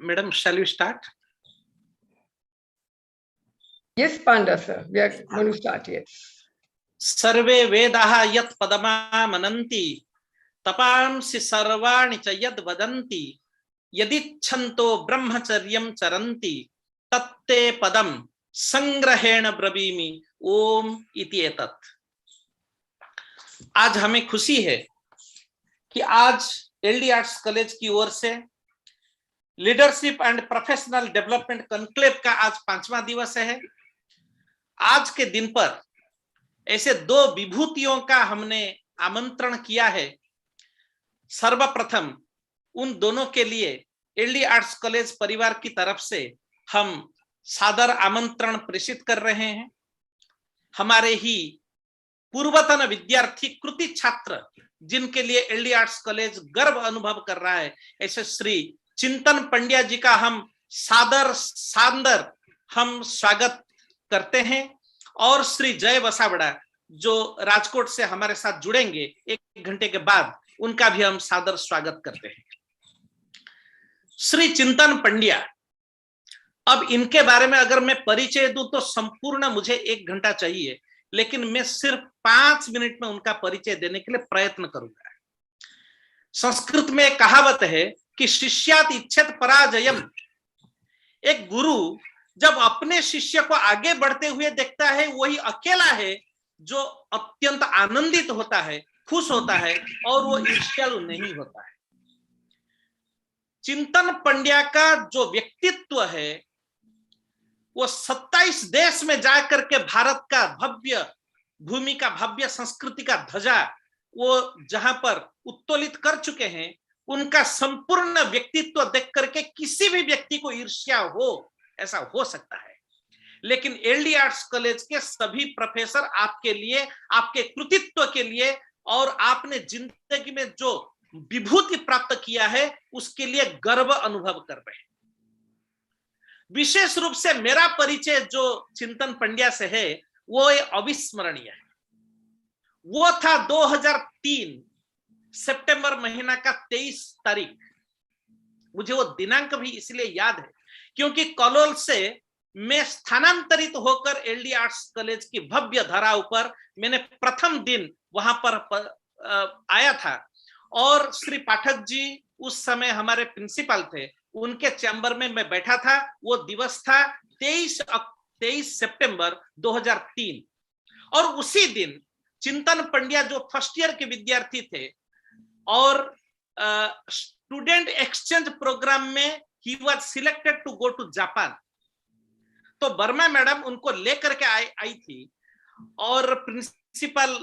Madam, shall we start? Yes, Panda sir, we are going to start. Yes. Sarve vedaha yat padama mananti tapamsi sarvani cha yad vadanti yadichanto brahmacharyam charanti tatte padam संग्रहेण ब्रवीमि ओम इति एतत्। आज हमें खुशी है कि आज LD arts college की ओर से leadership and professional development conclave का आज 5वां दिवस है। आज के दिन पर ऐसे दो विभूतियों का हमने आमंत्रण किया है। सर्वप्रथम उन दोनों के लिए एलडी आर्ट्स कॉलेज परिवार की तरफ से हम सादर आमंत्रण प्रेषित कर रहे हैं। हमारे ही पूर्वतन विद्यार्थी कृति छात्र जिनके लिए एलडी आर्ट्स कॉलेज गर्व अनुभव कर रहा है, ऐसे श्री चिंतन पंड्या जी का हम सादर हम स्वागत करते हैं। और श्री जय वसावड़ा जो राजकोट से हमारे साथ जुड़ेंगे 1 घंटे के बाद, उनका भी हम सादर स्वागत करते हैं। श्री चिंतन पंड्या, अब इनके बारे में अगर मैं परिचय दूं तो संपूर्ण मुझे 1 घंटा चाहिए, लेकिन मैं सिर्फ 5 मिनट में उनका परिचय देने के लिए प्रयत्न करूंगा। संस्कृत में एक कहावत है कि शिष्यात इच्छेत पराजयम। एक गुरु जब अपने शिष्य को आगे बढ़ते हुए देखता है, वही अकेला है जो अत्यंत आनंदित होता है, खुश होता है और वो ईर्ष्यालु नहीं होता है। चिंतन पंड्या का जो व्यक्तित्व है वो 27 देश में जाकर के भारत का भव्य भूमि का भव्य संस्कृति का ध्वजा वो जहां पर उत्तोलित कर चुके हैं, उनका संपूर्ण व्यक्तित्व देख करके किसी भी व्यक्ति को ईर्ष्या हो, ऐसा हो सकता है। लेकिन एलडी आर्ट्स कॉलेज के सभी प्रोफेसर आपके लिए, आपके कृतित्व के लिए और आपने जिंदगी में जो विभूति प्राप्त किया है उसके लिए गर्व अनुभव कर रहे हैं। विशेष रूप से मेरा परिचय जो चिंतन पंड्या से है वो अविस्मरणीय है। वो था 2003 सितंबर महीना का 23 तारीख। मुझे वो दिनांक भी इसलिए याद है क्योंकि कलोल से मैं स्थानांतरित होकर एलडी आर्ट्स कॉलेज की भव्य धराव पर मैंने प्रथम दिन वहां पर आया था। और श्री पाठक जी उस समय हमारे प्रिंसिपल थे, उनके चैम्बर में मैं बैठा था। वो दिवस था 23 सितंबर 2003। और उसी दिन चिंतन पंड्या जो फर्स्ट ईयर के विद्यार्थी थे और स्टूडेंट एक्सचेंज प्रोग्राम में he was selected to go to Japan. तो वर्मा मैडम उनको लेकर के आई थी और प्रिंसिपल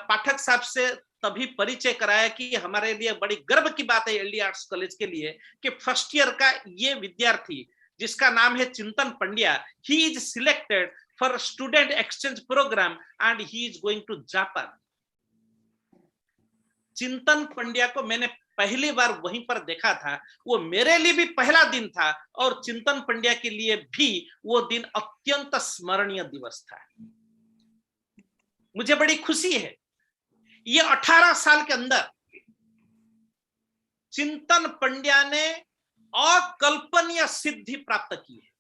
पाठक साहब से तभी परिचय कराया कि हमारे लिए बड़ी गर्व की बात है एलडी आर्ट्स कॉलेज के लिए कि फर्स्ट ईयर का ये विद्यार्थी जिसका नाम है Chintan Pandya, he is selected for student exchange programme and he is going to Japan. Chintan Pandya को मैंने पहली बार वहीं पर देखा था। वो मेरे लिए भी पहला दिन था और चिंतन पंड्या के लिए भी वो दिन अत्यंत स्मरणीय दिवस था। मुझे बड़ी खुशी है, ये 18 साल के अंदर चिंतन पंड्या ने अकल्पनीय सिद्धि प्राप्त की है।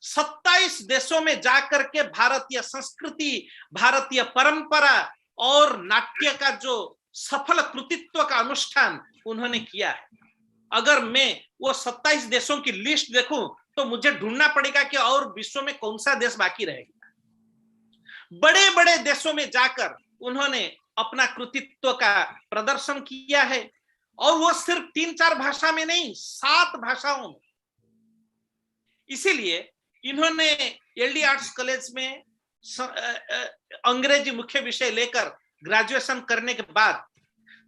27 देशों में जाकर के भारतीय संस्कृति, भारतीय परंपरा और नाट्य का जो सफल कृतित्व का अनुष्ठान उन्होंने किया है। अगर मैं वो 27 देशों की लिस्ट देखूं तो मुझे ढूंढना पड़ेगा कि और विश्व में कौन सा देश बाकी रहेगा। बड़े बड़े देशों में जाकर उन्होंने अपना कृतित्व का प्रदर्शन किया है और वो सिर्फ 3-4 भाषा में नहीं, 7 भाषाओं में। इसीलिए इन्होंने एलडी आर्ट्स कॉलेज में अंग्रेजी मुख्य विषय लेकर ग्रेजुएशन करने के बाद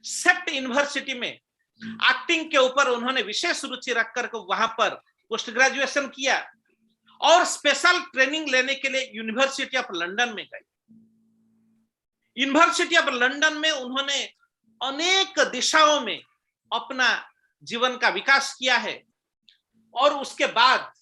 सेप्ट यूनिवर्सिटी में एक्टिंग के ऊपर उन्होंने विशेष रुचि रखकर वहां पर पोस्ट ग्रेजुएशन किया और स्पेशल ट्रेनिंग लेने के लिए यूनिवर्सिटी ऑफ लंदन में गए। यूनिवर्सिटी ऑफ लंदन में उन्होंने अनेक दिशाओं में अपना जीवन का विकास किया है और उसके बाद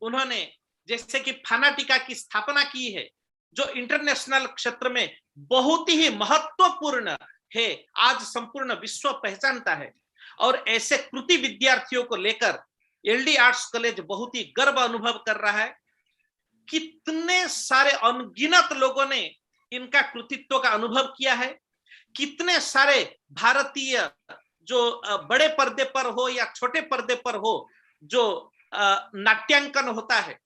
उन्होंने जैसे कि फानाटिका की स्थापना की है जो इंटरनेशनल क्षेत्र में बहुत ही महत्वपूर्ण है, आज संपूर्ण विश्व पहचानता है। और ऐसे कृति विद्यार्थियों को लेकर एलडी आर्ट्स कॉलेज बहुत ही गर्व अनुभव कर रहा है। कितने सारे अनगिनत लोगों ने इनका कृतित्व का अनुभव किया है। कितने सारे भारतीय जो बड़े पर्दे पर हो या छोटे पर्दे पर हो जो नाट्यांकन होता है,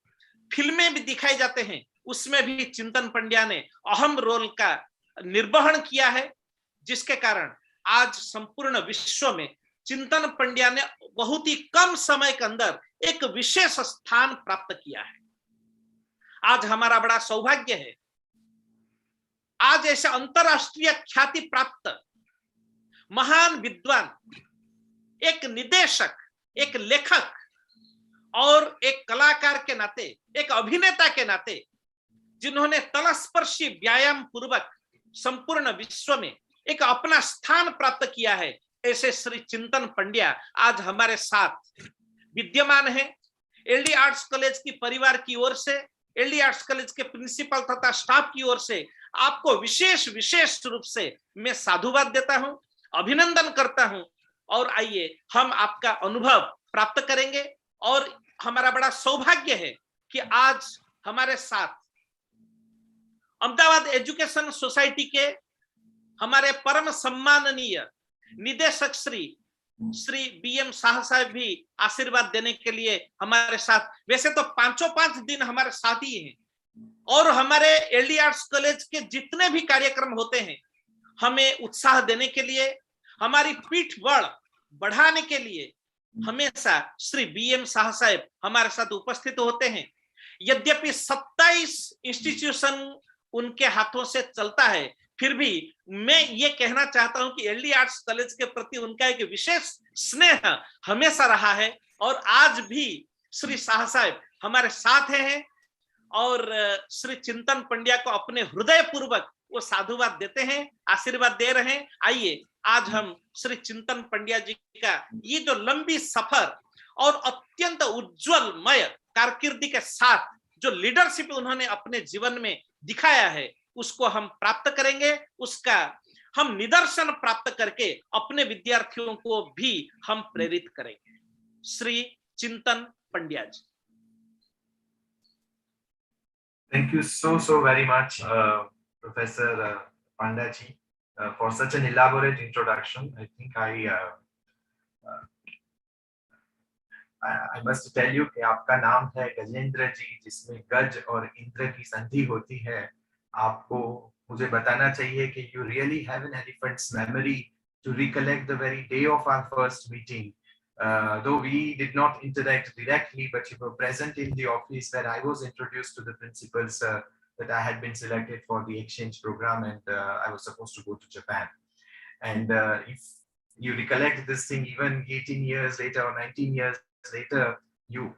फिल्में भी दिखाए जाते हैं, उसमें भी चिंतन पंड्या ने अहम रोल का निर्वहन किया है, जिसके कारण आज संपूर्ण विश्व में चिंतन पंड्या ने बहुत ही कम समय के अंदर एक विशेष स्थान प्राप्त किया है। आज हमारा बड़ा सौभाग्य है, आज ऐसे अंतरराष्ट्रीय ख्याति प्राप्त महान विद्वान, एक निदेशक, एक लेखक और एक कलाकार के नाते, एक अभिनेता के नाते, जिन्होंने तलस्पर्शी व्यायाम पूर्वक संपूर्ण विश्व में एक अपना स्थान प्राप्त किया है, ऐसे श्री चिंतन पंड्या आज हमारे साथ विद्यमान है। एलडी आर्ट्स कॉलेज की परिवार की ओर से, एलडी आर्ट्स कॉलेज के प्रिंसिपल तथा स्टाफ की ओर से आपको विशेष रूप से मैं साधुवाद देता हूं, अभिनंदन करता हूं। और आइए हम आपका अनुभव प्राप्त करेंगे। और हमारा बड़ा सौभाग्य है कि आज हमारे साथ अहमदाबाद एजुकेशन सोसाइटी के हमारे परम सम्माननीय निदेशक श्री बीएम शाह साहब भी आशीर्वाद देने के लिए हमारे साथ, वैसे तो 5 दिन हमारे साथ ही हैं, और हमारे एलडी आर्ट्स कॉलेज के जितने भी कार्यक्रम होते हैं, हमें उत्साह देने के लिए, हमारी पीठ बल बढ़ाने के लिए हमेशा श्री बीएम शाह साहब हमारे साथ उपस्थित होते हैं। यद्यपि 27 इंस्टीट्यूशन उनके हाथों से चलता है, फिर भी मैं ये कहना चाहता हूं कि एलडी आर्ट्स कॉलेज के प्रति उनका एक विशेष स्नेह हमेशा रहा है, और आज भी श्री शाह साहब हमारे साथ हैं और श्री चिंतन पंड्या को अपने हृदय पूर्वक वो साधुवाद देते हैं, आशीर्वाद दे रहे हैं। आइए आज हम श्री चिंतन पंड्या जी का ये जो लंबी सफर और अत्यंत उज्जवलमय कारकिर्दी के साथ जो लीडरशिप उन्होंने अपने जीवन में दिखाया है, उसको हम प्राप्त करेंगे, उसका हम निदर्शन प्राप्त करके अपने विद्यार्थियों को भी हम प्रेरित करेंगे। श्री चिंतन पंड्या जी। Thank you so very much, Professor Pandya ji, for such an elaborate introduction. I think I must tell you कि आपका नाम है गजेंद्र जी, जिसमें गज और इंद्र की संधि होती है। आपको मुझे बताना चाहिए कि you really have an elephant's memory to recollect the very day of our first meeting. Though we did not interact directly, but you were present in the office where I was introduced to the principals that I had been selected for the exchange program, and I was supposed to go to Japan. And if you recollect this thing even 18 years later or 19 years later, you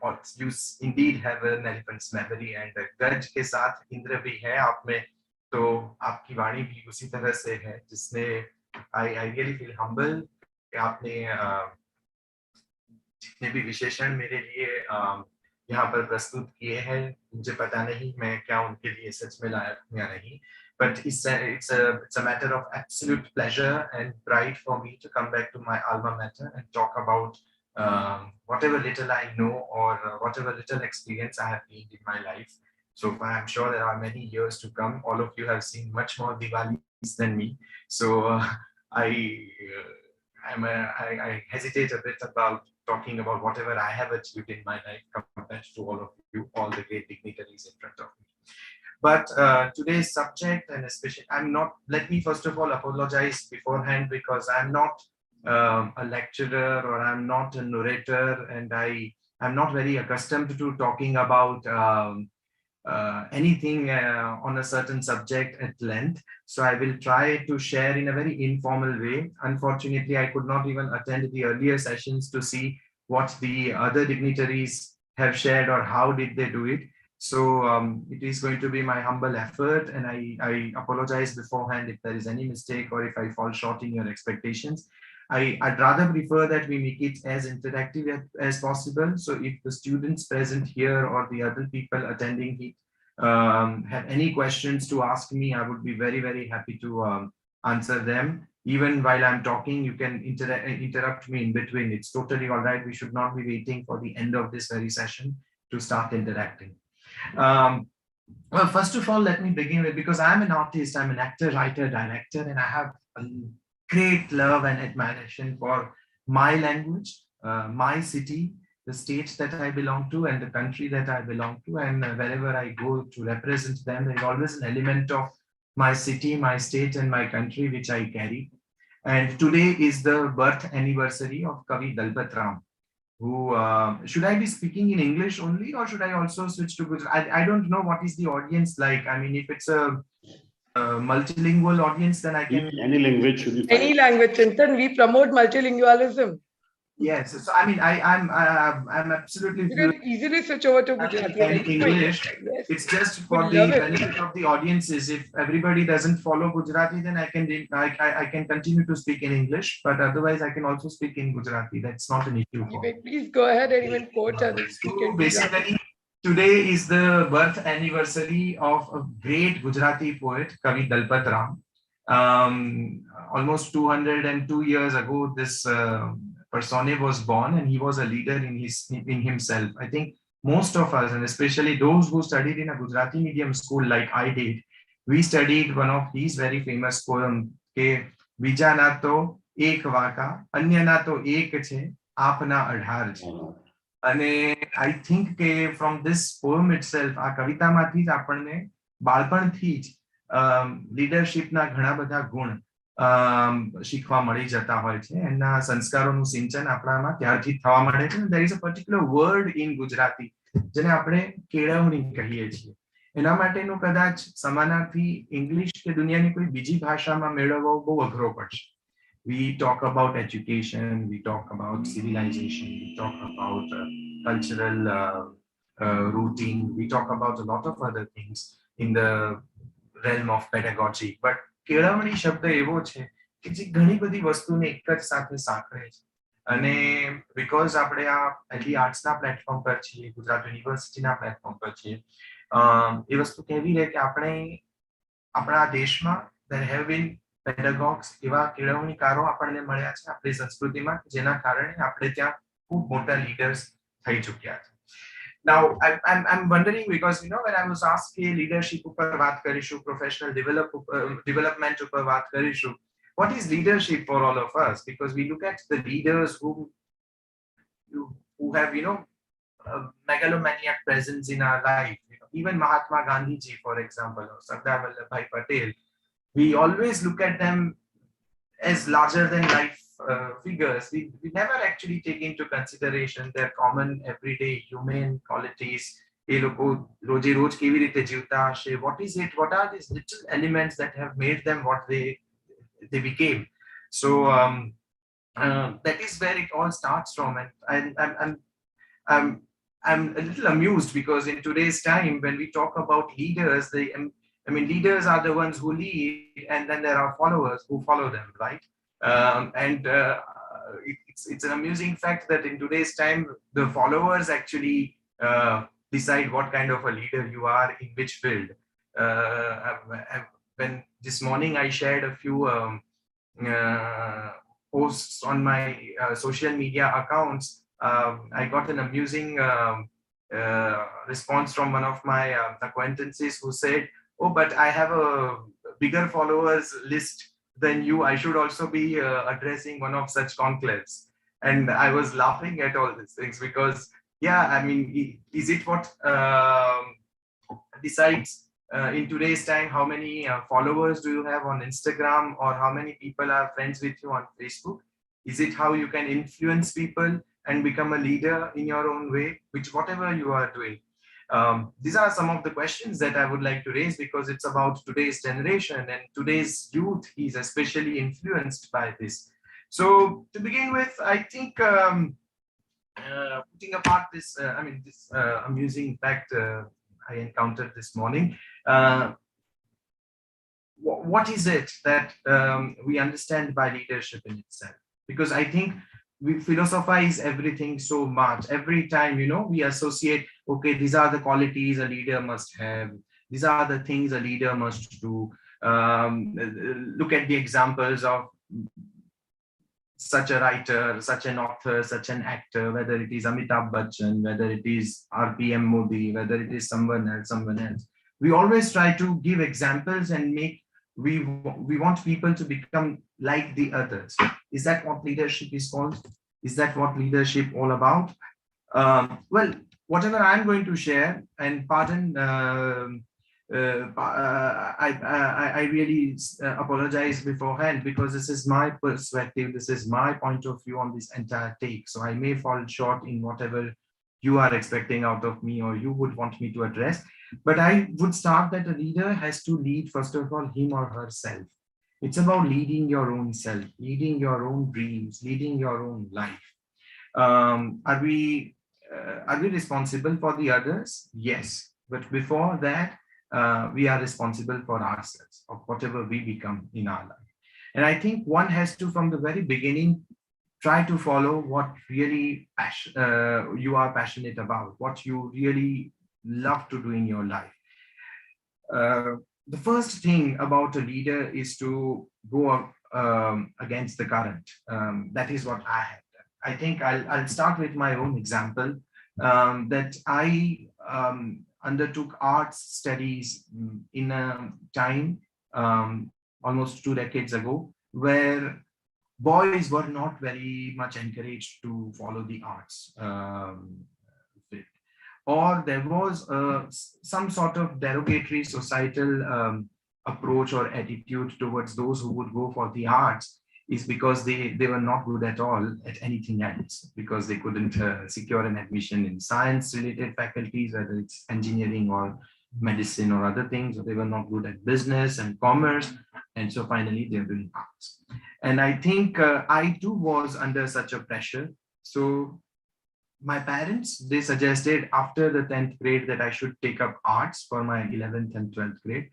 indeed have an elephant's memory. And गज के साथ इंद्र भी है आप में, तो आपकी वाणी भी उसी तरह से है, जिसने I really feel humble कि आपने जितने भी विशेषण मेरे लिए यहाँ पर प्रस्तुत किए हैं, मुझे पता नहीं मैं क्या उनके लिए सच में लायक हूँ या नहीं, but it's a matter of absolute pleasure and pride for me to come back to my alma mater and talk about whatever little I know or whatever little experience I have gained in my life. So I'm sure there are many years to come. All of you have seen much more Diwalis than me, so I hesitate a bit about talking about whatever I have achieved in my life compared to all of you, all the great dignitaries in front of me. But today's subject, and especially, let me first of all apologize beforehand, because I'm not a lecturer or I'm not a narrator, and I'm not very accustomed to talking about anything on a certain subject at length. So I will try to share in a very informal way. Unfortunately, I could not even attend the earlier sessions to see what the other dignitaries have shared or how did they do it. So it is going to be my humble effort, and I apologize beforehand if there is any mistake or if I fall short in your expectations. I'd rather prefer that we make it as interactive as possible. So if the students present here or the other people attending it have any questions to ask me, I would be very happy to answer them. Even while I'm talking, you can interrupt me in between. It's totally all right. We should not be waiting for the end of this very session to start interacting. Well, first of all, let me begin with, because I'm an artist, I'm an actor, writer, director, and I have a great love and admiration for my language, my city, the state that I belong to, and the country that I belong to. And wherever I go to represent them, there's always an element of my city, my state, and my country, which I carry. And today is the birth anniversary of Kavi Dalpat Ram, who should I be speaking in English only, or should I also switch to Gujarati? I don't know what is the audience like. I mean, if it's a multilingual audience, then I can. Any language should be fine. Any language, Chintan. We promote multilingualism. Yes, so I mean, I'm absolutely. You can easily switch over to Gujarati. And English. Yes. It's just for We the love it. benefit of the audiences. If everybody doesn't follow Gujarati, then I can continue to speak in English, but otherwise I can also speak in Gujarati. That's not an issue. You may please go ahead and even quote and speak So in Gujarati. basically, today is the birth anniversary of a great Gujarati poet, Kavi Dalpat Ram. Almost 202 years ago, this persona was born, and he was a leader in himself. I think most of us, and especially those who studied in a Gujarati medium school like I did, we studied one of his very famous poems, ke Bija na to ek waka, anya na to ek che, apna adhar che. And I think ke from this poem itself, આ કવિતામાંથી જ આપણને બાળપણથી જ લીડરશિપના ઘણા બધા ગુણ શીખવા મળી જતા હોય છે. એના સંસ્કારોનું સિંચન આપણામાં ત્યારથી થવા મળે છે. There is a particular word in Gujarati જેને આપણે કેળવણી કહીએ છીએ. એના માટેનું કદાચ સમાનાર્થી ઇંગ્લિશ કે દુનિયાની કોઈ બીજી ભાષામાં મેળવવો બહુ અઘરો પડશે. We talk about education, we talk about civilization, we talk about cultural routine, we talk about a lot of other things in the realm of pedagogy. But કેળવણી શબ્દ એવો છે કે જે ઘણી બધી વસ્તુને એક જ સાથે સાંકળે છે. અને બીકોઝ આપણે આ એલી આર્ટ્સના પ્લેટફોર્મ પર છીએ, ગુજરાત યુનિવર્સિટીના પ્લેટફોર્મ પર છીએ, એ વસ્તુ કહેવી રહે કે આપણે આપણા દેશમાં there have been pedagogues, એવા કેળવણીકારો આપણને મળ્યા છે આપણી સંસ્કૃતિમાં, જેના કારણે આપણે ત્યાં ખૂબ મોટા લીડર્સ થઈ ચૂક્યા છે. Now, I'm wondering, because when I was asked કે leadership ઉપર વાત કરીશું, professional development ઉપર વાત કરીશું, what is leadership for all of us? Because we look at the leaders who have a megalomaniac presence in our life. Even Mahatma Gandhi ji, for example, or Sardar Vallabhbhai Patel, we always look at them as larger than life figures. We never actually take into consideration their common everyday human qualities. એ લોકો રોજે રોજ કેવી રીતે જીવતા હશે? What is it? What are these little elements that have made them what they became? So that is where it all starts from. And I'm a little amused, because in today's time, when we talk about leaders, leaders are the ones who lead, and then there are followers who follow them, right? It's an amusing fact that in today's time, the followers actually decide what kind of a leader you are in which field. When this morning I shared a few posts on my social media accounts, I got an amusing response from one of my acquaintances who said, "Oh, but I have a bigger followers list than you. I should also be addressing one of such conclaves." And I was laughing at all these things, because is it what decides in today's time how many followers do you have on Instagram, or how many people are friends with you on Facebook? Is it how you can influence people and become a leader in your own way, which whatever you are doing? These are some of the questions that I would like to raise, because it's about today's generation, and today's youth is especially influenced by this. So to begin with, I think putting apart this, this amusing fact I encountered this morning, what is it that we understand by leadership in itself? Because I think we philosophize everything so much. Every time, we associate, okay, these are the qualities a leader must have. These are the things a leader must do. Look at the examples of such a writer, such an author, such an actor, whether it is Amitabh Bachchan, whether it is RPM Modi, whether it is someone else. We always try to give examples and we want people to become like the others. Is that what leadership is called? Is that what leadership all about? Well, whatever I'm going to share, and pardon, I really apologize beforehand, because this is my perspective, this is my point of view on this entire take. So I may fall short in whatever you are expecting out of me or you would want me to address. But I would start that a leader has to lead, first of all, him or herself. It's about leading your own self, leading your own dreams, leading your own life. Are we responsible for the others? Yes. But before that, we are responsible for ourselves, of whatever we become in our life. And I think one has to, from the very beginning, try to follow what really you are passionate about, what you really love to do in your life. The first thing about a leader is to go against the current. That is what I have done. I think I'll start with my own example, that I undertook arts studies in a time almost 2 decades ago, where boys were not very much encouraged to follow the arts. Or there was some sort of derogatory societal approach or attitude towards those who would go for the arts, is because they were not good at all at anything else, because they couldn't secure an admission in science related faculties, whether it's engineering or medicine or other things, or they were not good at business and commerce. And so finally they're doing arts. And I think I too was under such a pressure. So my parents, they suggested after the 10th grade that I should take up arts for my 11th and 12th grade.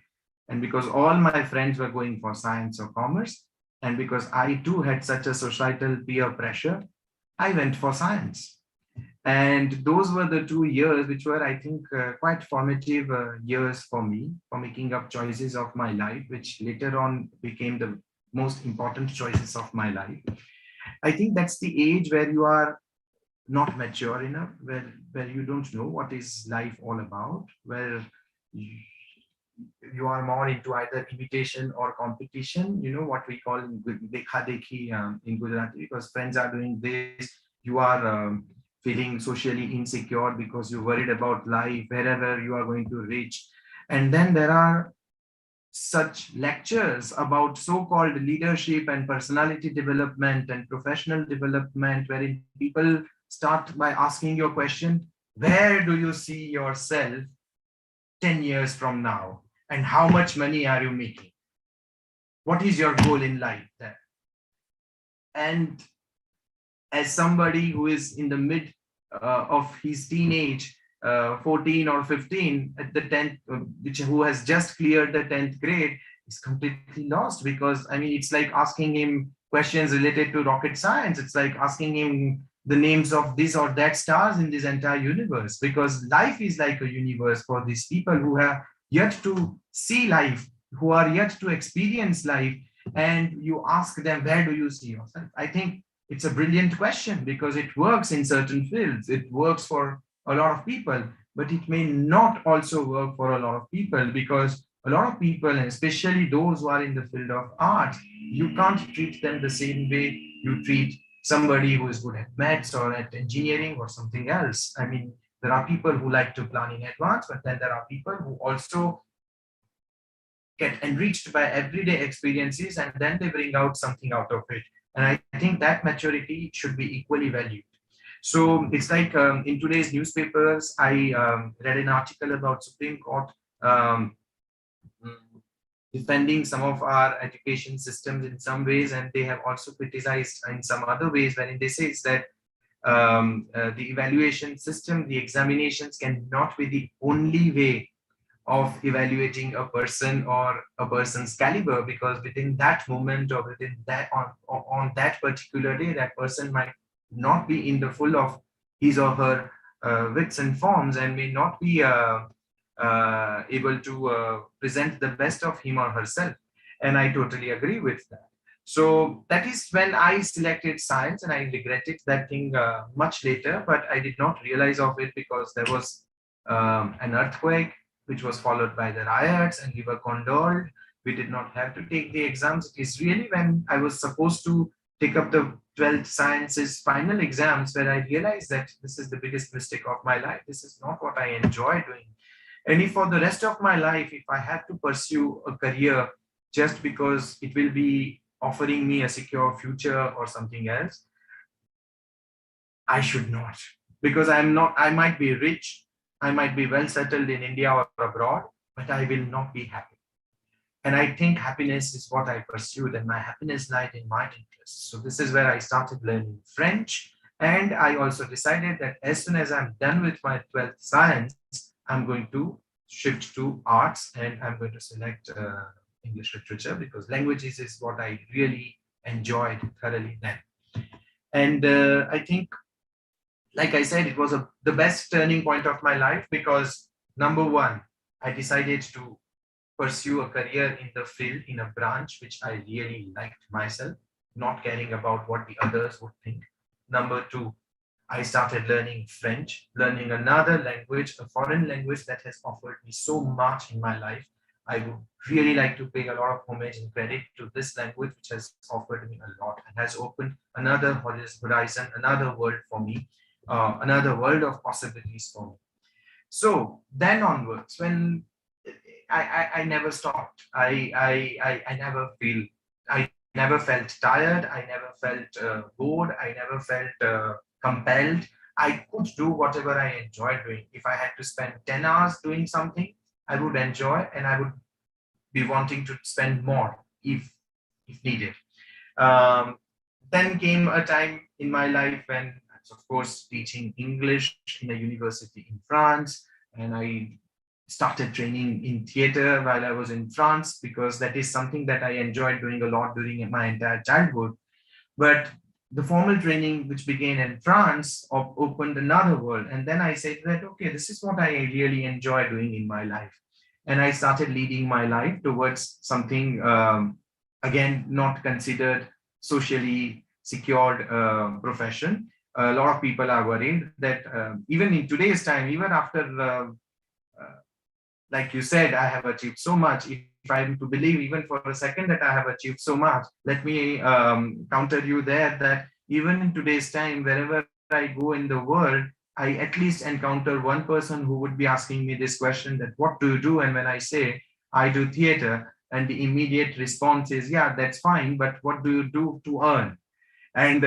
And because all my friends were going for science or commerce, and because I too had such a societal peer pressure, I went for science. And those were the 2 years which were, I think, quite formative years for me, for making up choices of my life, which later on became the most important choices of my life. I think that's the age where you are not mature enough, where you don't know what is life all about, where you are more into either imitation or competition, what we call dekha dekhi in Gujarati, because friends are doing this, you are feeling socially insecure because you're worried about life, wherever you are going to reach. And then there are such lectures about so-called leadership and personality development and professional development, wherein people start by asking your question, where do you see yourself 10 years from now? And how much money are you making? What is your goal in life there? And as somebody who is in the mid of his teenage, 14 or 15 at the 10th, who has just cleared the 10th grade, is completely lost, because I mean, it's like asking him questions related to rocket science. It's like asking him the names of this or that stars in this entire universe, because life is like a universe for these people who have yet to see life, who are yet to experience life. And you ask them, where do you see yourself? I think it's a brilliant question, because it works in certain fields. It works for a lot of people, but it may not also work for a lot of people, because a lot of people, and especially those who are in the field of art, you can't treat them the same way you treat somebody who is good at maths or at engineering or something else. I mean, there are people who like to plan in advance, but then there are people who also get enriched by everyday experiences, and then they bring out something out of it. And I think that maturity should be equally valued. So it's like in today's newspapers, I read an article about Supreme Court defending some of our education systems in some ways, and they have also criticized in some other ways, wherein they say that the evaluation system, the examinations cannot be the only way of evaluating a person or a person's caliber, because within that moment or within that on that particular day, that person might not be in the full of his or her wits and forms, and may not be able to present the best of him or herself. And I totally agree with that. So that is when I selected science, and I regretted that thing much later, but I did not realize of it because there was an earthquake, which was followed by the riots, and we were condoled. We did not have to take the exams. It is really when I was supposed to take up the 12th sciences final exams where I realized that this is the biggest mistake of my life. This is not what I enjoy doing. And if for the rest of my life, if I have to pursue a career just because it will be offering me a secure future or something else, I should not. Because I might be rich, I might be well settled in India or abroad, but I will not be happy. And I think happiness is what I pursued, and my happiness lied in my interests. So this is where I started learning French. And I also decided that as soon as I'm done with my 12th science, I'm going to shift to arts, and I'm going to select English literature, because languages is what I really enjoyed thoroughly then. And I think, like I said, it was the best turning point of my life, because number one, I decided to pursue a career in the field, in a branch which I really liked myself, not caring about what the others would think. Number two, I started learning French, learning another language, a foreign language that has offered me so much in my life. I would really like to pay a lot of homage and credit to this language, which has offered me a lot and has opened another horizon, another world for me, another world of possibilities for me. So then onwards, when I never stopped. I never I never felt tired. I never felt bored. I never felt compelled. I could do whatever I enjoyed doing. If I had to spend 10 hours doing something, I would enjoy, and I would be wanting to spend more if needed. Um, then came a time in my life when I was, of course, teaching English in a university in France, and I started training in theater while I was in France, because that is something that I enjoyed doing a lot during my entire childhood. But the formal training, which began in France, opened another world. And then I said that, okay, this is what I really enjoy doing in my life. And I started leading my life towards something, again, not considered socially secured profession. A lot of people are worried that even in today's time, even after like you said, I have achieved so much. If I'm to believe even for a second that I have achieved so much, let me counter you there that even in today's time, wherever I go in the world, I at least encounter one person who would be asking me this question, that what do you do? And when I say I do theater, and the immediate response is, yeah, that's fine, but what do you do to earn? And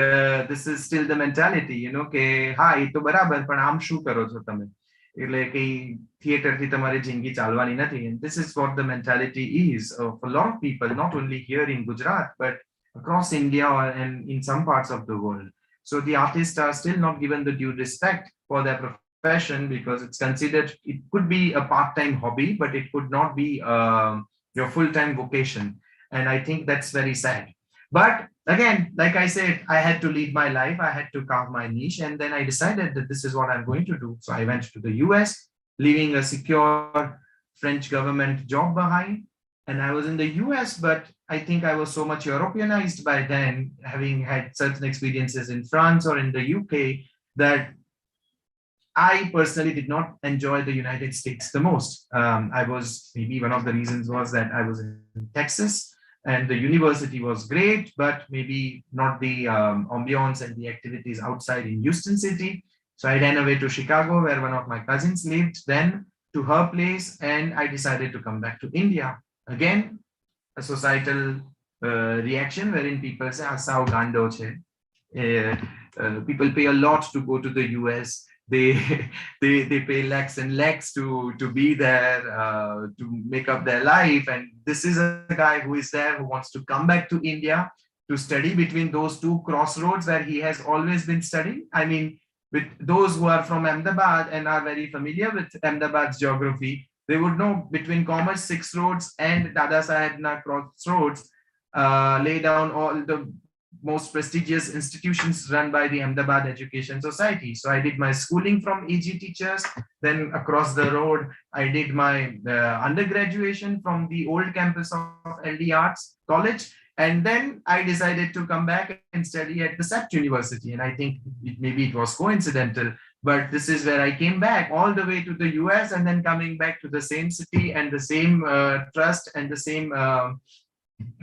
this is still the mentality, કે હા એ તો બરાબર, પણ આમ શું કરો છો તમે? એટલે કે theater થી તમારી જિંદગી ચાલવાની નથી. And this is what the mentality is of a lot of people, not only here in Gujarat, but across India and in some parts of the world. So the artists are still not given the due respect for their profession, because it's considered, it could be a part-time hobby, but it could not be your full-time vocation. And I think that's very sad. But again, like I said, I had to lead my life. I had to carve my niche. And then I decided that this is what I'm going to do. So I went to the US, leaving a secure French government job behind. And I was in the US, but I think I was so much Europeanized by then, having had certain experiences in France or in the UK, that I personally did not enjoy the United States the most. Maybe one of the reasons was that I was in Texas, and the university was great, but maybe not the ambiance and the activities outside in Houston City. So I ran away to Chicago, where one of my cousins lived, then to her place, and I decided to come back to India. Again, a societal reaction wherein people say, "Sao gando che." People pay a lot to go to the US. They they pay lakhs and lakhs to be there, to make up their life. And this is a guy who is there, who wants to come back to India to study between those two crossroads where he has always been studying. I mean, with those who are from Ahmedabad and are very familiar with Ahmedabad's geography, they would know between Commerce 6 roads and Dada Saheb crossroads, lay down all the most prestigious institutions run by the Ahmedabad Education Society. So I did my schooling from AG teachers. Then across the road, I did my undergraduation from the old campus of LD Arts College. And then I decided to come back and study at the SAPT University. And I think maybe it was coincidental, but this is where I came back all the way to the US, and then coming back to the same city and the same trust and the same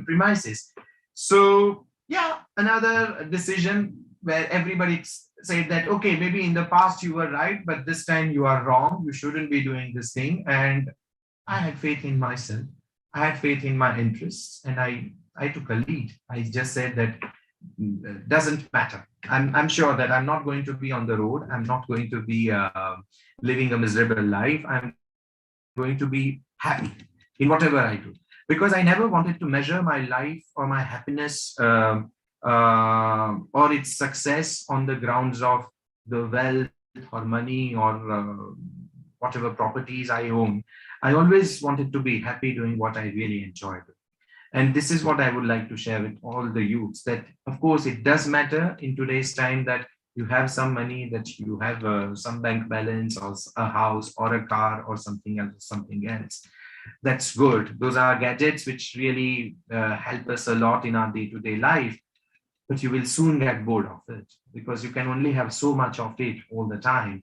premises. So yeah, another decision where everybody said that, okay, maybe in the past you were right, but this time you are wrong. You shouldn't be doing this thing. And I had faith in myself. I had faith in my interests, and I took a lead. I just said that doesn't matter. I'm sure that I'm not going to be on the road. I'm not going to be living a miserable life. I'm going to be happy in whatever I do, because I never wanted to measure my life or my happiness or its success on the grounds of the wealth or money or whatever properties I own. I always wanted to be happy doing what I really enjoyed. And this is what I would like to share with all the youths, that of course it does matter in today's time that you have some money, that you have some bank balance or a house or a car or something else. That's good. Those are gadgets which really help us a lot in our day-to-day life, but you will soon get bored of it because you can only have so much of it all the time.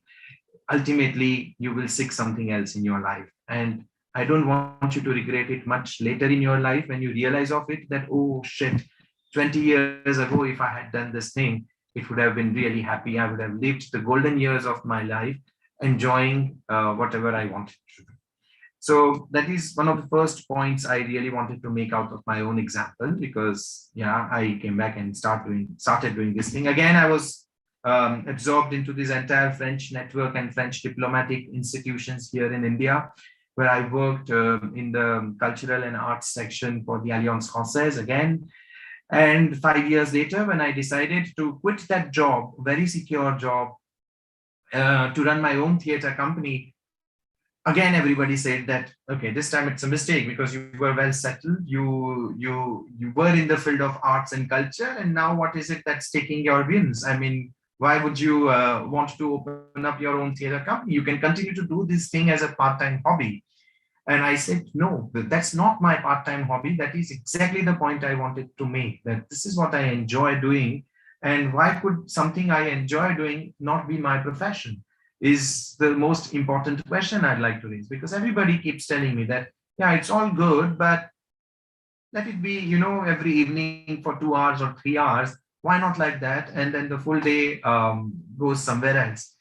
Ultimately, you will seek something else in your life. And I don't want you to regret it much later in your life when you realize of it that, oh shit, 20 years ago, if I had done this thing, it would have been really happy. I would have lived the golden years of my life, enjoying whatever I wanted to do. So that is one of the first points I really wanted to make out of my own example, because yeah, I came back and started doing this thing. Again, I was absorbed into this entire French network and French diplomatic institutions here in India, where I worked in the cultural and arts section for the Alliance Française again. And 5 years later, when I decided to quit that job, very secure job, to run my own theater company, again, everybody said that, okay, this time it's a mistake because you were well settled. You were in the field of arts and culture. And now what is it that's taking your wins? I mean, why would you want to open up your own theater company? You can continue to do this thing as a part-time hobby. And I said, no, that's not my part-time hobby. That is exactly the point I wanted to make, that this is what I enjoy doing. And why could something I enjoy doing not be my profession? Is the most important question I'd like to raise, because everybody keeps telling me that, yeah, it's all good, but let it be, every evening for 2 hours or 3 hours. Why not like that? And then the full day goes somewhere else.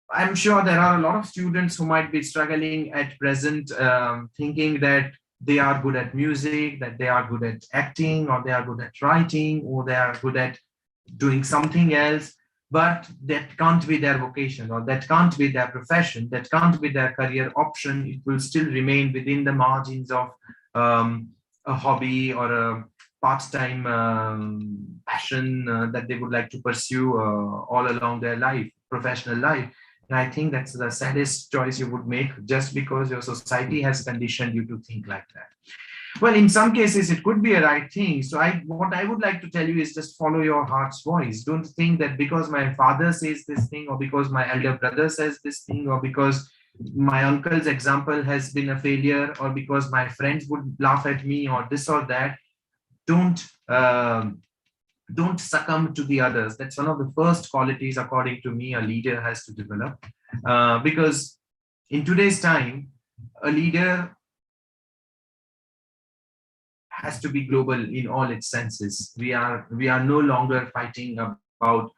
I'm sure there are a lot of students who might be struggling at present, thinking that they are good at music, that they are good at acting, or they are good at writing, or they are good at doing something else, but that can't be their vocation, or that can't be their profession, that can't be their career option. It will still remain within the margins of a hobby or a part-time passion that they would like to pursue all along their life, professional life. And I think that's the saddest choice you would make, just because your society has conditioned you to think like that. Well, in some cases, it could be a right thing. So what I would like to tell you is just follow your heart's voice. Don't think that because my father says this thing, or because my elder brother says this thing, or because my uncle's example has been a failure, or because my friends would laugh at me, or this or that. Don't succumb to the others. That's one of the first qualities, according to me, a leader has to develop. Because in today's time, a leader has to be global in all its senses. We are no longer fighting about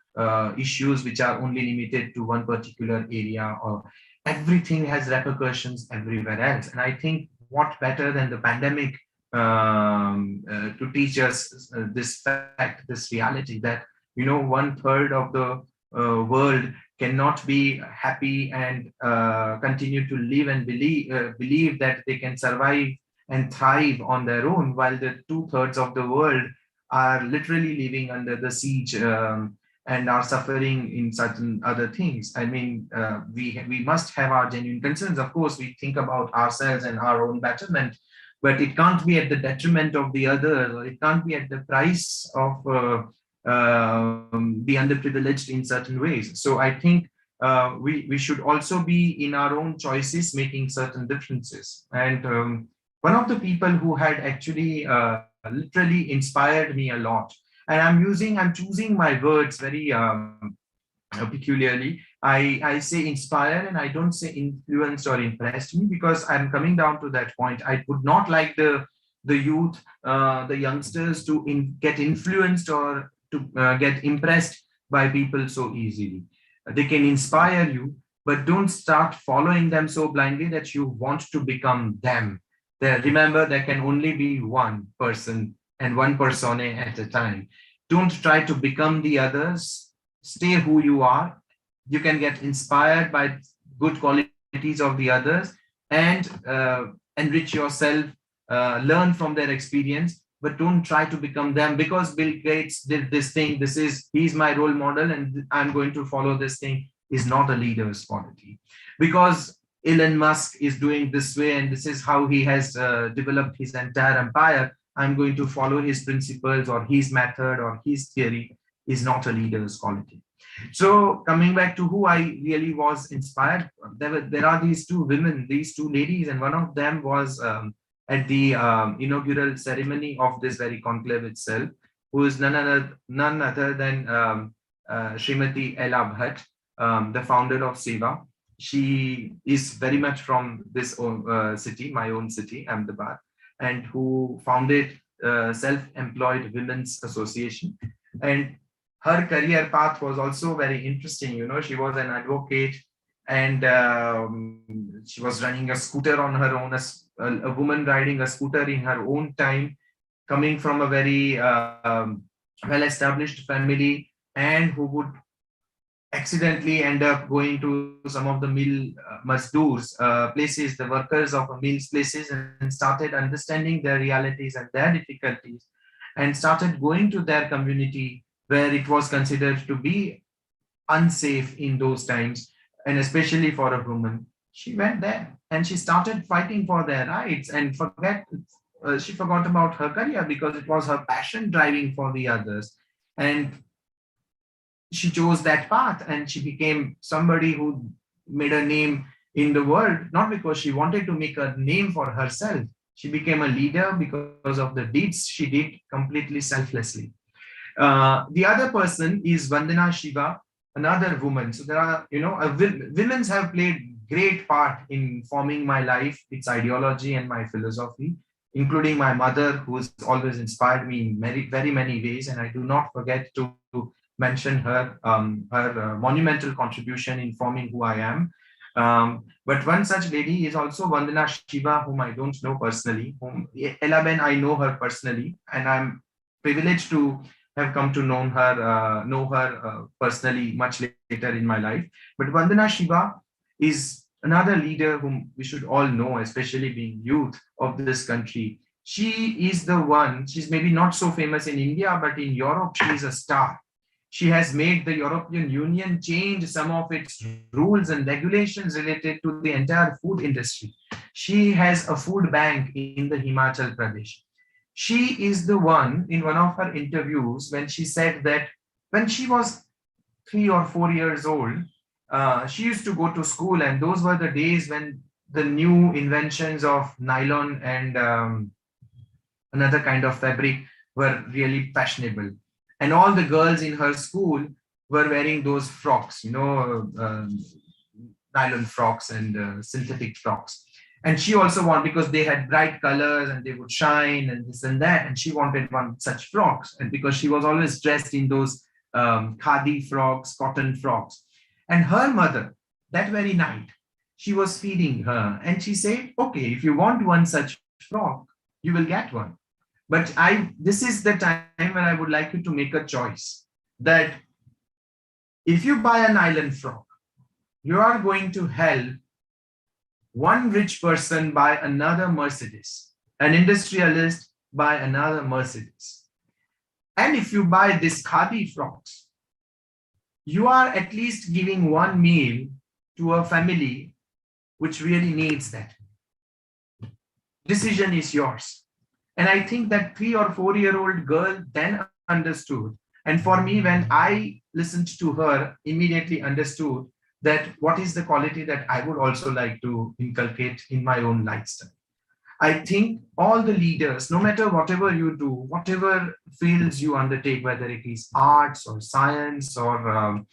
issues which are only limited to one particular area, or everything has repercussions everywhere else. And I think what better than the pandemic to teach us this fact, this reality, that 1/3 of the world cannot be happy and continue to live and believe that they can survive and thrive on their own, while the 2/3 of the world are literally living under the siege and are suffering in certain other things. I mean, we must have our genuine concerns. Of course, we think about ourselves and our own betterment, but it can't be at the detriment of the others, or it can't be at the price of the underprivileged in certain ways. So I think we should also be in our own choices making certain differences. And one of the people who had actually literally inspired me a lot, and I'm choosing my words very peculiarly. I say inspire and I don't say influenced or impressed me, because I'm coming down to that point. I would not like the youth, the youngsters to get influenced or to get impressed by people so easily. They can inspire you, but don't start following them so blindly that you want to become them. Remember, there can only be one person and one persona at a time. Don't try to become the others. Stay who you are. You can get inspired by good qualities of the others and enrich yourself, learn from their experience, but don't try to become them. Because Bill Gates did this thing, he's my role model and I'm going to follow this thing, is not a leader's quality. Because Elon Musk is doing this way and this is how he has developed his entire empire, I'm going to follow his principles or his method or his theory, is not a leader's quality. So coming back to who I really was inspired, there are these two women, these two ladies, and one of them was at the inaugural ceremony of this very conclave itself, who is none other than Srimati Ella Bhatt, the founder of Seva. She is very much from this city, my own city, Ahmedabad, and who founded Self-Employed Women's Association. And her career path was also very interesting. You know, she was an advocate, and she was running a scooter on her own, a woman riding a scooter in her own time, coming from a very well-established family, and who would accidentally end up going to some of the mill mazdoors places, the workers of mills places, and started understanding their realities and their difficulties, and started going to their community where it was considered to be unsafe in those times, and especially for a woman. She went there and she started fighting for their rights, and she forgot about her career because it was her passion driving for the others. And she chose that path and she became somebody who made a name in the world, not because she wanted to make a name for herself. She became a leader because of the deeds she did completely selflessly. The other person is Vandana Shiva, another woman. So there are, women have played great part in forming my life, its ideology and my philosophy, including my mother, who has always inspired me in very many ways. And I do not forget to mention her monumental contribution in forming who I am. But one such lady is also Vandana Shiva, whom I don't know personally. Ella I know her personally, and I'm privileged to have come to know her personally much later in my life. But Vandana Shiva is another leader whom we should all know, especially being youth of this country. She is the one, she's maybe not so famous in India, but in Europe, she is a star. She has made the European Union change some of its rules and regulations related to the entire food industry. She has a food bank in the Himachal Pradesh. She is the one, in one of her interviews, when she said that when she was 3 or 4 years old, she used to go to school, and those were the days when the new inventions of nylon and another kind of fabric were really fashionable. And all the girls in her school were wearing those frocks, nylon frocks and synthetic frocks. And she also wanted, because they had bright colors and they would shine and this and that, and she wanted one such frocks. And because she was always dressed in those khadi frocks, cotton frocks. And her mother, that very night, she was feeding her, and she said, okay, if you want one such frock, you will get one. But this is the time when I would like you to make a choice, that if you buy a nylon frock, you are going to help one rich person buy another Mercedes, an industrialist buy another Mercedes. And if you buy this khadi frocks, you are at least giving one meal to a family which really needs that. decision is yours. And I think that 3 or 4 year old girl then understood. And for me, when I listened to her, immediately understood that what is the quality that I would also like to inculcate in my own lifestyle. I think all the leaders, no matter whatever you do, whatever fields you undertake, whether it is arts or science or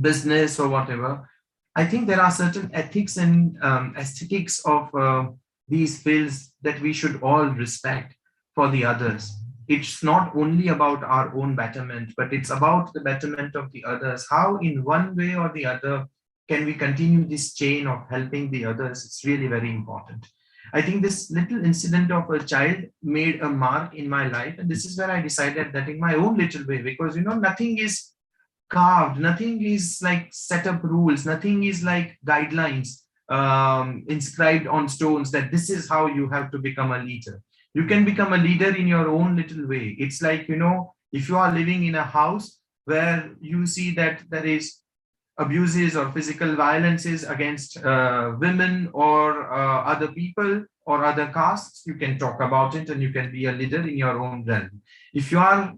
business or whatever, I think there are certain ethics and aesthetics of these fields that we should all respect for the others. It's not only about our own betterment, but it's about the betterment of the others. How, in one way or the other, can we continue this chain of helping the others? It's really very important. I think this little incident of a child made a mark in my life. And this is where I decided that in my own little way, because, nothing is carved, nothing is like set up rules, nothing is like guidelines inscribed on stones that this is how you have to become a leader. You can become a leader in your own little way. It's like, if you are living in a house where you see that there is abuses or physical violences against women or other people or other castes, you can talk about it and you can be a leader in your own realm. If you are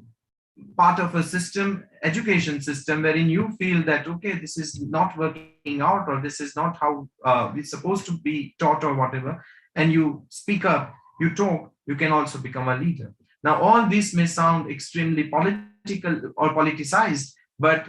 part of a system, education system, wherein you feel that, okay, this is not working out or this is not how it's supposed to be taught or whatever, and you speak up, you talk, you can also become a leader. Now, all this may sound extremely political or politicized, but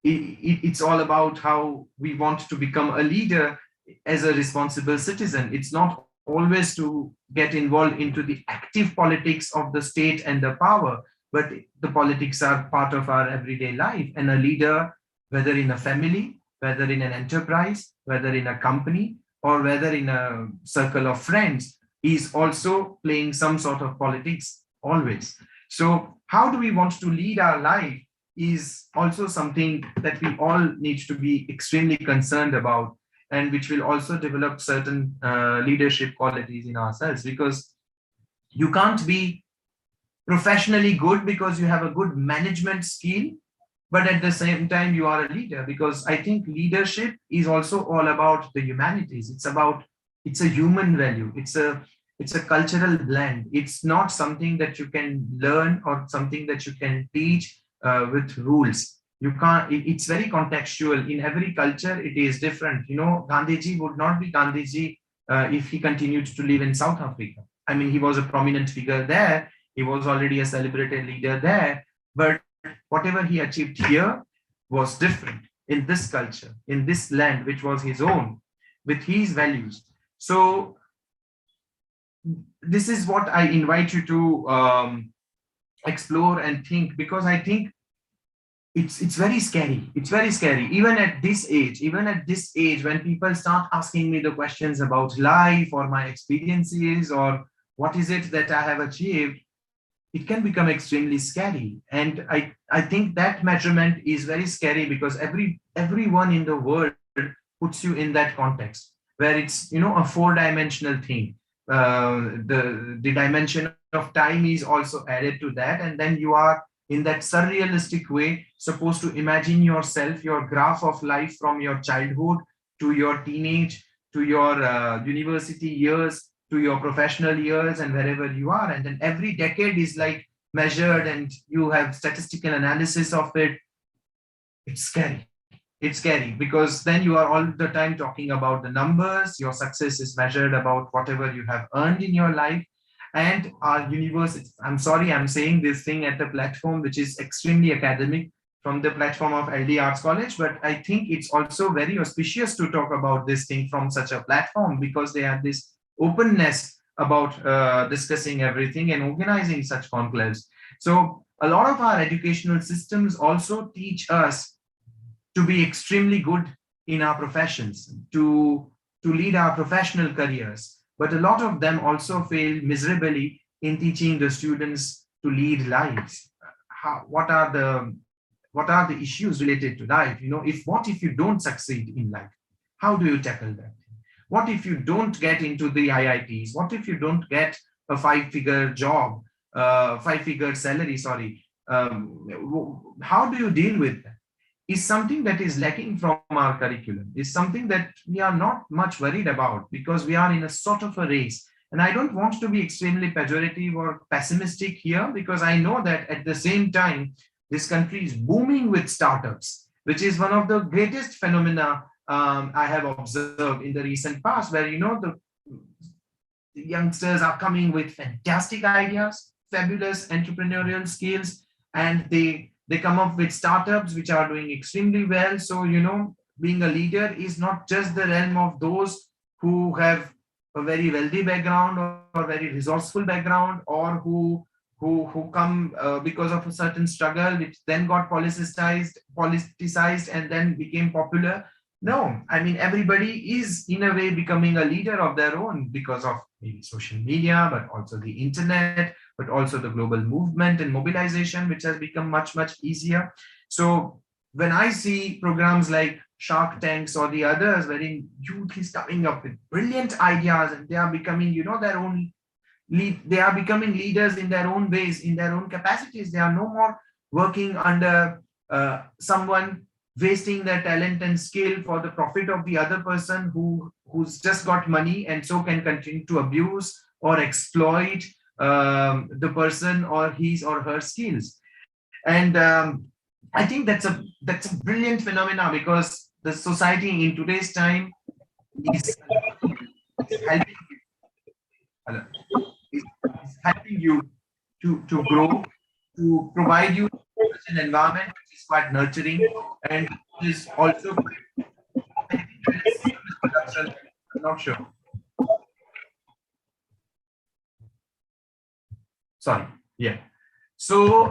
it's all about how we want to become a leader as a responsible citizen. It's not always to get involved into the active politics of the state and the power, but the politics are part of our everyday life. And a leader, whether in a family, whether in an enterprise, whether in a company, or whether in a circle of friends, is also playing some sort of politics always. So how do we want to lead our life is also something that we all need to be extremely concerned about, and which will also develop certain leadership qualities in ourselves, because you can't be professionally good because you have a good management skill, but at the same time you are a leader. Because I think leadership is also all about the humanities. It's a human value. It's a cultural blend. It's not something that you can learn or something that you can teach with rules. You can't. It's very contextual. In every culture, it is different. Gandhiji would not be Gandhiji if he continued to live in South Africa. I mean, he was a prominent figure there. He was already a celebrated leader there. But whatever he achieved here was different in this culture, in this land, which was his own, with his values. So this is what I invite you to explore and think, because I think it's very scary. It's very scary. Even at this age, when people start asking me the questions about life or my experiences or what is it that I have achieved, it can become extremely scary. And I think that measurement is very scary, because everyone in the world puts you in that context where it's, a 4-dimensional thing. The dimension of time is also added to that. And then you are in that surrealistic way supposed to imagine yourself, your graph of life from your childhood to your teenage, to your university years, to your professional years, and wherever you are. And then every decade is like measured and you have statistical analysis of it. It's scary. It's scary, because then you are all the time talking about the numbers. Your success is measured about whatever you have earned in your life. And our university, I'm sorry, I'm saying this thing at the platform, which is extremely academic, from the platform of LD Arts College, but I think it's also very auspicious to talk about this thing from such a platform, because they have this openness about discussing everything and organizing such conclaves. So a lot of our educational systems also teach us to be extremely good in our professions, to lead our professional careers. But a lot of them also fail miserably in teaching the students to lead lives. What are the issues related to life? What if you don't succeed in life? How do you tackle that? What if you don't get into the IITs? What if you don't get a 5-figure job, 5-figure salary, sorry. How do you deal with that? Is something that is lacking from our curriculum, is something that we are not much worried about, because we are in a sort of a race And I don't want to be extremely pejorative or pessimistic here, because I know that at the same time, this country is booming with startups, which is one of the greatest phenomena I have observed in the recent past, where, the youngsters are coming with fantastic ideas, fabulous entrepreneurial skills, and they come up with startups which are doing extremely well. So, being a leader is not just the realm of those who have a very wealthy background or very resourceful background, or who come because of a certain struggle which then got politicized and then became popular. No, I mean, everybody is in a way becoming a leader of their own because of maybe social media, but also the internet, but also the global movement and mobilization, which has become much, much easier. So when I see programs like Shark Tanks or the others, wherein youth is coming up with brilliant ideas and they are becoming, their own they are becoming leaders in their own ways, in their own capacities. They are no more working under someone, wasting their talent and skill for the profit of the other person who's just got money and so can continue to abuse or exploit the person or his or her skills. And I think that's a brilliant phenomena, because the society in today's time is helping is helping you to grow, to provide you an environment which is quite nurturing and is also, I think there is misconception. I'm not sure. Sorry. Yeah. So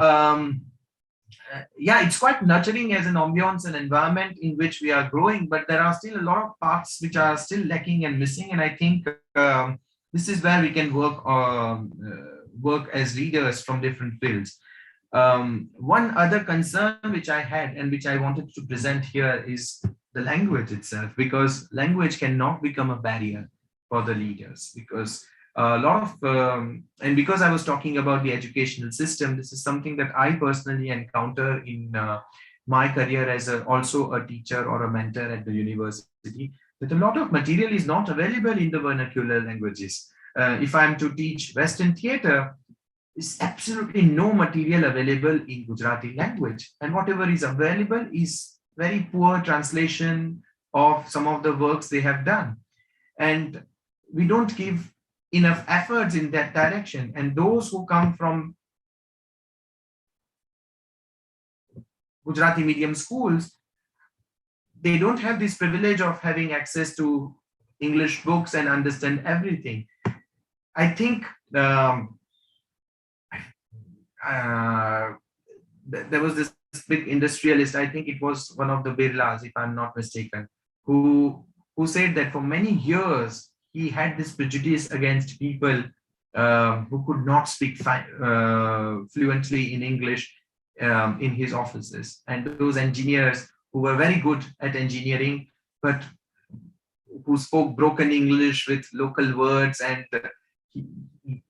yeah, it's quite nurturing as an ambience and environment in which we are growing, but there are still a lot of parts which are still lacking and missing. And I think this is where we can work as leaders from different fields. One other concern which I had and which I wanted to present here is the language itself, because language cannot become a barrier for the leaders, because a lot of and because I was talking about the educational system, this is something that I personally encounter in my career as also a teacher or a mentor at the university, that a lot of material is not available in the vernacular languages. If I'm to teach Western theater, there's absolutely no material available in Gujarati language, and whatever is available is very poor translation of some of the works they have done, and we don't give enough efforts in that direction. And those who come from Gujarati medium schools, they don't have this privilege of having access to English books and understand everything. I think there was this big industrialist, I think it was one of the Birlas, if I'm not mistaken, who said that for many years he had this prejudice against people who could not speak fluently in English in his offices, and those engineers who were very good at engineering, but who spoke broken English with local words, and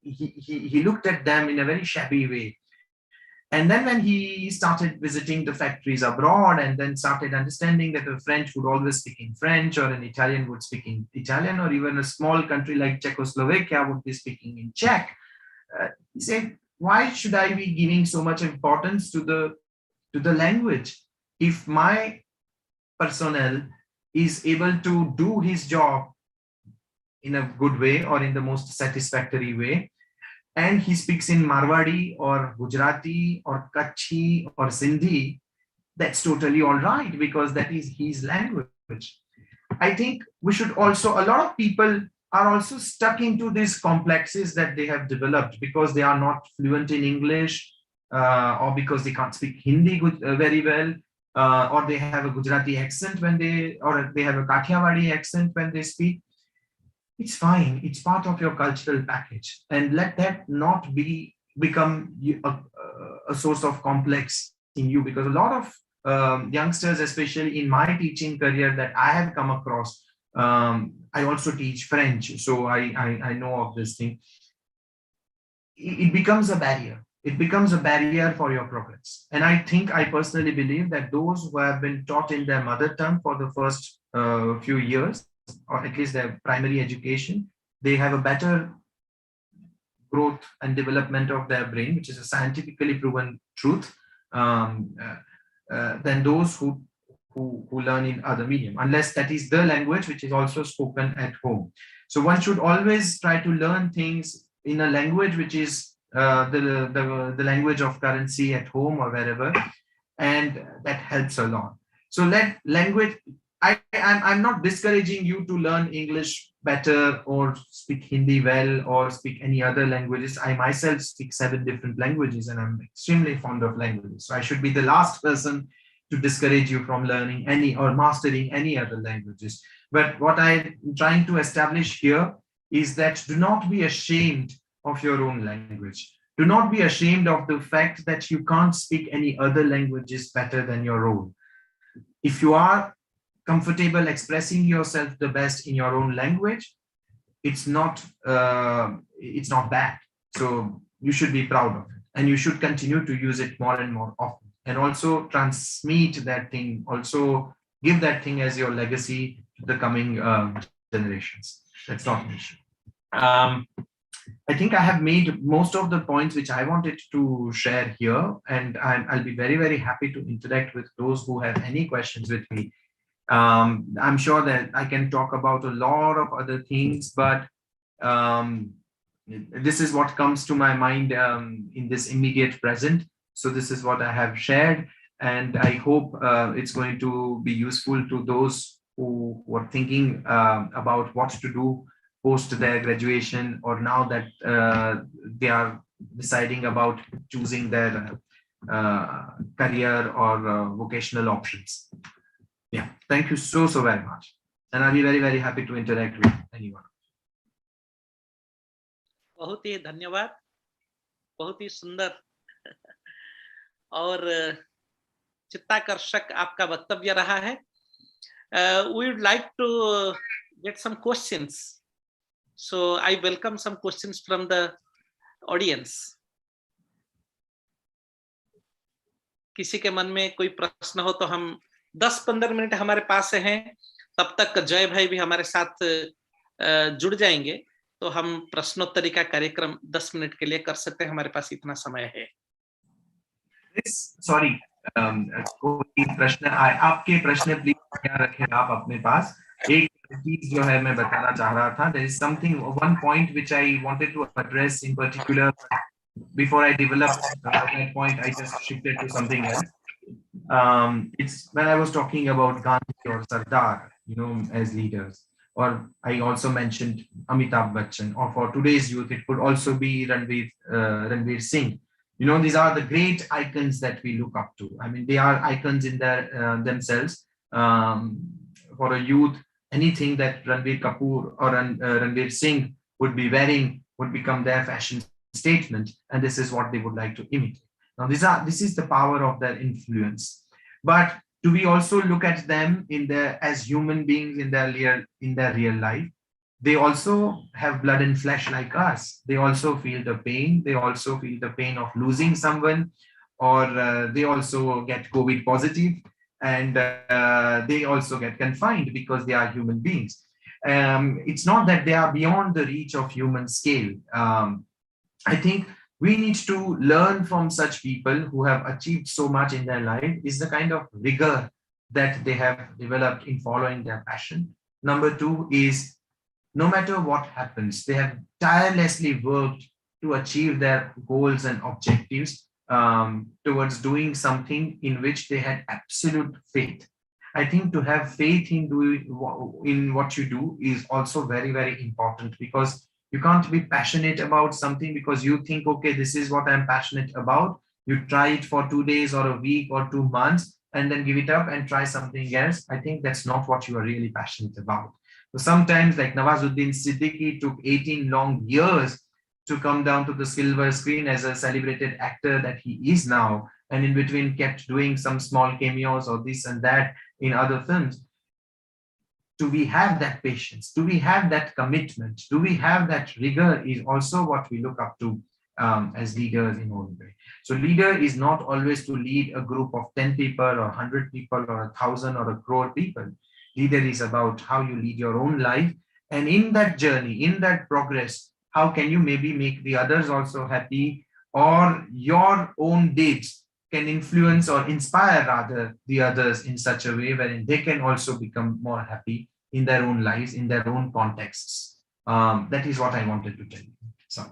he looked at them in a very shabby way. And then when he started visiting the factories abroad and then started understanding that a French would always speak in French, or an Italian would speak in Italian, or even a small country like Czechoslovakia would be speaking in Czech, he said, why should I be giving so much importance to the language if my personnel is able to do his job in a good way or in the most satisfactory way, and he speaks in Marwadi or Gujarati or Kutchi or Sindhi, that's totally all right, because that is his language. I think we should also, a lot of people are also stuck into these complexes that they have developed because they are not fluent in English, or because they can't speak Hindi very well, or they have a Gujarati accent or they have a Kathiawadi accent when they speak. It's fine. It's part of your cultural package, and let that not become a source of complex in you, because a lot of youngsters, especially in my teaching career that I have come across, I also teach French, so I know of this thing. It becomes a barrier. It becomes a barrier for your progress. And I personally believe that those who have been taught in their mother tongue for the first few years, or at least their primary education, they have a better growth and development of their brain, which is a scientifically proven truth, than those who learn in other medium, unless that is the language which is also spoken at home. So one should always try to learn things in a language which is the language of currency at home or wherever, and that helps a lot. So language, I'm not discouraging you to learn English better or speak Hindi well or speak any other languages. I myself speak 7 different languages and I'm extremely fond of languages. So I should be the last person to discourage you from learning any or mastering any other languages. But what I'm trying to establish here is that do not be ashamed of your own language. Do not be ashamed of the fact that you can't speak any other languages better than your own. If you are comfortable expressing yourself the best in your own language, it's not bad. So you should be proud of it, and you should continue to use it more and more often, and also transmit that thing, also give that thing as your legacy to the coming generations. That's not an issue. I think I have made most of the points which I wanted to share here, and I'll be very, very happy to interact with those who have any questions with me. I'm sure that I can talk about a lot of other things, but this is what comes to my mind in this immediate present. So this is what I have shared, and I hope it's going to be useful to those who are thinking about what to do post their graduation, or now that they are deciding about choosing their career or vocational options. Yeah, thank you so very much, and I'll be very, very happy to interact with anyone. बहुत ही धन्यवाद, बहुत ही सुंदर और चित्ताकर्षक आपका वक्तव्य रहा है. We would like to get some questions, so I welcome some questions from the audience. किसी के मन में कोई प्रश्न हो तो हम 10-15 मिनट हमारे पास हैं, तब तक जय भाई भी हमारे साथ जुड़ जाएंगे, तो हम प्रश्नोत्तरी का कार्यक्रम 10 मिनट के लिए कर सकते हैं. हमारे पास इतना समय है. सॉरी, कोई प्रश्न आपके प्रश्न प्लीज क्या रखें आप अपने पास. एक चीज जो है मैं बताना चाह रहा था, there is something, one point which I wanted to address in particular. Before I developed that point, I just shifted to something else. It's when I was talking about Gandhi or Sardar, as leaders, or I also mentioned Amitabh Bachchan, or for today's youth, it could also be Ranveer Singh. These are the great icons that we look up to. I mean, they are icons in their themselves. For a youth, anything that Ranveer Kapoor or Ranveer Singh would be wearing would become their fashion statement, and this is what they would like to imitate. Now, this is the power of their influence. But do we also look at them as human beings in their real life? They also have blood and flesh like us. They also feel the pain. They also feel the pain of losing someone, or they also get COVID positive, and they also get confined because they are human beings. It's not that they are beyond the reach of human scale. I think we need to learn from such people who have achieved so much in their life, is the kind of rigor that they have developed in following their passion. Number 2 is, no matter what happens, they have tirelessly worked to achieve their goals and objectives towards doing something in which they had absolute faith. I think to have faith in what you do is also very, very important, because you can't be passionate about something because you think, okay, this is what I'm passionate about. You try it for 2 days or a week or 2 months and then give it up and try something else. I think that's not what you are really passionate about. So sometimes, like Nawazuddin Siddiqui took 18 long years to come down to the silver screen as a celebrated actor that he is now, and in between kept doing some small cameos or this and that in other films. Do we have that patience? Do we have that commitment? Do we have that rigor is also what we look up to as leaders in our way. So leader is not always to lead a group of 10 people or 100 people or 1,000 or 1 crore people. Leader is about how you lead your own life. And in that journey, in that progress, how can you maybe make the others also happy, or your own deeds can influence or inspire rather the others in such a way wherein they can also become more happy in their own lives, in their own contexts. That is what I wanted to tell you. Sorry.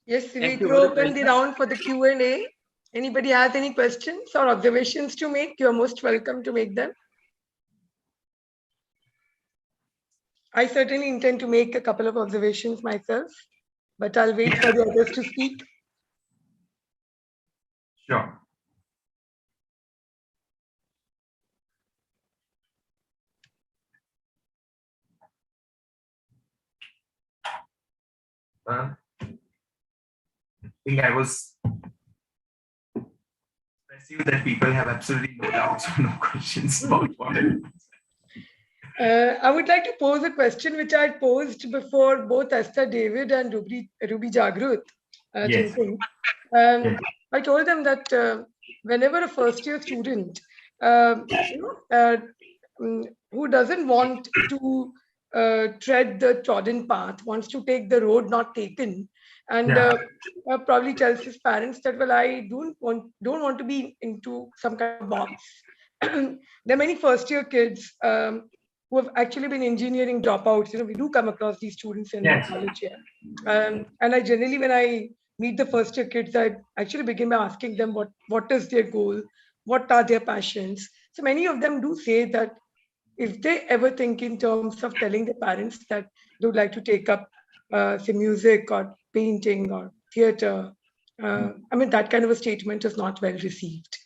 Yes, we Thank you throw very open the much. round for the Q&A. Anybody has any questions or observations to make? You're most welcome to make them. I certainly intend to make a couple of observations myself, but I'll wait for the others to speak. Sure. I think I was assume that people have absolutely no doubts or no questions about what I I would like to pose a question which I had posed before both Esther David and Ruby Jagrut. Yes. Chintan. Yes. I told them that whenever a first-year student, who doesn't want to tread the trodden path, wants to take the road not taken, and Yeah. probably tells his parents that, well, I don't want to be into some kind of box. There are many first-year kids who have actually been engineering dropouts. We do come across these students in Yes. college here. And I generally, when I meet the first year kids, I actually begin by asking them what is their goal, what are their passions. So many of them do say that if they ever think in terms of telling their parents that they would like to take up, say, music or painting or theater, that kind of a statement is not well received.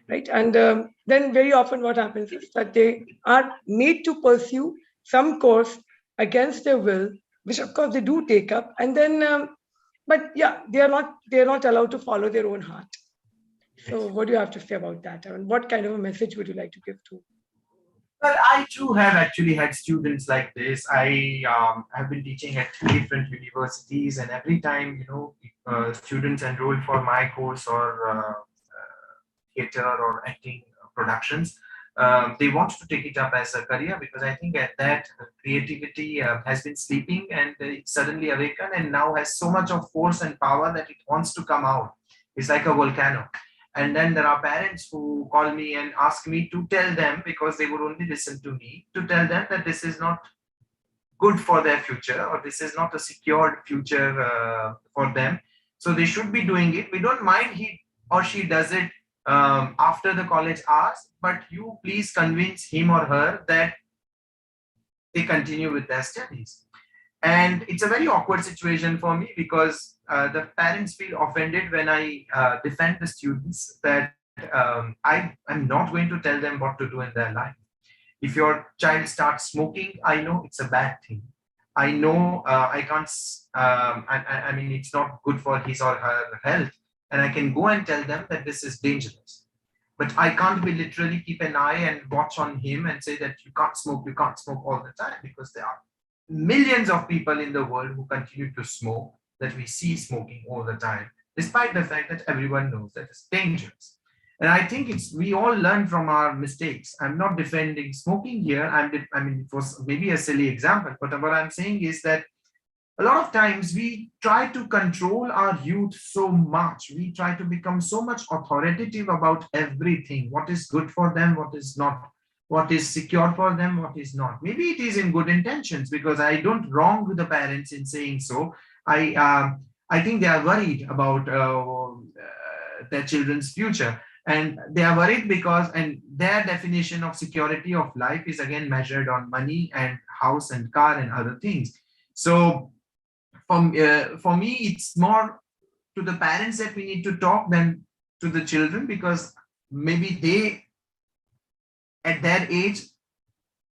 Right. And then very often what happens is that they are made to pursue some course against their will, which of course they do take up. And then, but yeah, they are not allowed to follow their own heart. So what do you have to say about that? I mean, what kind of a message would you like to give to? Well, I too have actually had students like this. I have been teaching at 3 different universities, and every time, students enroll for my course or theater or acting productions, they want to take it up as a career, because I think at that creativity has been sleeping and it suddenly awakened and now has so much of force and power that it wants to come out. It's like a volcano. And then there are parents who call me and ask me to tell them, because they would only listen to me, to tell them that this is not good for their future, or this is not a secured future for them. So they should be doing it. We don't mind he or she does it after the college hours, but you please convince him or her that they continue with their studies. And it's a very awkward situation for me, because the parents feel offended when I defend the students that I am not going to tell them what to do in their life. If your child starts smoking, I know it's a bad thing. I know I can't, I mean, it's not good for his or her health. And I can go and tell them that this is dangerous. But I can't be literally keep an eye and watch on him and say that you can't smoke all the time, because there are millions of people in the world who continue to smoke, that we see smoking all the time, despite the fact that everyone knows that it's dangerous. And I think we all learn from our mistakes. I'm not defending smoking here. I mean, it was maybe a silly example, but what I'm saying is that a lot of times we try to control our youth so much. We try to become so much authoritative about everything, what is good for them, what is not, what is secure for them, what is not. Maybe it is in good intentions, because I don't wrong the parents in saying so. I think they are worried about their children's future. And they are worried because, and their definition of security of life is again measured on money and house and car and other things. So for me, it's more to the parents that we need to talk than to the children, because maybe they, at their age,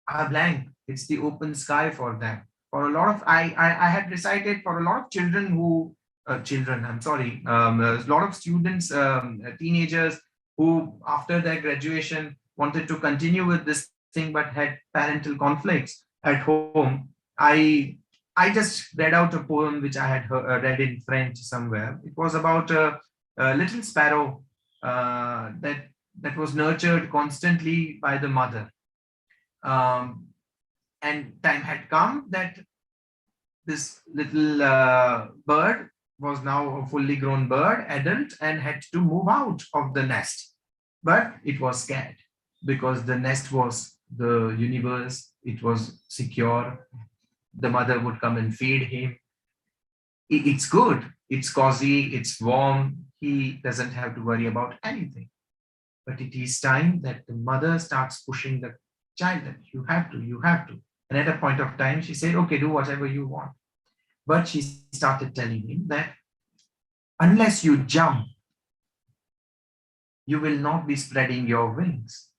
are blank. It's the open sky for them. For a lot of, I had recited for a lot of children who, a lot of students, teenagers who, after their graduation, wanted to continue with this thing but had parental conflicts at home. I just read out a poem which I had read in French somewhere. It was about a little sparrow that was nurtured constantly by the mother. and time had come that this little bird was now a fully grown bird, adult, and had to move out of the nest. But it was scared because the nest was the universe, it was secure. The mother would come and feed him. It's good, it's cozy, it's warm. He doesn't have to worry about anything. But it is time that the mother starts pushing the child that you have to, you have to. And at a point of time, she said, okay, do whatever you want. But she started telling him that unless you jump, you will not be spreading your wings.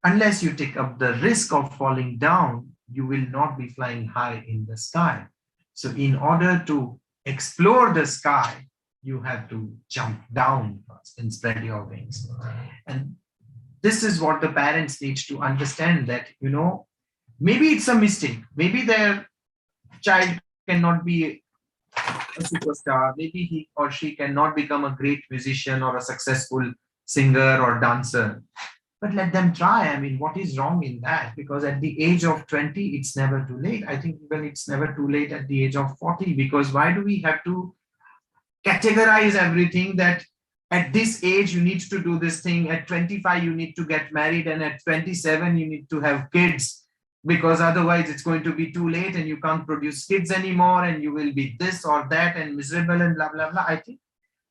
Unless you take up the risk of falling down, you will not be flying high in the sky. So in order to explore the sky, you have to jump down first and spread your wings. And this is what the parents need to understand, that, maybe it's a mistake. Maybe their child cannot be a superstar. Maybe he or she cannot become a great musician or a successful singer or dancer. But let them try. I mean, what is wrong in that? Because at the age of 20, it's never too late. I think even it's never too late at the age of 40, because why do we have to categorize everything that at this age you need to do this thing, at 25 you need to get married, and at 27 you need to have kids, because otherwise it's going to be too late and you can't produce kids anymore and you will be this or that and miserable and blah, blah, blah. I think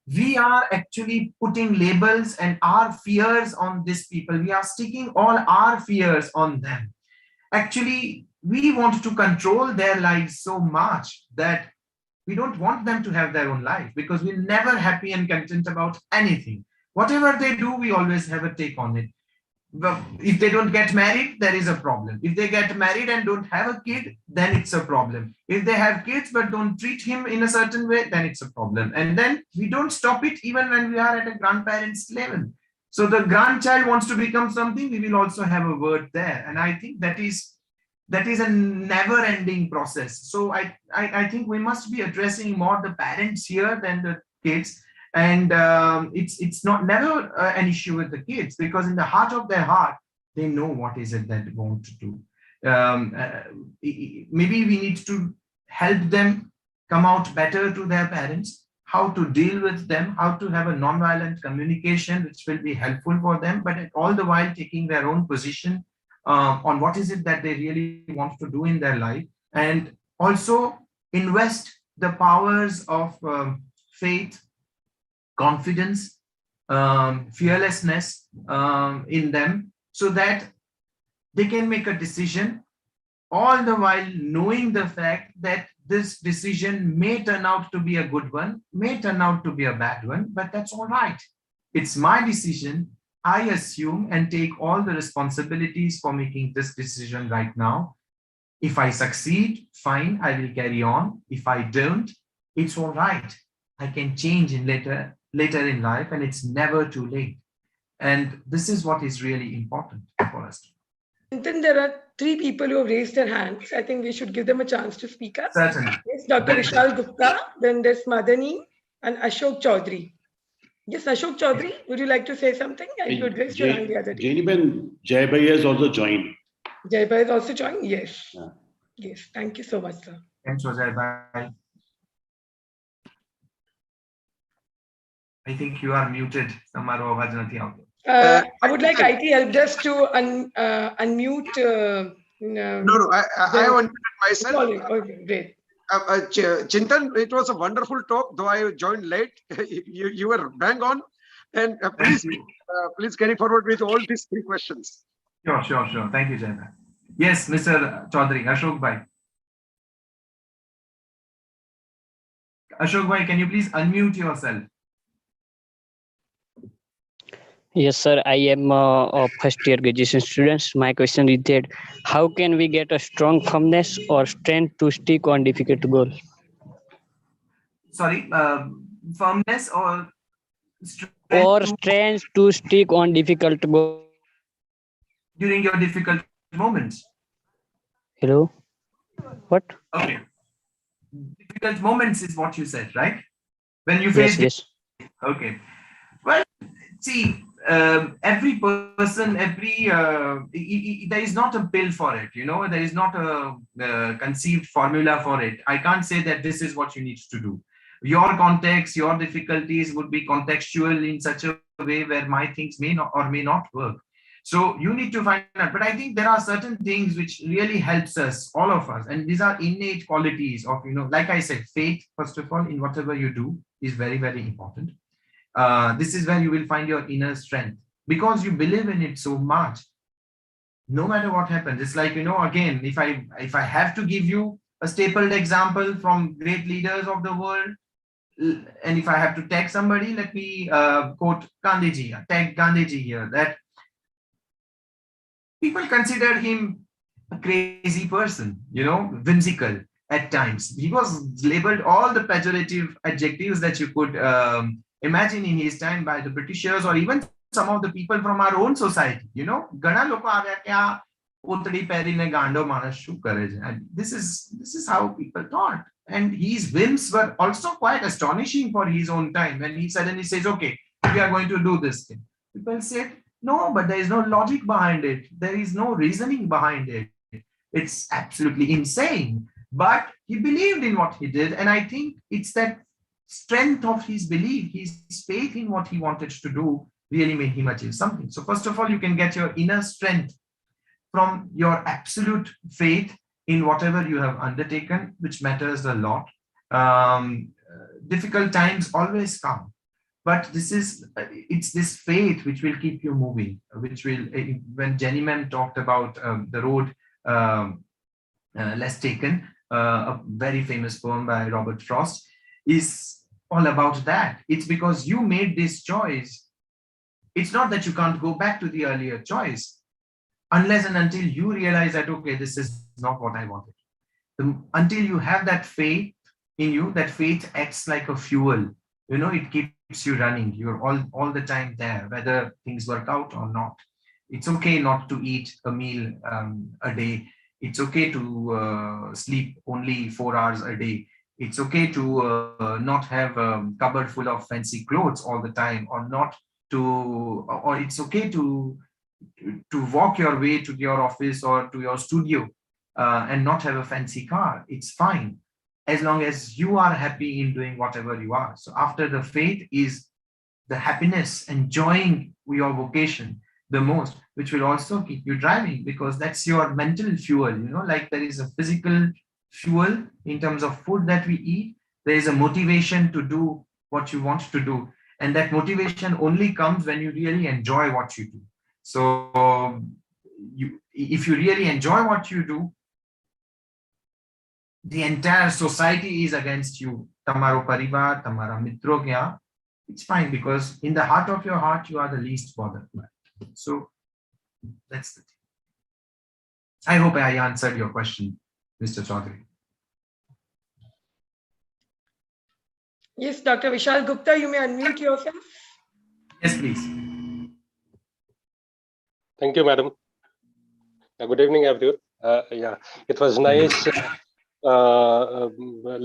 we are actually putting labels and our fears on these people. We are sticking all our fears on them. Actually, we want to control their lives so much that we don't want them to have their own life, because we're never happy and content about anything. Whatever they do, we always have a take on it. But if they don't get married, there is a problem. If they get married and don't have a kid, then it's a problem. If they have kids but don't treat him in a certain way, then it's a problem. And then we don't stop it even when we are at a grandparent's level. So the grandchild wants to become something, we will also have a word there. And I think that is a never-ending process. So I think we must be addressing more the parents here than the kids. And it's not never an issue with the kids, because in the heart of their heart, they know what is it that they want to do. Maybe we need to help them come out better to their parents, how to deal with them, how to have a non-violent communication, which will be helpful for them, but all the while taking their own position on what is it that they really want to do in their life, and also invest the powers of faith, confidence, fearlessness in them, so that they can make a decision, all the while knowing the fact that this decision may turn out to be a good one, may turn out to be a bad one, but that's all right. It's my decision. I assume and take all the responsibilities for making this decision right now. If I succeed, fine, I will carry on. If I don't, it's all right. I can change in later in life, and it's never too late. And this is what is really important for us. And then there are 3 people who have raised their hands. I think we should give them a chance to speak up. Certainly. Yes, Dr. Vishal Gupta, then there's Madani and Ashok Chaudhary. Yes, Ashok Chaudhary, would you like to say something? You had raised your hand the other day. Jayniben, Jaybai has also joined. Jaybai has also joined? Yes. Yeah. Yes, thank you so much, sir. Thanks, Jaybai. I think you are muted. I would like IT help desk to unmute. No, I have unmuted myself. Okay, great. Chintan, it was a wonderful talk, though I joined late. You were bang on. And please carry forward with all these 3 questions. Sure. Thank you, Jaybai. Yes, Mr. Chaudhary, Ashok Bhai. Ashok Bhai, can you please unmute yourself? Yes, sir. I am a first-year graduation student. My question is that how can we get a strong firmness or strength to stick on difficult goal? Sorry, firmness or strength to stick on difficult goal during your difficult moments. Hello. What? Okay. Difficult moments is what you said, right? When you face. Yes. Okay. Well, see, every person, there is not a pill for it, there is not a conceived formula for it. I can't say that this is what you need to do. Your context, your difficulties would be contextual in such a way where my things may not or may not work. So you need to find out. But I think there are certain things which really helps us, all of us, and these are innate qualities of, like I said, faith, first of all, in whatever you do is very, very important. This is where you will find your inner strength because you believe in it so much. No matter what happens, it's like, again, if I have to give you a stapled example from great leaders of the world, and if I have to tag somebody, let me quote Gandhiji, tag Gandhiji here, that people consider him a crazy person, whimsical at times. He was labeled all the pejorative adjectives that you could imagine in his time by the Britishers or even some of the people from our own society. Gana loko aave kya utdi peri ne gando manas shu kare je. And this is how people thought. And his whims were also quite astonishing for his own time. When he suddenly says, okay, we are going to do this thing. People said, no, but there is no logic behind it. There is no reasoning behind it. It's absolutely insane. But he believed in what he did. And I think it's that strength of his belief, his faith in what he wanted to do really made him achieve something. So first of all, you can get your inner strength from your absolute faith in whatever you have undertaken, which matters a lot. Difficult times always come, but it's this faith which will keep you moving, which will, when Jenny Ma'am talked about the road less taken, a very famous poem by Robert Frost, is all about that. It's because you made this choice. It's not that you can't go back to the earlier choice unless and until you realize that, okay, this is not what I wanted. Until you have that faith in you, that faith acts like a fuel. It keeps you running. You're all the time there, whether things work out or not. It's okay not to eat a meal a day. It's okay to sleep only 4 hours a day. It's okay to not have a cupboard full of fancy clothes all the time, or it's okay to walk your way to your office or to your studio and not have a fancy car. It's fine, as long as you are happy in doing whatever you are. So after the faith is the happiness, enjoying your vocation the most, which will also keep you driving, because that's your mental fuel. Like there is a physical fuel in terms of food that we eat, there is a motivation to do what you want to do, and that motivation only comes when you really enjoy what you do. So if you really enjoy what you do, the entire society is against you. Tamaro parivar, tamara mitro kya, it's fine, because in the heart of your heart, you are the least bothered. So that's the thing. I hope I answered your question, Mr. Chaudhary. Yes, Dr. Vishal Gupta, you may unmute yourself. Yes, please. Thank you, madam. Good evening, everyone. It was nice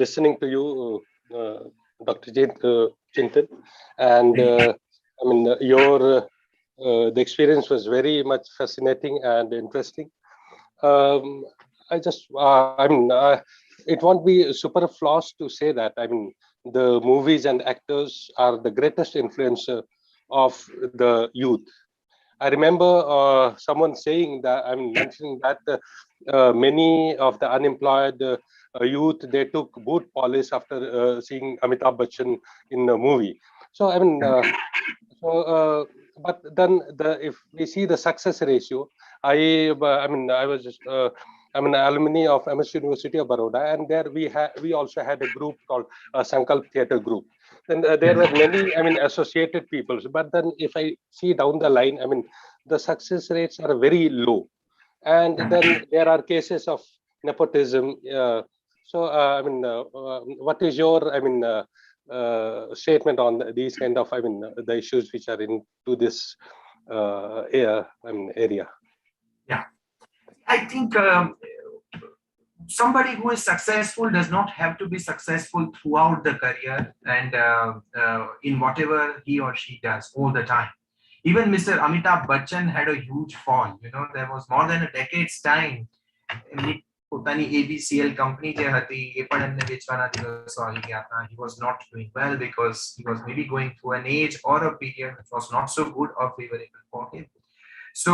listening to you, Dr. Chintan, and your the experience was very much fascinating and interesting. It won't be superfluous to say that. The movies and actors are the greatest influencer of the youth. I remember someone saying that, mentioning that many of the unemployed youth, they took boot polish after seeing Amitabh Bachchan in a movie. So, but then if we see the success ratio, I was just, I'm an alumni of MS University of Baroda, and there we also had a group called Sankalp Theatre Group. Then there were many, associated people. But then if I see down the line, the success rates are very low. And then there are cases of nepotism. What is your, statement on these kind of, the issues which are into this area? Yeah, I think somebody who is successful does not have to be successful throughout the career and in whatever he or she does all the time. Even Mr. Amitabh Bachchan had a huge fall. You know, there was more than a decade's time. પોતાની ABCL company જે હતી એ પણ એમને વેચવાના દિવસો આવી ગયા હતા. He was not doing well because he was maybe going through an age or a period which was not so good or favorable for him. So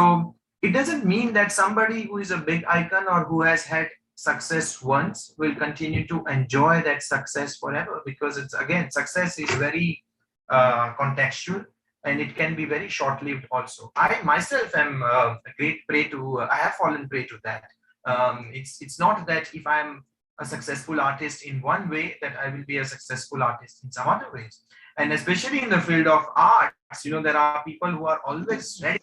it doesn't mean that somebody who is a big icon or who has had success once will continue to enjoy that success forever, because it's, again, success is very contextual, and it can be very short-lived also. I myself am a great prey to, I have fallen prey to that. It's not that if I'm a successful artist in one way that I will be a successful artist in some other ways. And especially in the field of arts, you know, there are people who are always ready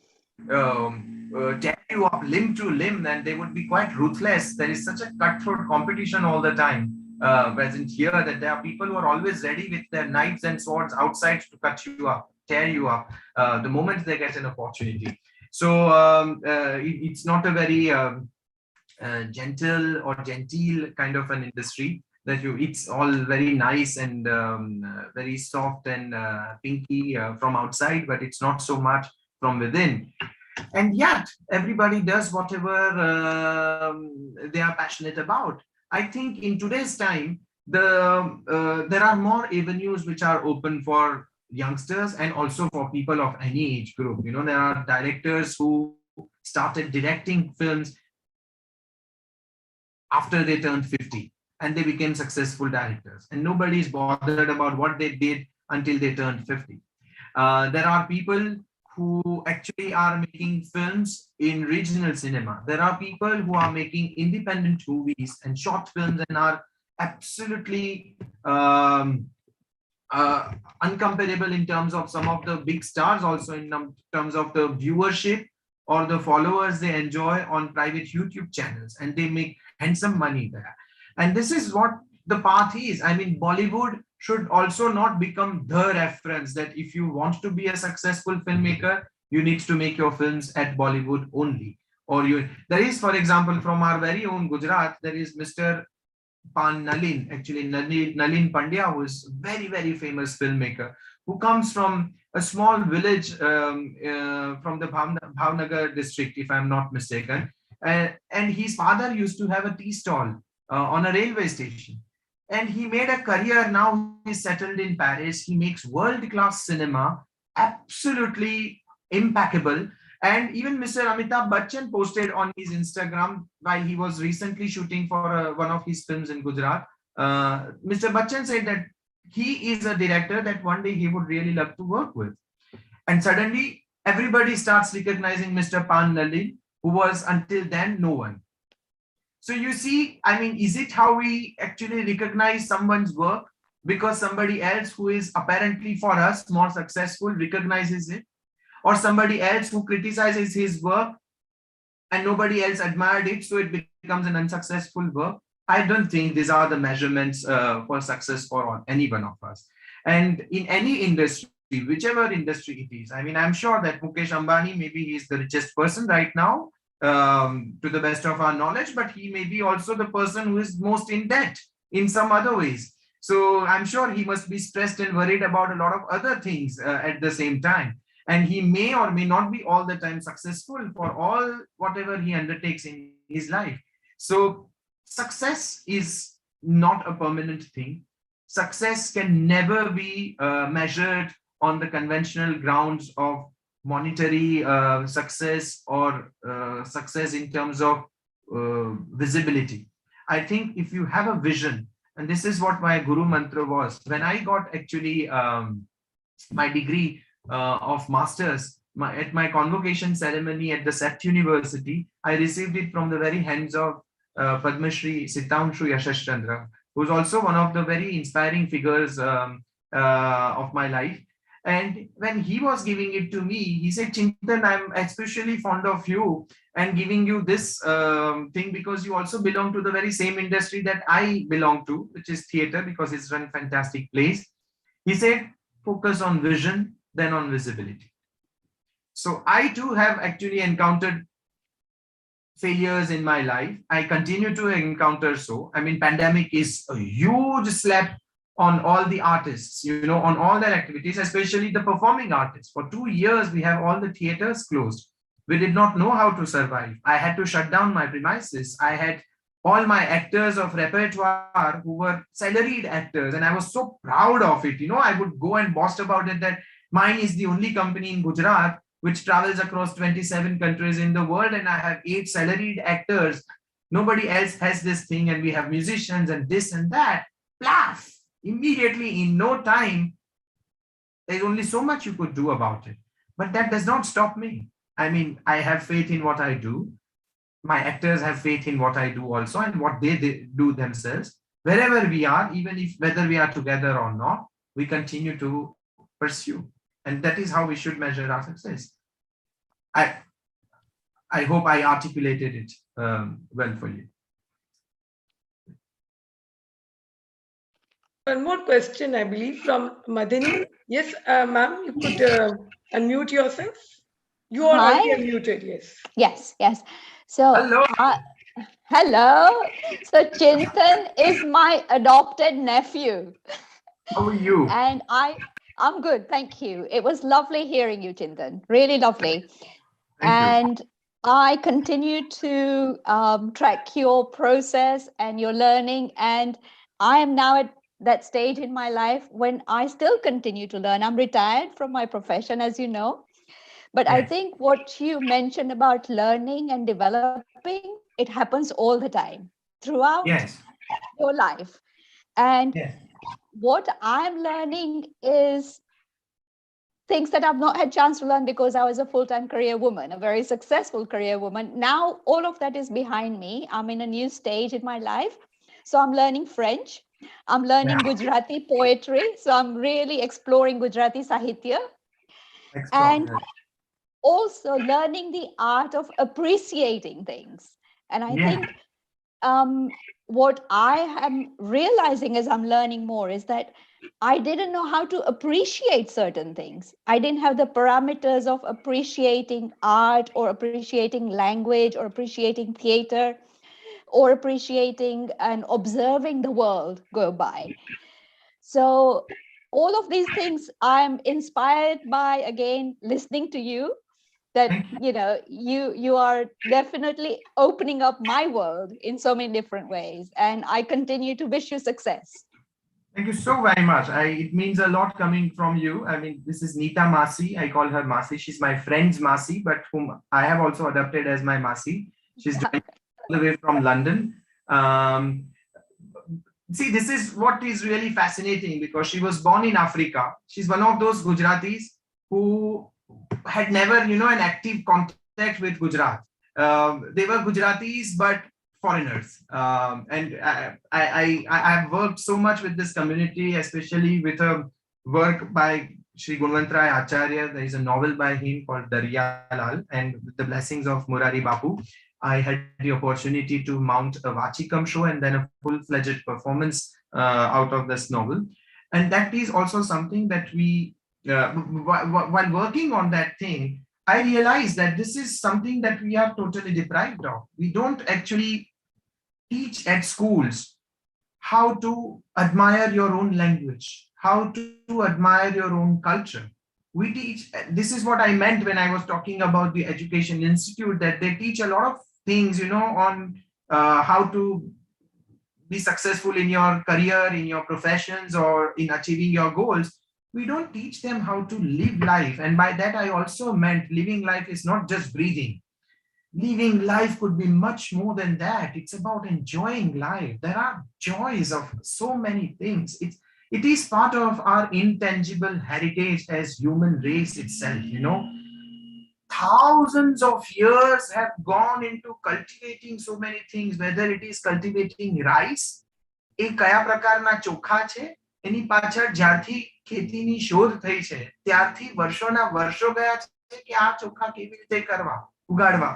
tear you up limb to limb, and they would be quite ruthless. There is such a cutthroat competition all the time present here, that there are people who are always ready with their knives and swords outside to cut you up, tear you up the moment they get an opportunity. So it's not a very gentle or genteel kind of an industry that it's all very nice and very soft and pinky from outside, but it's not so much from within. And yet everybody does whatever they are passionate about. I think in today's time, there are more avenues which are open for youngsters and also for people of any age group. You know, there are directors who started directing films after they turned 50, and they became successful directors, and nobody is bothered about what they did until they turned 50. There are people who actually are making films in regional cinema. There are people who are making independent movies and short films and are absolutely uncomparable in terms of some of the big stars, also in terms of the viewership or the followers they enjoy on private YouTube channels, and they make handsome money there. And this is what the path is. I mean, Bollywood should also not become the reference that if you want to be a successful filmmaker, you need to make your films at Bollywood only. Or there is, for example, from our very own Gujarat, there is Mr. Nalin, actually Nalin Pandya, who is very, very famous filmmaker, who comes from a small village from the Bhavnagar district, if I'm not mistaken. And his father used to have a tea stall on a railway station. And he made a career. Now he's settled in Paris. He makes world-class cinema, absolutely impeccable. And even Mr. Amitabh Bachchan posted on his Instagram while he was recently shooting for one of his films in Gujarat. Mr. Bachchan said that he is a director that one day he would really love to work with. And suddenly everybody starts recognizing Mr. Pan Nalin, who was until then no one. So you see, I mean, is it how we actually recognize someone's work because somebody else who is apparently for us more successful recognizes it, or somebody else who criticizes his work and nobody else admired it, so it becomes an unsuccessful work? I don't think these are the measurements for success for any one of us. And in any industry, whichever industry it is, I mean, I'm sure that Mukesh Ambani, maybe he is the richest person right now, to the best of our knowledge, but he may be also the person who is most in debt in some other ways. So I'm sure he must be stressed and worried about a lot of other things at the same time. And he may or may not be all the time successful for all whatever he undertakes in his life. So success is not a permanent thing. Success can never be measured on the conventional grounds of monetary success or success in terms of visibility. I think if you have a vision, and this is what my Guru Mantra was, when I got actually my degree of master's at my convocation ceremony at the Set University, I received it from the very hands of Padma Shri Sitanshu Yashash Chandra, who is also one of the very inspiring figures of my life. And when he was giving it to me, he said, Chintan, I'm especially fond of you and giving you this thing because you also belong to the very same industry that I belong to, which is theater, because it's run fantastic plays. He said, focus on vision, then on visibility. So I too have actually encountered failures in my life. I continue to encounter so. I mean, pandemic is a huge slap on all the artists, on all their activities, especially the performing artists. For 2 years, we have all the theaters closed. We did not know how to survive. I had to shut down my premises. I had all my actors of repertoire who were salaried actors, and I was so proud of it. I would go and boast about it that mine is the only company in Gujarat which travels across 27 countries in the world, and I have 8 salaried actors. Nobody else has this thing, and we have musicians and this and that. Laugh! Immediately, in no time, there's only so much you could do about it. But that does not stop me. I mean, I have faith in what I do. My actors have faith in what I do also, and what they do themselves. Wherever we are, even if whether we are together or not, we continue to pursue. And that is how we should measure our success. I hope I articulated it well for you. One more question, I believe, from Madini. Yes, ma'am, you could unmute yourself. You are already Hi. unmuted, yes. Yes. So, Hello. hello. So, Chintan is my adopted nephew. How are you? And I'm good, thank you. It was lovely hearing you, Chintan. Really lovely. Thank you. I continue to track your process and your learning. And I am now at that stage in my life when I still continue to learn. I'm retired from my profession, as you know. But I Yes. think what you mentioned about learning and developing, it happens all the time throughout Yes. your life. And Yes. what I'm learning is things that I've not had chance to learn because I was a full-time career woman, a very successful career woman. Now, all of that is behind me. I'm in a new stage in my life. So I'm learning French. I'm learning Gujarati poetry. So I'm really exploring Gujarati Sahitya. And also learning the art of appreciating things. And I think what I am realizing as I'm learning more is that I didn't know how to appreciate certain things. I didn't have the parameters of appreciating art or appreciating language or appreciating theater or appreciating and observing the world go by. So all of these things I'm inspired by, again, listening to you, that you are definitely opening up my world in so many different ways, and I continue to wish you success. Thank you so very much. It means a lot coming from you. I mean, this is Nita Masi. I call her Masi. She's my friend's Masi, but whom I have also adopted as my Masi. She's joined all the way from London. See, this is what is really fascinating because she was born in Africa. She's one of those Gujaratis who had never, an active contact with Gujarat. They were Gujaratis, but foreigners. And I have worked so much with this community, especially with a work by Shri Gunwantrai Acharya. There is a novel by him called Darya Lal, and with the blessings of Murari Bapu, I had the opportunity to mount a Vachikam show and then a full-fledged performance out of this novel. And that is also something that we, while working on that thing, I realized that this is something that we are totally deprived of. We don't actually teach at schools how to admire your own language, how to admire your own culture. We teach, this is what I meant when I was talking about the Education Institute, that they teach a lot of things, on how to be successful in your career, in your professions, or in achieving your goals. We don't teach them how to live life. And by that, I also meant living life is not just breathing. Living life could be much more than that. It's about enjoying life. There are joys of so many things. It is part of our intangible heritage as human race itself, Thousands of years have gone into cultivating so many things, whether it is cultivating rice, એ કયા પ્રકારના ચોખા છે, એની પાછળ જ્યારથી ખેતીની શોધ થઈ છે, ત્યારથી વર્ષોના વર્ષો ગયા છે કે આ ચોખા કેવી રીતે કરવા, ઉગાડવા.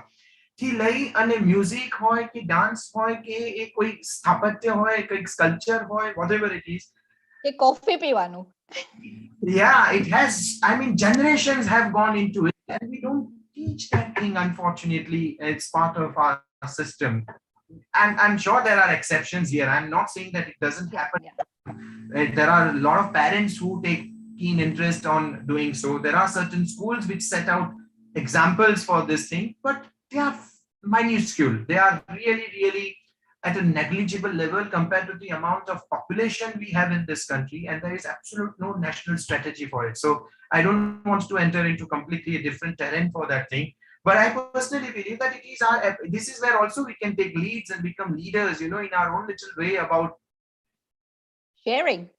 થી લઈ અને મ્યુઝિક હોય કે ડાન્સ હોય કે એ કોઈ સ્થાપત્ય હોય, કોઈ સ્કલ્પચર હોય, whatever it is. કે કોફી પીવાનું. Yeah, it has, generations have gone into it and we don't teach that thing, unfortunately. It's part of our system. And I'm sure there are exceptions here. I'm not saying that it doesn't happen There are a lot of parents who take keen interest on doing so. There are certain schools which set out examples for this thing, but they are minuscule. They are really at a negligible level compared to the amount of population we have in this country, and there is absolute no national strategy for it. So I don't want to enter into completely a different terrain for that thing. But I personally believe that it is our, this is where also we can take leads and become leaders, in our own little way about Sharing.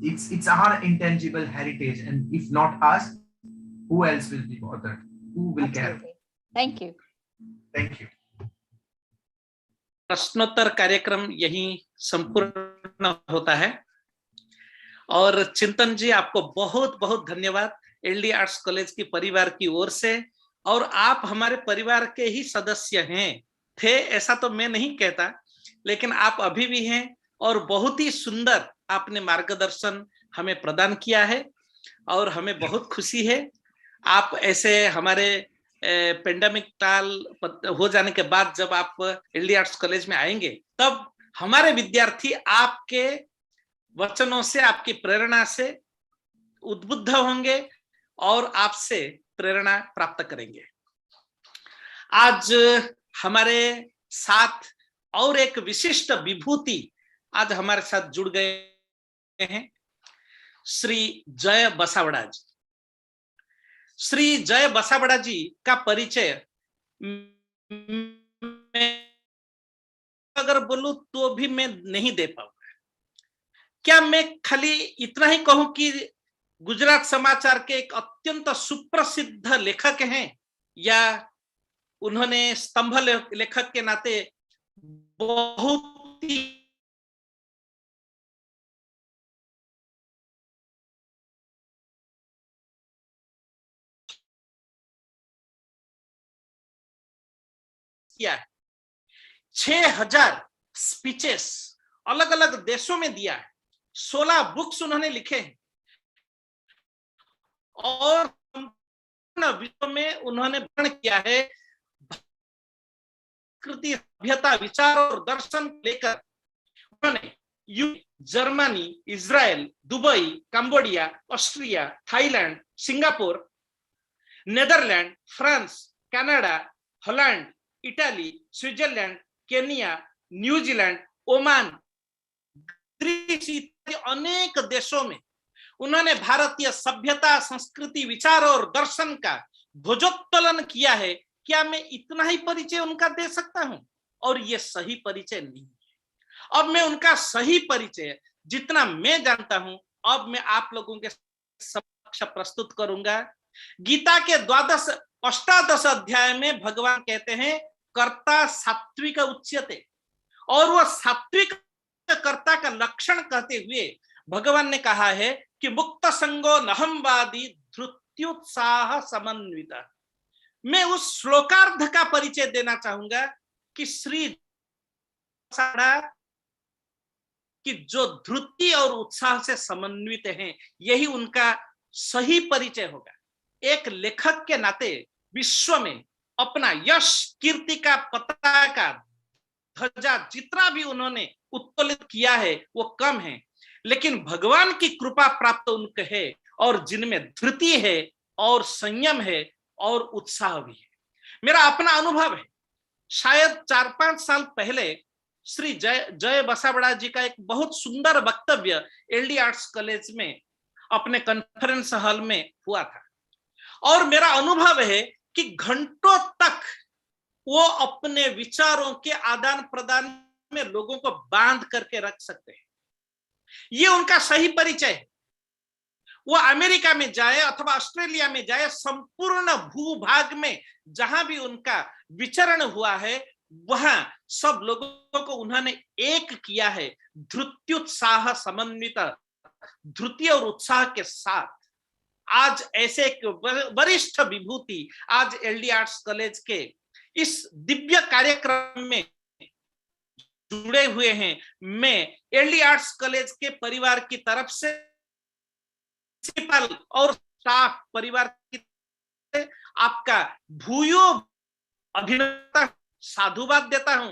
it's our intangible heritage, and if not us, who else will be bothered? Who will care? Absolutely. Thank you. Thank you. प्रश्नोत्तर कार्यक्रम यही संपूर्ण होता है। और चिंतन जी, आपको बहुत बहुत धन्यवाद एलडी आर्ट्स कॉलेज की परिवार की ओर से। और आप हमारे परिवार के ही सदस्य थे ऐसा तो मैं नहीं कहता, लेकिन आप अभी भी हैं और बहुत ही सुंदर आपने मार्गदर्शन हमें प्रदान किया है और हमें बहुत खुशी है। आप ऐसे हमारे पेंडेमिक टाल हो जाने के बाद जब आप एलडी आर्ट्स कॉलेज में आएंगे, तब हमारे विद्यार्थी आपके वचनों से, आपकी प्रेरणा से उद्बुद्ध होंगे और आपसे प्रेरणा प्राप्त करेंगे। आज हमारे साथ और एक विशिष्ट विभूति आज हमारे साथ जुड़ गए हैं, श्री जय बसावड़ा जी। श्री जय बसावड़ा जी का परिचय अगर बोलूं तो भी मैं नहीं दे पाऊंगा। क्या मैं खाली इतना ही कहूं कि गुजरात समाचार के एक अत्यंत सुप्रसिद्ध लेखक हैं, या उन्होंने स्तंभ लेखक के नाते बहुत ही किया है। 6000 स्पीचेस अलग अलग देशों में दिया है, 16 बुक्स उन्होंने लिखे हैं और विश्व में उन्होंने वर्णन किया है। संस्कृति, सभ्यता, विचार और दर्शन लेकर उन्होंने Germany, Israel, Dubai, Cambodia, Austria, Thailand, Singapore, Netherland, France, Canada, Holland, Italy, Switzerland, Kenya, New Zealand, Oman, Greece इत्यादि अनेक देशों में उन्होंने भारतीय सभ्यता, संस्कृति, विचार और दर्शन का ध्वजोत्तोलन किया है। क्या मैं इतना ही परिचय उनका दे सकता हूं? और ये सही परिचय नहीं है। अब मैं उनका सही परिचय जितना मैं जानता हूं, अब मैं आप लोगों के समक्ष प्रस्तुत करूंगा। गीता के 18 अध्याय में भगवान कहते हैं कर्ता सात्विक उच्यते, और वह सात्विक कर्ता का लक्षण कहते हुए भगवान ने कहा है कि मुक्त संगो नहमवादी धृत्युत्साह समन्वित। मैं उस श्लोकार्ध का परिचय देना चाहूंगा कि श्री कि जो धृति और उत्साह से समन्वित हैं, यही उनका सही परिचय होगा। एक लेखक के नाते विश्व में अपना यश, कीर्ति का पताका, ध्वजा जितना भी उन्होंने उत्तोलित किया है वो कम है, लेकिन भगवान की कृपा प्राप्त उनको है और जिनमें धृति है और संयम है और उत्साह भी है। मेरा अपना अनुभव है, शायद 4-5 साल पहले श्री जय बसावड़ा जी का एक बहुत सुंदर वक्तव्य एलडी आर्ट्स कॉलेज में अपने कॉन्फ्रेंस हॉल में हुआ था, और मेरा अनुभव है कि घंटों तक वो अपने विचारों के आदान प्रदान में लोगों को बांध करके रख सकते हैं। ये उनका सही परिचय है। वो अमेरिका में जाए अथवा ऑस्ट्रेलिया में जाए, संपूर्ण भूभाग में जहां भी उनका विचरण हुआ है, वहां सब लोगों को उन्होंने एक किया है, धृत्युत्साह समन्वित, धृति और उत्साह के साथ। आज ऐसे एक वरिष्ठ विभूति आज एलडी आर्ट्स कॉलेज के इस दिव्य कार्यक्रम में जुड़े हुए हैं। मैं एलडी आर्ट्स कॉलेज के परिवार की तरफ से, प्रिंसिपल और स्टाफ परिवार की तरफ से आपका भूयो अभिनंदन, साधुवाद देता हूं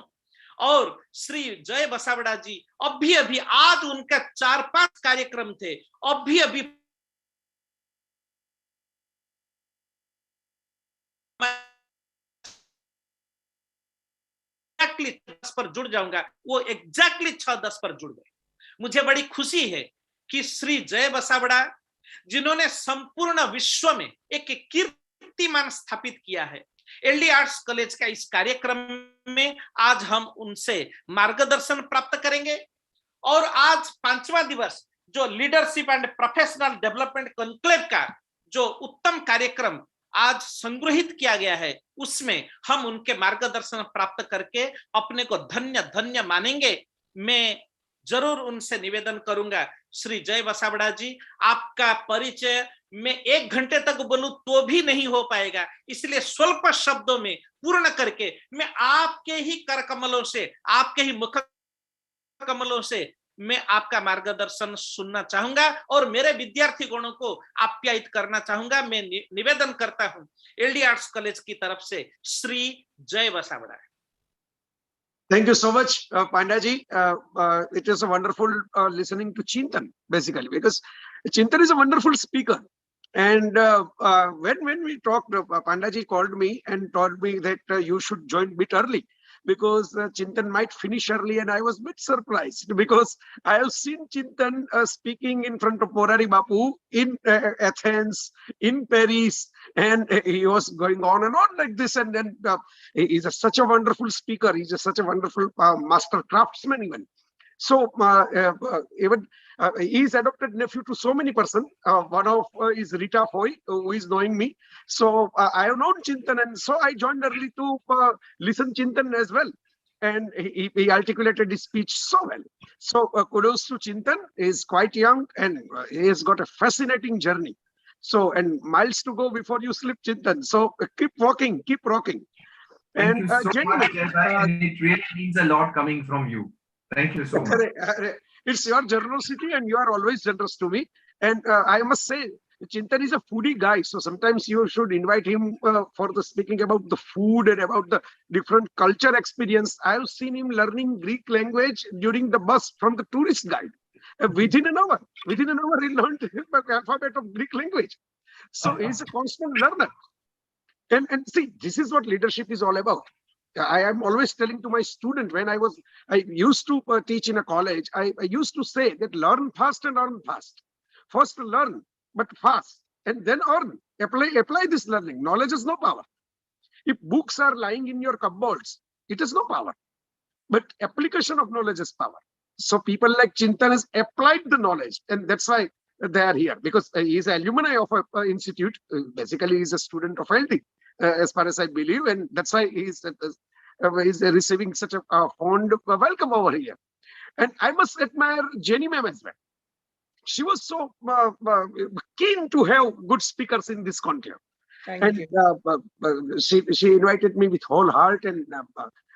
और श्री जय बसावड़ा जी अभी अभी आज उनका 4-5 कार्यक्रम थे, अभी अभी एग्जैक्टली 10 पर जुड़ जाऊंगा, वो एग्जैक्टली 6-10 पर जुड़ गए। मुझे बड़ी खुशी है कि श्री जय बसावड़ा जिन्होंने संपूर्ण विश्व में एक कीर्तिमान स्थापित किया है, एलडी आर्ट्स कॉलेज का इस कार्यक्रम में आज हम उनसे मार्गदर्शन प्राप्त करेंगे। और आज 5वां दिवस जो leadership and professional development conclave का जो उत्तम कार्यक्रम आज संग्रहित किया गया है, उसमें हम उनके मार्गदर्शन प्राप्त करके अपने को धन्य धन्य मानेंगे। मैं जरूर उनसे निवेदन करूंगा, श्री जय बसावड़ा जी, आपका परिचय मैं 1 घंटे तक बोलूं तो भी नहीं हो पाएगा, इसलिए स्वल्प शब्दों में पूर्ण करके मैं आपके ही कर कमलों से, आपके ही मुख कमलों से मैं आपका मार्गदर्शन सुनना चाहूंगा और मेरे विद्यार्थी गणों को आप्यायित करना चाहूंगा। मैं निवेदन करता हूं एलडी आर्ट्स कॉलेज की तरफ से, श्री जय बसावड़ा। Thank you so much, Pandaji. It is a wonderful listening to Chintan, basically, because Chintan is a wonderful speaker. And when we talked, Pandaji called me and told me that you should join a bit early because Chintan might finish early, and I was a bit surprised because I have seen Chintan speaking in front of Morari Bapu in Athens, in Paris, and he was going on and on like this. And then he's such a wonderful speaker. He's such a wonderful master craftsman even. So even he is adopted nephew to so many persons. One of is Rita Foy, who is knowing me. So I have known Chintan, and so I joined early to listen Chintan as well. And he articulated his speech so well. So kudos to Chintan. He is quite young and he has got a fascinating journey. So, and miles to go before you slip, Chintan. So keep walking, keep rocking. Thank And you so much, and it really means a lot coming from you. Thank you so much. It's your generosity, and you are always generous to me. And I must say, Chintan is a foodie guy, so sometimes you should invite him for the speaking about the food and about the different culture experience. I have seen him learning Greek language during the bus from the tourist guide. Within an hour, he learned the alphabet of Greek language. So he's a constant learner. And see, this is what leadership is all about. I am always telling to my student when I used to teach in a college, I used to say that learn fast and earn fast. First learn, but fast, and then earn. Apply this learning. Knowledge has no power. If books are lying in your cupboards, it has no power. But application of knowledge has power. So people like Chintan has applied the knowledge, and that's why they are here, because he is an alumni of an institute. Basically, he's a student of LD, as far as I believe, and that's why he's receiving such a fond welcome over here. And I must admire Jenny ma'am as well. She was so keen to have good speakers in this conclave. Thank you. She invited me with whole heart, and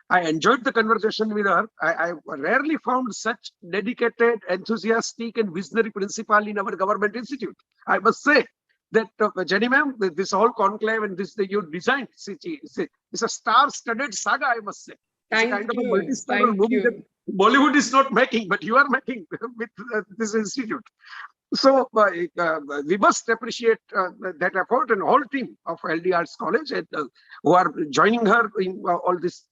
I enjoyed the conversation with her. I rarely found such dedicated, enthusiastic, and visionary principal in our government institute. I must say that Jenny ma'am, this whole conclave and this you designed, it's a star-studded saga, I must say. It's a kind of a multi-star movie that Bollywood is not making, but you are making with this institute. So we must appreciate that effort and whole team of LD Arts College and, who are joining her in all this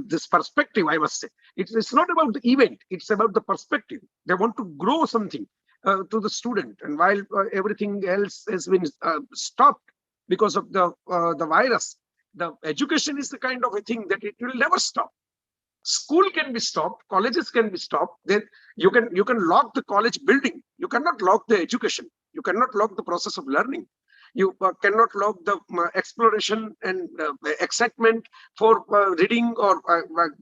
this perspective, I must say. It's not about the event, it's about the perspective. They want to grow something to the student, and while everything else has been stopped because of the virus, the education is the kind of a thing that it will never stop. School can be stopped, colleges can be stopped. Then you can lock the college building. You cannot lock the education. You cannot lock the process of learning. You cannot lock the exploration and excitement for reading or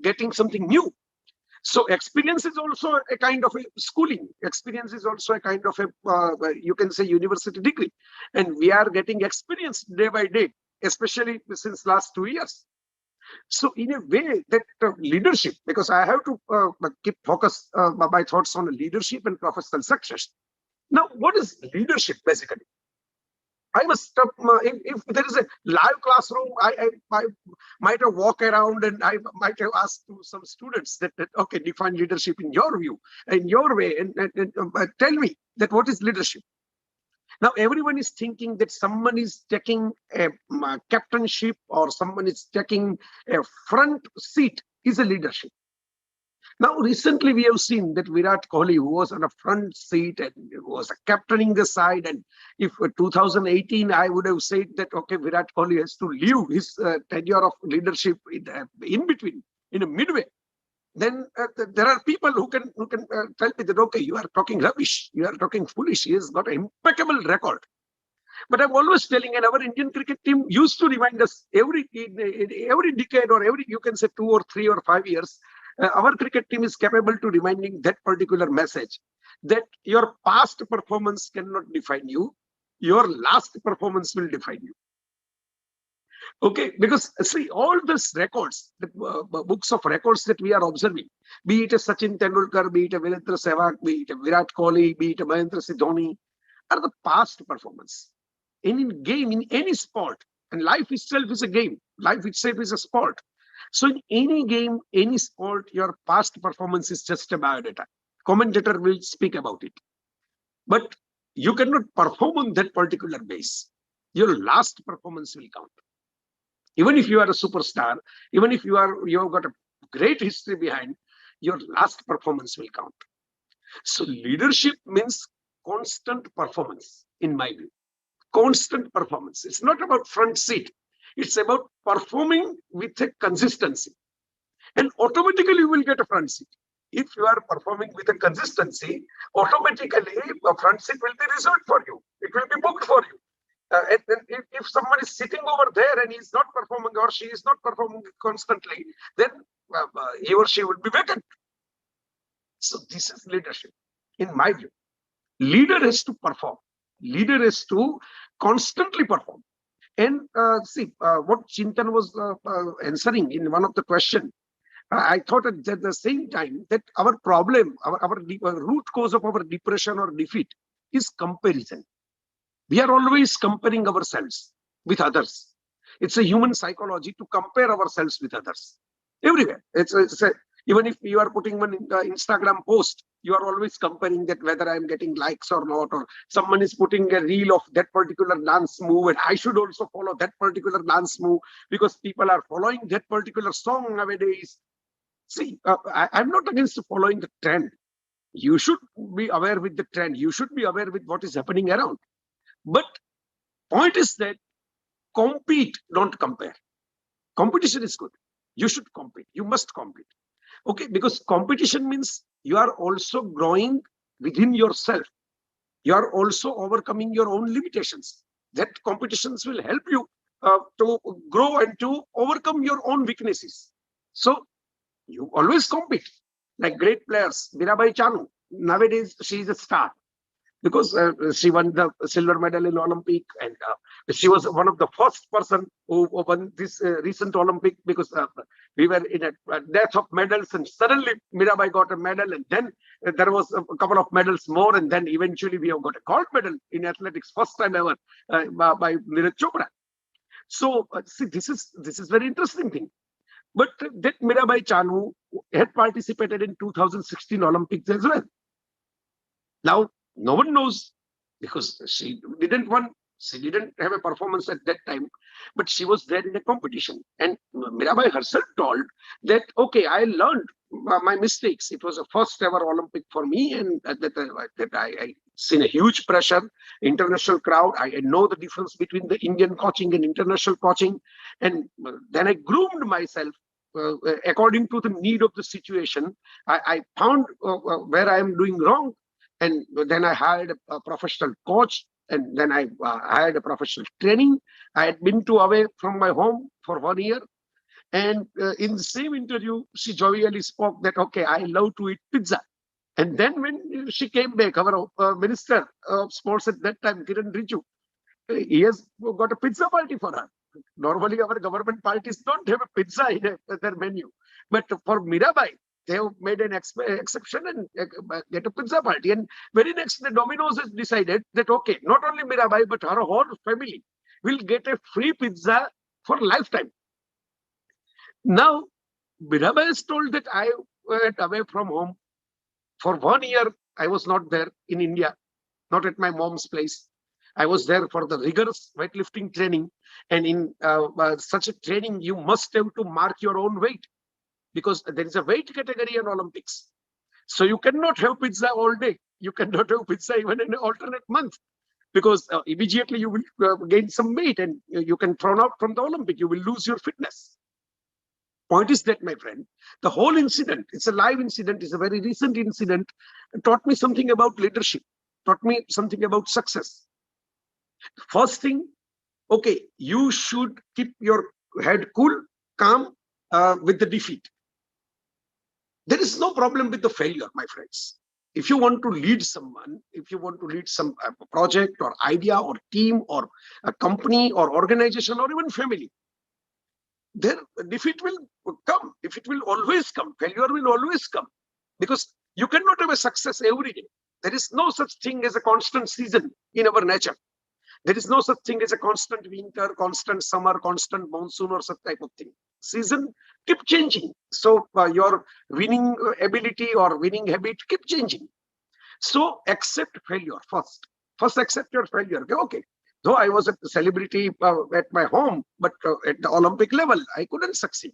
getting something new. So experience is also a kind of a schooling. Experience is also a kind of a, you can say, university degree. And we are getting experience day by day, especially since last 2 years. So in a way that leadership, because I have to keep focus my thoughts on leadership and professional success. Now, what is leadership basically? I must, if there is a live classroom, I might have walked around and I might have asked to some students that okay, define leadership in your view, in your way, and tell me that what is leadership. Now everyone is thinking that someone is taking a captainship or someone is taking a front seat is a leadership. Now, recently we have seen that Virat Kohli, who was on a front seat and was captaining the side, and if 2018, I would have said that, okay, Virat Kohli has to leave his tenure of leadership in between, in a midway. Then there are people who can tell me that, okay, you are talking rubbish, you are talking foolish. He has got an impeccable record. But I'm always telling, and our Indian cricket team used to remind us every decade or every, you can say 2 or 3 or 5 years, our cricket team is capable to reminding that particular message, that your past performance cannot define you, your last performance will define you. Okay, because see, all these records, the books of records that we are observing, be it a Sachin Tendulkar, be it a Virendra Sehwag, be it a Virat Kohli, be it a Mahendra Singh Dhoni, are the past performance. In game, in any sport, and life itself is a game, life itself is a sport. So in any game, any sport, your past performance is just a biodata. Commentator will speak about it. But you cannot perform on that particular base. Your last performance will count. Even if you are a superstar, even if you have got a great history behind, your last performance will count. So leadership means constant performance, in my view. Constant performance. It's not about front seat. It's about performing with a consistency. And automatically you will get a front seat. If you are performing with a consistency, automatically a front seat will be reserved for you. It will be booked for you. And then if someone is sitting over there and he is not performing or she is not performing constantly, then he or she will be vacant. So this is leadership, in my view. Leader has to perform. Leader has to constantly perform. And see, what Chintan was answering in one of the questions, I thought at the same time that our problem, our root cause of our depression or defeat is comparison. We are always comparing ourselves with others. It's a human psychology to compare ourselves with others. Everywhere. Even if you are putting one Instagram post, you are always comparing that whether I'm getting likes or not, or someone is putting a reel of that particular dance move and I should also follow that particular dance move because people are following that particular song nowadays. See, I'm not against following the trend. You should be aware with the trend. You should be aware with what is happening around. But point is that compete, don't compare. Competition is good. You should compete. You must compete. Okay, because competition means you are also growing within yourself. You are also overcoming your own limitations. That competitions will help you to grow and to overcome your own weaknesses. So you always compete. Like great players, Mirabai Chanu, nowadays she is a star because she won the silver medal in Olympic, and she was one of the first person who won this recent Olympic because we were in a dearth of medals, and suddenly Mirabai got a medal, and then there was a couple of medals more, and then eventually we have got a gold medal in athletics, first time ever by Neeraj Chopra. So see, this is very interesting thing. But that Mirabai Chanu had participated in 2016 Olympics as well. Now, no one knows because she didn't win. She didn't have a performance at that time, but she was there in a competition. And Mirabai herself told that, okay, I learned my mistakes. It was a first ever Olympic for me, and that I seen a huge pressure, international crowd. I know the difference between the Indian coaching and international coaching. And then I groomed myself according to the need of the situation. I found where I am doing wrong. And then I hired a professional coach, and then I hired a professional training. I had been away from my home for 1 year. And in the same interview, she jovially spoke that, okay, I love to eat pizza. And then when she came back, our Minister of Sports at that time, Kiran Rijiju, he has got a pizza party for her. Normally, our government parties don't have a pizza in their menu. But for Mirabai, They have made an exception and get a pizza party. And very next, the Domino's has decided that, okay, not only Mirabai, but her whole family will get a free pizza for lifetime. Now, Mirabai is told that I went away from home. For 1 year, I was not there in India, not at my mom's place. I was there for the rigorous weightlifting training. And in such a training, you must have to mark your own weight, because there is a weight category in Olympics. So you cannot have pizza all day. You cannot have pizza even in an alternate month, because immediately you will gain some weight and you can thrown out from the Olympic. You will lose your fitness. Point is that, my friend, the whole incident, it's a live incident, it's a very recent incident, taught me something about leadership, taught me something about success. First thing, okay, you should keep your head cool, calm with the defeat. There is no problem with the failure, my friends. If you want to lead someone, if you want to lead some project or idea or team or a company or organization or even family, then defeat will come. Defeat will always come. Failure will always come, because you cannot have a success every day. There is no such thing as a constant season in our nature. There is no such thing as a constant winter, constant summer, constant monsoon or such type of thing. Season keep changing. So your winning ability or winning habit keep changing. So accept failure first. First accept your failure. Okay. Though I was a celebrity at my home, but at the Olympic level, I couldn't succeed.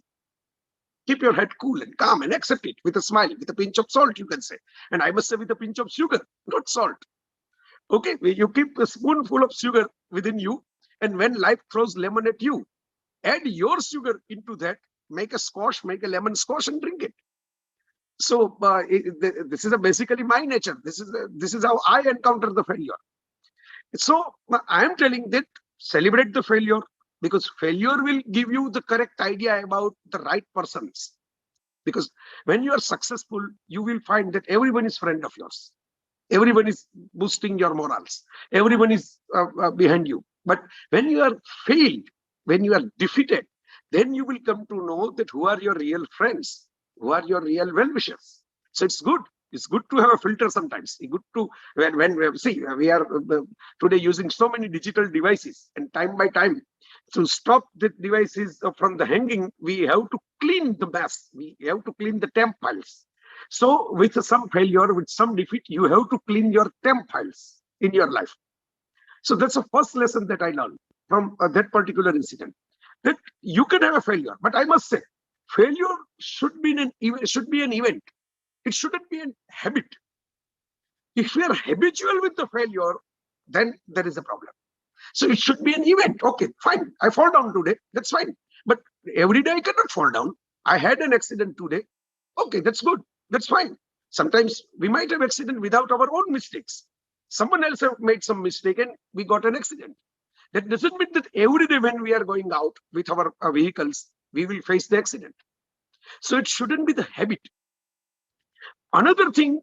Keep your head cool and calm and accept it with a smile, with a pinch of salt, you can say. And I must say with a pinch of sugar, not salt. Okay, you keep a spoonful of sugar within you, and when life throws lemon at you, add your sugar into that, make a squash, make a lemon squash and drink it. So this is basically my nature. This is how I encounter the failure. So I am telling that celebrate the failure, because failure will give you the correct idea about the right persons. Because when you are successful, you will find that everyone is friend of yours. Everyone is boosting your morals. Everyone is behind you. But when you are failed, when you are defeated, then you will come to know that who are your real friends, who are your real well-wishers. So it's good. It's good to have a filter sometimes. It's good to, when see, we are today using so many digital devices, and time by time, to stop the devices from the hanging, we have to clean the mess. We have to clean the temp files. So with some failure, with some defeat, you have to clean your temp files in your life. So that's the first lesson that I learned from that particular incident, that you can have a failure. But I must say, failure should be an event. It shouldn't be a habit. If we are habitual with the failure, then there is a problem. So it should be an event. Okay, fine. I fall down today. That's fine. But every day I cannot fall down. I had an accident today. Okay, that's good. That's fine. Sometimes we might have accident without our own mistakes. Someone else have made some mistake and we got an accident. That doesn't mean that every day when we are going out with our vehicles, we will face the accident. So it shouldn't be the habit. Another thing,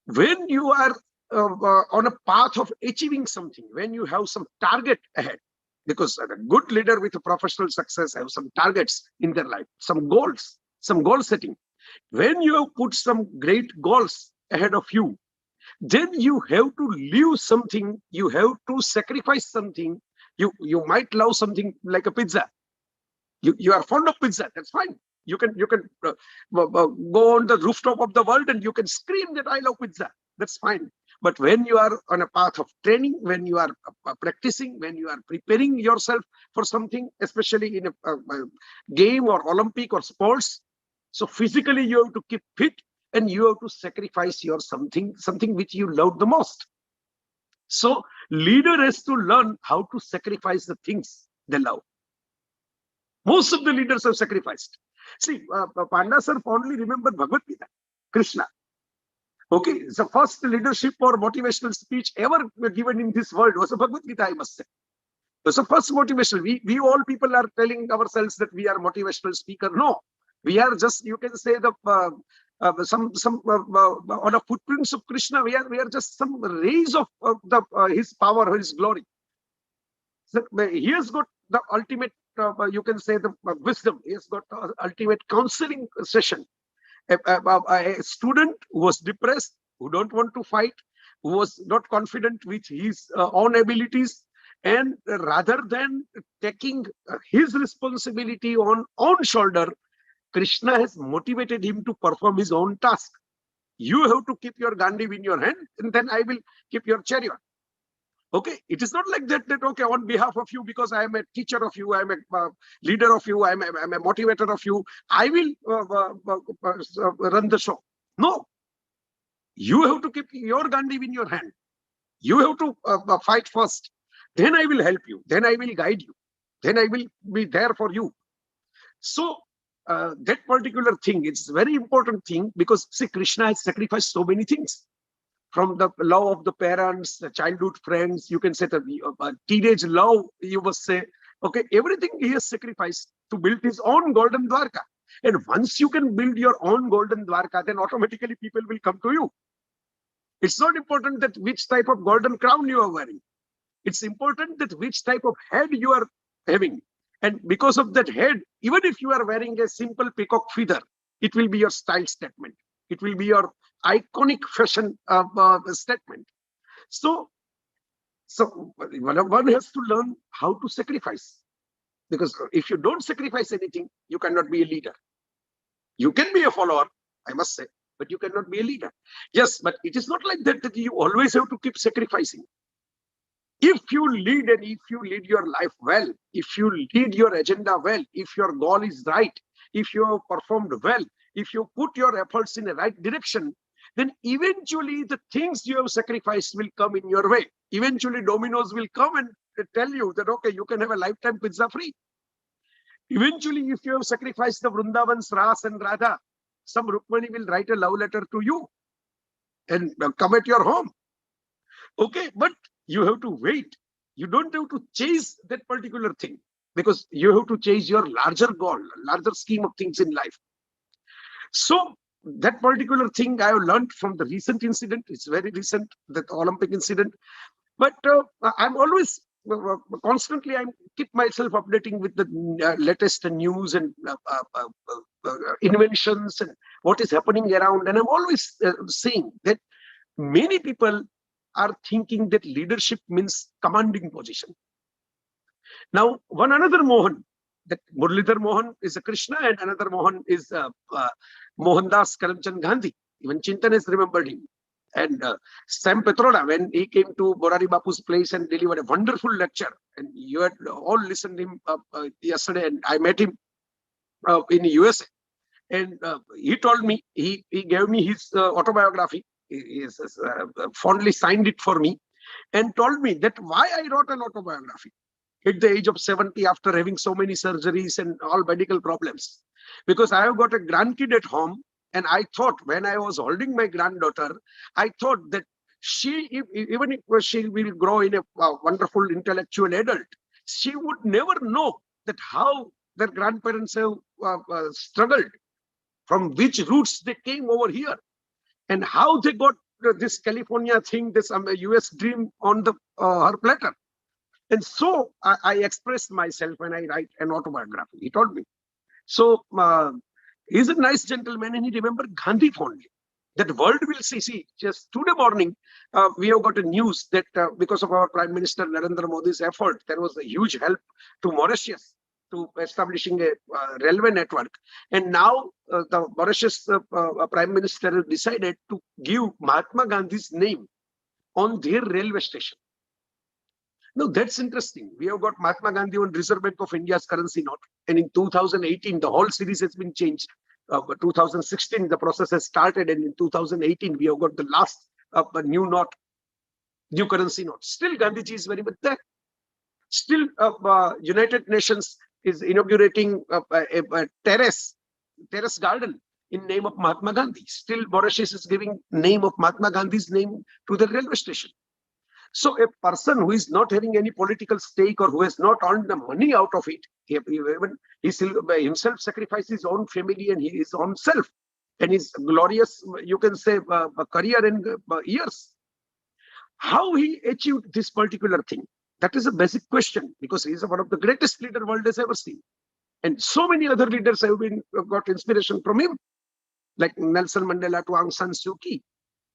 when you are on a path of achieving something, when you have some target ahead, because a good leader with a professional success have some targets in their life, some goals, some goal setting. When you have put some great goals ahead of you, then you have to leave something, you have to sacrifice something. You might love something like a pizza. You are fond of pizza, that's fine. You can go on the rooftop of the world and you can scream that I love pizza. That's fine. But when you are on a path of training, when you are practicing, when you are preparing yourself for something, especially in a game or Olympic or sports, so physically you have to keep fit and you have to sacrifice your something which you love the most. So leader has to learn how to sacrifice the things they love. Most of the leaders have sacrificed. See, Panda sir fondly remember Bhagavad Gita, Krishna. Okay, the first leadership or motivational speech ever given in this world was a Bhagavad Gita, I must say. It was the first motivational. We all people are telling ourselves that we are motivational speaker. No, we are just, you can say, the on a footprints of Krishna. We are just some rays of his power, his glory. So he has got the ultimate, you can say, the wisdom. He has got the ultimate counseling session. a student who was depressed, who don't want to fight, who was not confident with his own abilities, and rather than taking his responsibility on own shoulder, Krishna has motivated him to perform his own task. You have to keep your Gandhi in your hand, and then I will keep your chariot. Okay, it is not like that, okay, on behalf of you, because I am a teacher of you, I am a leader of you, I am a motivator of you, I will run the show. No, you have to keep your Gandhi in your hand. You have to fight first. Then I will help you. Then I will guide you. Then I will be there for you. So that particular thing, it's a very important thing, because see, Krishna has sacrificed so many things. From the love of the parents, the childhood friends, you can say the teenage love, you must say, okay, everything he has sacrificed to build his own golden Dwarka. And once you can build your own golden Dwarka, then automatically people will come to you. It's not important that which type of golden crown you are wearing. It's important that which type of head you are having. And because of that head, even if you are wearing a simple peacock feather, it will be your style statement. It will be your iconic fashion statement. So one has to learn how to sacrifice. Because if you don't sacrifice anything, you cannot be a leader. You can be a follower, I must say, but you cannot be a leader. Yes, but it is not like that, that you always have to keep sacrificing. If you lead, and if you lead your life well, if you lead your agenda well, if your goal is right, if you have performed well, if you put your efforts in the right direction, then eventually the things you have sacrificed will come in your way. Eventually Domino's will come and tell you that, okay, you can have a lifetime pizza free. Eventually, if you have sacrificed the Vrindavan's Ras and Radha, some Rukmani will write a love letter to you and come at your home. Okay, but you have to wait. You don't have to chase that particular thing, because you have to chase your larger goal, larger scheme of things in life. So that particular thing I have learned from the recent incident. It's very recent, that Olympic incident. But I'm always constantly, I keep myself updating with the latest news and inventions and what is happening around. And I'm always saying that many people are thinking that leadership means commanding position. Now, one another Mohan, that Muralidhar Mohan is a Krishna, and another Mohan is Mohandas Karamchand Gandhi. Even Chintan has remembered him. And Sam Petroda, when he came to Morari Bapu's place and delivered a wonderful lecture, and you had all listened to him yesterday, and I met him in the USA. And he told me, he gave me his autobiography. He has fondly signed it for me, and told me that why I wrote an autobiography at the age of 70 after having so many surgeries and all medical problems. Because I have got a grandkid at home, and I thought, when I was holding my granddaughter, I thought that she, even if she will grow in a wonderful intellectual adult, she would never know that how their grandparents have struggled, from which roots they came over here, and how they got this California thing, this US dream on the her platter. And so I expressed myself when I write an autobiography, he told me. So he's a nice gentleman, and he remembered Gandhi fondly. That world will see, just today morning, we have got a news that because of our Prime Minister Narendra Modi's effort, there was a huge help to Mauritius to establishing a railway network. And now the Mauritius Prime Minister decided to give Mahatma Gandhi's name on their railway station. Now that's interesting. We have got Mahatma Gandhi on Reserve Bank of India's currency note. And in 2018, the whole series has been changed. 2016, the process has started. And in 2018, we have got the last new note, new currency note. Still, Gandhiji is very much there. Still, United Nations is inaugurating a terrace garden in name of Mahatma Gandhi. Still, Mauritius is giving name of Mahatma Gandhi's name to the railway station. So a person who is not having any political stake, or who has not earned the money out of it, he himself sacrificed his own family and his own self and his glorious, you can say, career and years. How he achieved this particular thing? That is a basic question, because he is one of the greatest leader the world has ever seen. And so many other leaders have got inspiration from him. like Nelson Mandela to Aung San Suu Kyi.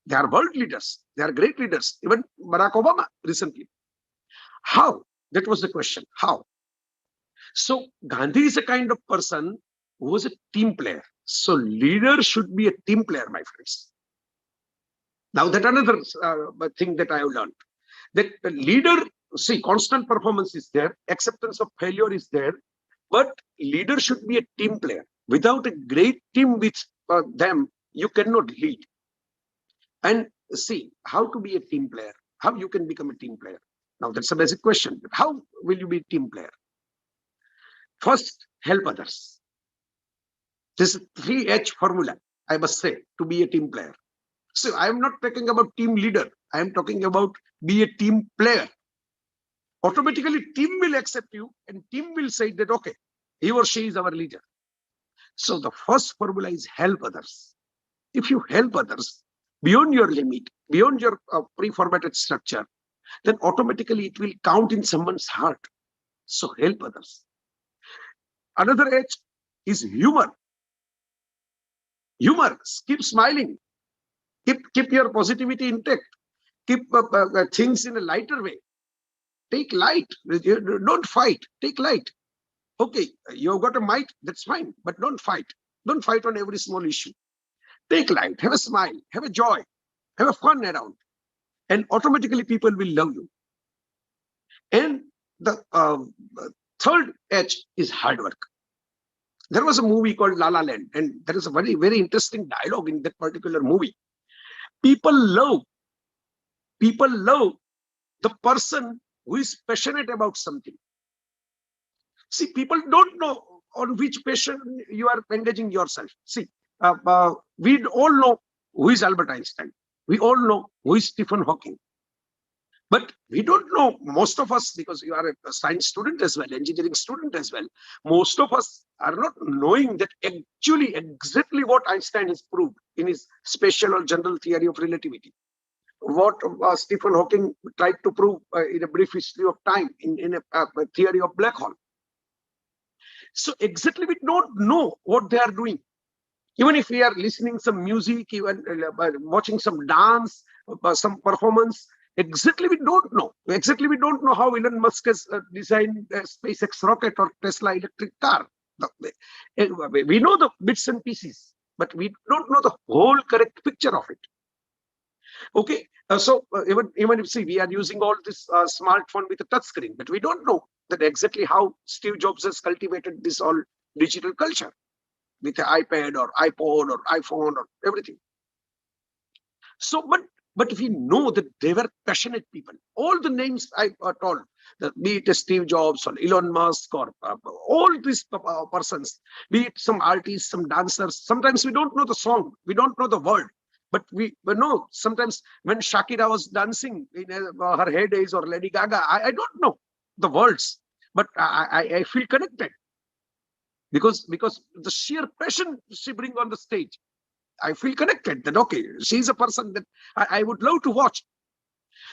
They are world leaders. They are great leaders. Even Barack Obama recently. How? That was the question. How? So Gandhi is a kind of person who was a team player. So leader should be a team player, my friends. Now that another thing that I have learned. That the leader, see, constant performance is there, acceptance of failure is there, but leader should be a team player. Without a great team with them, you cannot lead. And see, how to be a team player? How you can become a team player? Now that's a basic question. How will you be a team player? First, help others. This 3H formula, I must say, to be a team player. So I am not talking about team leader. I am talking about be a team player. Automatically, team will accept you and team will say that, okay, he or she is our leader. So the first formula is help others. If you help others beyond your limit, beyond your pre-formatted structure, then automatically it will count in someone's heart. So help others. Another H is humor. Humor, keep smiling. Keep your positivity intact. Keep things in a lighter way. Take light. Don't fight. Take light. Okay, you've got a might, that's fine, but don't fight. Don't fight on every small issue. Take light, have a smile, have a joy, have a fun around, and automatically people will love you. And the third H is hard work. There was a movie called La La Land, and there is a very, very interesting dialogue in that particular movie. People love the person who is passionate about something. See, people don't know on which passion you are engaging yourself. See, we all know who is Albert Einstein. We all know who is Stephen Hawking. But we don't know, most of us, because you are a science student as well, engineering student as well, most of us are not knowing that actually exactly what Einstein has proved in his special or general theory of relativity. What Stephen Hawking tried to prove in a brief history of time in a theory of black hole. So exactly we don't know what they are doing. Even if we are listening some music, even watching some dance, some performance, exactly we don't know. Exactly we don't know how Elon Musk has designed a SpaceX rocket or Tesla electric car. We know the bits and pieces, but we don't know the whole correct picture of it. Okay, so even if see we are using all this smartphone with a touch screen, but we don't know that exactly how Steve Jobs has cultivated this all digital culture with an iPad or iPod or iPhone or everything. So, but we know that they were passionate people. All the names I told, be it Steve Jobs or Elon Musk or all these persons, be it some artists, some dancers. Sometimes we don't know the song, we don't know the word. But we know sometimes when Shakira was dancing in her heydays or Lady Gaga, I don't know the words, but I feel connected because the sheer passion she brings on the stage, I feel connected that, okay, she's a person that I would love to watch.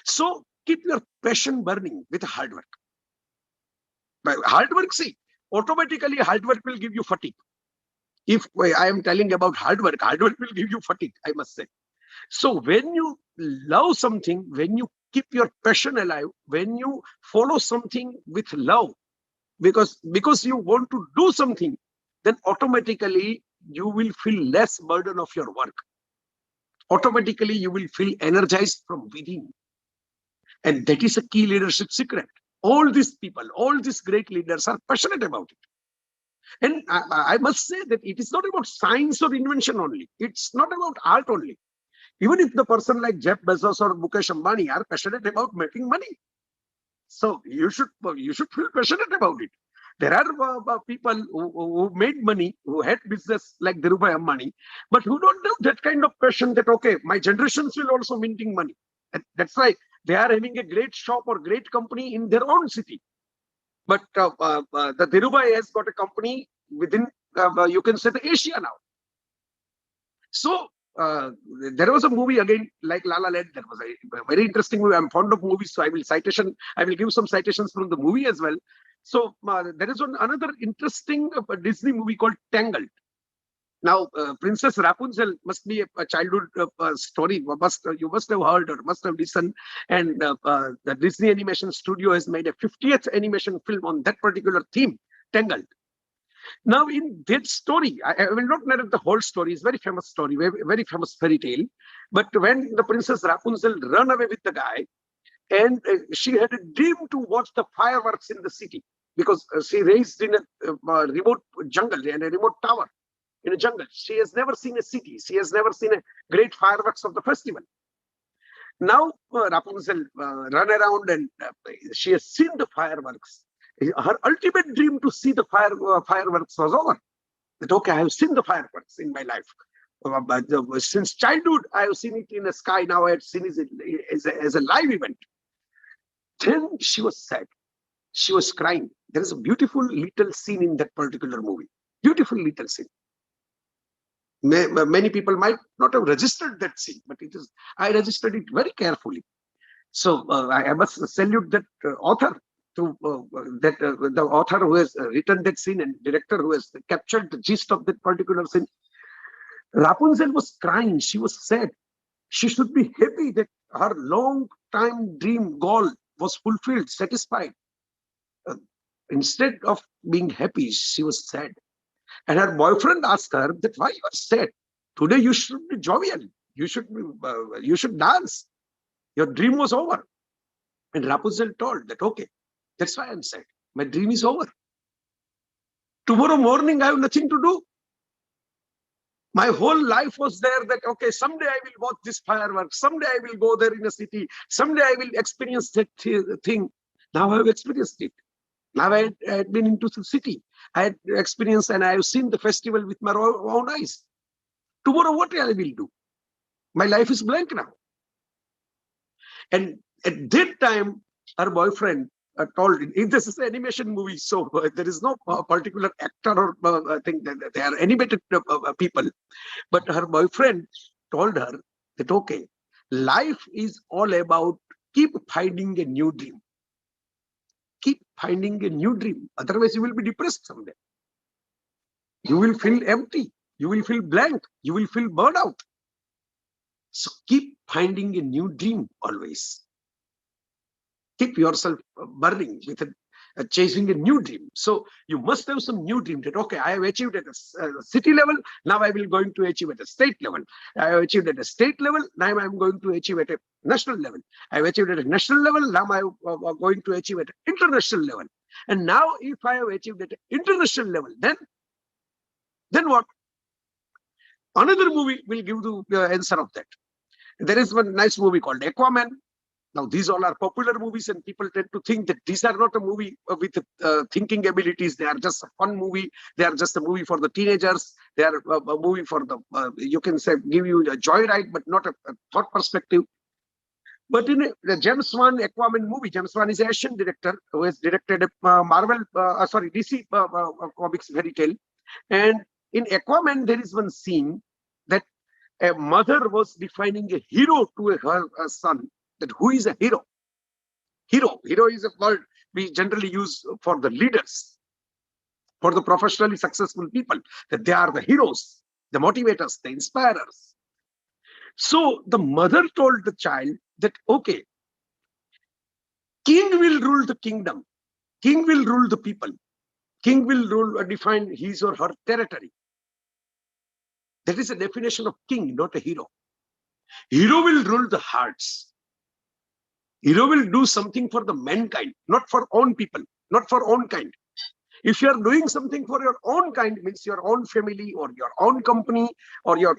So keep your passion burning with hard work. By hard work, see, automatically hard work will give you fatigue. If I am telling about hard work will give you fatigue, I must say. So when you love something, when you keep your passion alive, when you follow something with love, because you want to do something, then automatically you will feel less burden of your work. Automatically you will feel energized from within. And that is a key leadership secret. All these people, all these great leaders are passionate about it. And I must say that it is not about science or invention only. It's not about art only. Even if the person like Jeff Bezos or Mukesh Ambani are passionate about making money, so you should feel passionate about it. There are people who made money, who had business like Dhirubhai Ambani, but who don't have that kind of passion that, okay, my generations will also minting money. And that's why they are having a great shop or great company in their own city. But the Dhirubhai has got a company within, you can say, the Asia now. So there was a movie again like La La Land. That was a very interesting movie. I'm fond of movies, so I will give some citations from the movie as well. So there is another interesting Disney movie called Tangled. Now, Princess Rapunzel must be a childhood story. You must have heard or must have listened. And the Disney Animation Studio has made a 50th animation film on that particular theme, Tangled. Now, in that story, I will not narrate the whole story. It's a very famous story, very famous fairy tale. But when the Princess Rapunzel ran away with the guy, and she had a dream to watch the fireworks in the city, because she raised in a remote jungle and a remote tower in a jungle. She has never seen a city. She has never seen a great fireworks of the festival. Now Rapunzel run around and she has seen the fireworks. Her ultimate dream to see the fireworks was over. That, okay, I have seen the fireworks in my life. Since childhood, I have seen it in the sky. Now I have seen it as a live event. Then she was sad. She was crying. There is a beautiful little scene in that particular movie. Beautiful little scene. Many people might not have registered that scene, but it is. I registered it very carefully. So I must salute that author, to the author who has written that scene and director who has captured the gist of that particular scene. Rapunzel was crying. She was sad. She should be happy that her long time dream goal was fulfilled, satisfied. Instead of being happy, she was sad. And her boyfriend asked her that, why you are sad? Today you should be jovial. You should dance. Your dream was over. And Rapunzel told that, okay, that's why I'm sad. My dream is over. Tomorrow morning I have nothing to do. My whole life was there that, okay, someday I will watch this fireworks. Someday I will go there in a city. Someday I will experience that thing. Now I have experienced it. Now I had been into the city. I had experienced and I have seen the festival with my own eyes. Tomorrow, what I will do? My life is blank now. And at that time, her boyfriend told, this is an animation movie, so there is no particular actor or thing. They are animated people. But her boyfriend told her that, okay, life is all about keep finding a new dream. Keep finding a new dream. Otherwise, you will be depressed someday. You will feel empty. You will feel blank. You will feel burned out. So keep finding a new dream always. Keep yourself burning with chasing a new dream. So you must have some new dream that, okay, I have achieved at a city level. Now I will going to achieve at a state level. I have achieved at a state level. Now I am going to achieve at a national level. I have achieved at a national level. Now I am going to achieve at an international level. And now if I have achieved at an international level, then what? Another movie will give the answer of that. There is one nice movie called Aquaman. Now, these all are popular movies and people tend to think that these are not a movie with thinking abilities. They are just a fun movie. They are just a movie for the teenagers. They are a movie for the, you can say, give you a joyride, but not a thought perspective. But in the James Wan Aquaman movie, James Wan is an Asian director who has directed a DC comics fairy tale. And in Aquaman, there is one scene that a mother was defining a hero to her son. That who is a hero? Hero is a word we generally use for the leaders, for the professionally successful people, that they are the heroes, the motivators, the inspirers. So the mother told the child that, okay, king will rule the kingdom, king will rule the people, king will rule or define his or her territory. That is a definition of king, not a hero. Hero will rule the hearts. Hero will do something for the mankind, not for own people, not for own kind. If you are doing something for your own kind, means your own family or your own company or your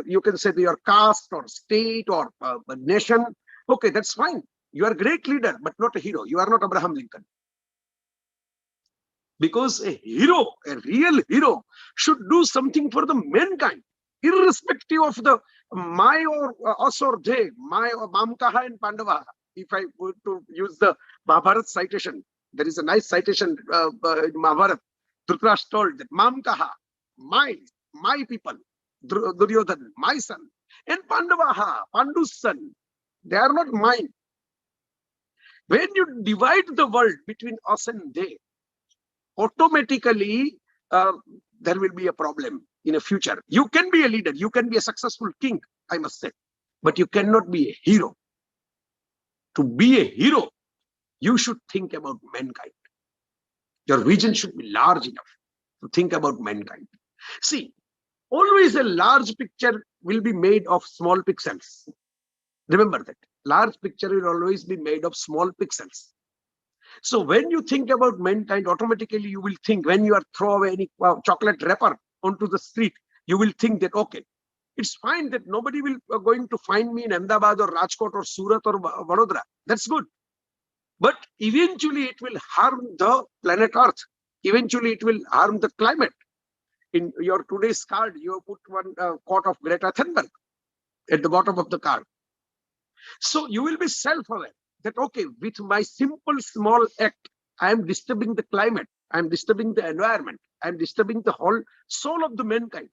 you can say your caste or state or nation, okay, that's fine. You are a great leader, but not a hero. You are not Abraham Lincoln. Because a hero, a real hero, should do something for the mankind, irrespective of the my or us or they, my or Mamkaha and Pandava. If I were to use the Mahabharat citation, there is a nice citation in Mahabharat. Dhritarashtra told that Mamkaha, my people, Duryodhan, my son, and Pandavaha, Pandu's son, they are not mine. When you divide the world between us and they, automatically there will be a problem in the future. You can be a leader, you can be a successful king, I must say, but you cannot be a hero. To be a hero, you should think about mankind. Your vision should be large enough to think about mankind. See, always a large picture will be made of small pixels. Remember that. Large picture will always be made of small pixels. So when you think about mankind, automatically you will think, when you are throw away any chocolate wrapper onto the street, you will think that, okay, it's fine that nobody will going to find me in Ahmedabad or Rajkot or Surat or Vadodara. That's good. But eventually it will harm the planet Earth. Eventually it will harm the climate. In your today's card, you have put one quote of Greta Thunberg at the bottom of the card. So you will be self-aware that, okay, with my simple small act, I am disturbing the climate, I am disturbing the environment, I am disturbing the whole soul of the mankind.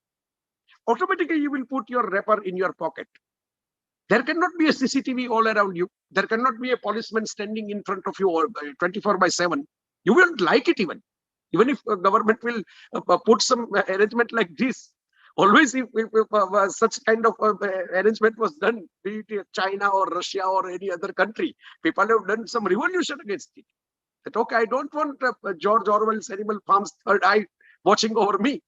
Automatically you will put your wrapper in your pocket. There cannot be a CCTV all around you. There cannot be a policeman standing in front of you 24/7. You won't like it even. Even if government will put some arrangement like this. Always if such kind of arrangement was done, be it China or Russia or any other country, people have done some revolution against it. That, okay, I don't want George Orwell's Animal Farm's third eye watching over me.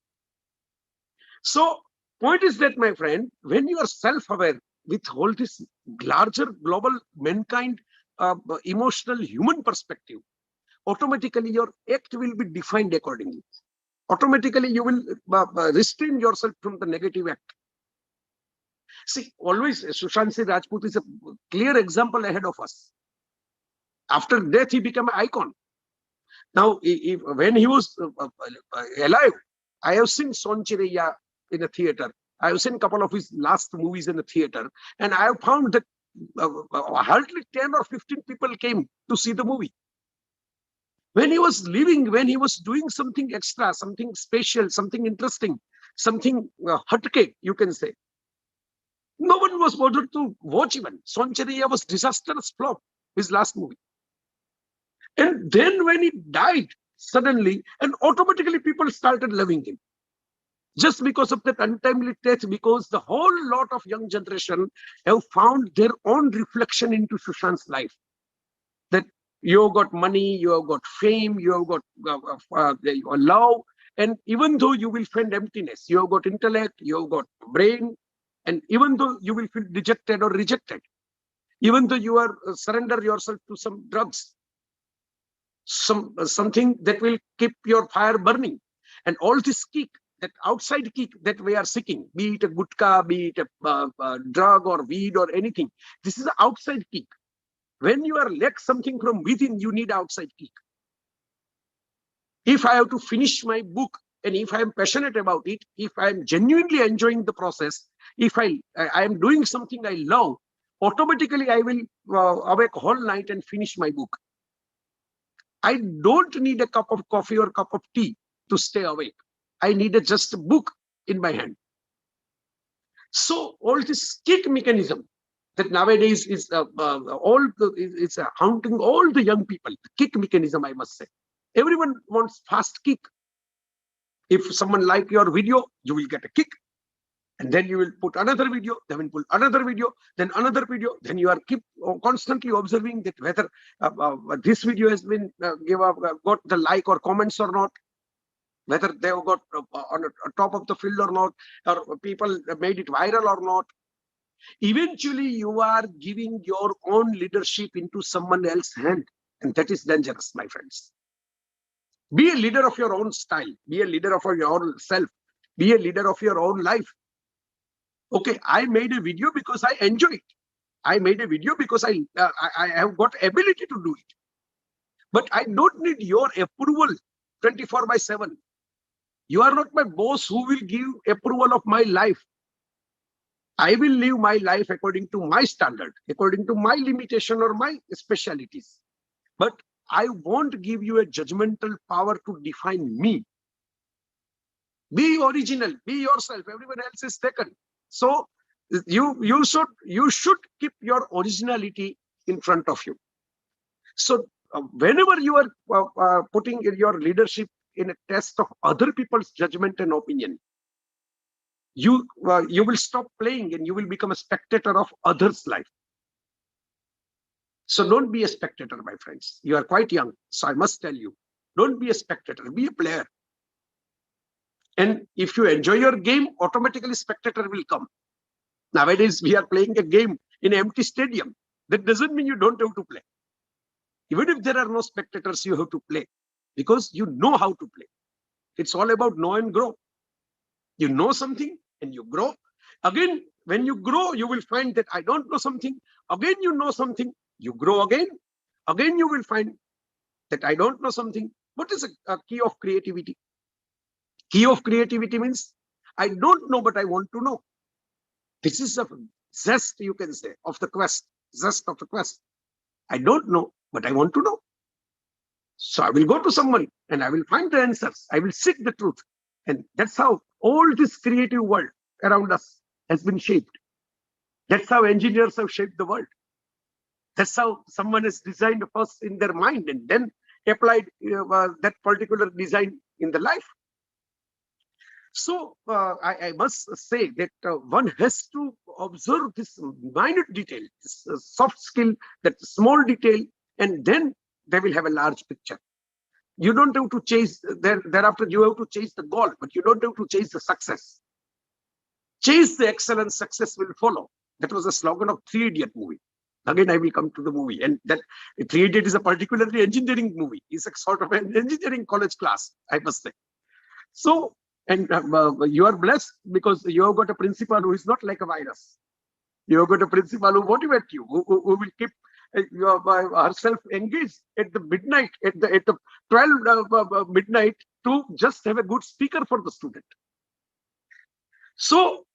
So point is that, my friend, when you are self-aware with all this larger global mankind emotional human perspective, automatically your act will be defined accordingly. Automatically you will restrain yourself from the negative act. See, always Sushant Singh Rajput is a clear example ahead of us. After death, he became an icon. Now, when he was alive, I have seen Son Chiraiya in a theater. I have seen a couple of his last movies in the theater, and I have found that hardly 10 or 15 people came to see the movie. When he was living, when he was doing something extra, something special, something interesting, something hatke, you can say, no one was bothered to watch even. Son Chiraiya was disastrous flop, his last movie. And then when he died suddenly, and automatically people started loving him. Just because of that untimely death, because the whole lot of young generation have found their own reflection into Sushant's life. That you have got money, you have got fame, you have got love, and even though you will find emptiness, you have got intellect, you have got brain, and even though you will feel dejected or rejected, even though you are surrender yourself to some drugs, something that will keep your fire burning, and all this kick, that outside kick that we are seeking, be it a gutka, be it a drug or weed or anything, this is an outside kick. When you are lack something from within, you need outside kick. If I have to finish my book, and if I am passionate about it, if I am genuinely enjoying the process, if I am doing something I love, automatically I will awake whole night and finish my book. I don't need a cup of coffee or cup of tea to stay awake. I need just a book in my hand. So all this kick mechanism that nowadays is it's haunting all the young people. The kick mechanism, I must say. Everyone wants fast kick. If someone like your video, you will get a kick. And then you will put another video, then will put another video, then another video. Then you are constantly observing that whether this video has been got the like or comments or not, whether they have got on top of the field or not, or people made it viral or not. Eventually, you are giving your own leadership into someone else's hand, and that is dangerous, my friends. Be a leader of your own style. Be a leader of your own self. Be a leader of your own life. Okay, I made a video because I enjoy it. I made a video because I have got ability to do it. But I don't need your approval 24/7. You are not my boss who will give approval of my life. I will live my life according to my standard, according to my limitation or my specialities. But I won't give you a judgmental power to define me. Be original, be yourself. Everyone else is taken. So you should keep your originality in front of you. So whenever you are putting your leadership in a test of other people's judgment and opinion, you will stop playing and you will become a spectator of others' life. So don't be a spectator, my friends. You are quite young, so I must tell you, don't be a spectator, be a player. And if you enjoy your game, automatically spectator will come. Nowadays, we are playing a game in an empty stadium. That doesn't mean you don't have to play. Even if there are no spectators, you have to play because you know how to play. It's all about know and grow. You know something and you grow. Again, when you grow, you will find that I don't know something. Again, you know something. You grow again. Again, you will find that I don't know something. What is a key of creativity? Key of creativity means I don't know, but I want to know. This is a zest, you can say, of the quest. Zest of the quest. I don't know, but I want to know. So I will go to someone and I will find the answers. I will seek the truth. And that's how all this creative world around us has been shaped. That's how engineers have shaped the world. That's how someone has designed first in their mind and then applied that particular design in the life. So I must say that one has to observe this minute detail, this soft skill, that small detail, and then they will have a large picture. You don't have to chase, thereafter you have to chase the goal, but you don't have to chase the success. Chase the excellence, success will follow. That was the slogan of Three Idiot movie. Again, I will come to the movie. And that Three Idiot is a particularly engineering movie. It's a sort of an engineering college class, I must say. So, and you are blessed because you have got a principal who is not like a virus. You have got a principal who motivates you, who will keep herself engaged at the midnight, at the 12 midnight to just have a good speaker for the student. So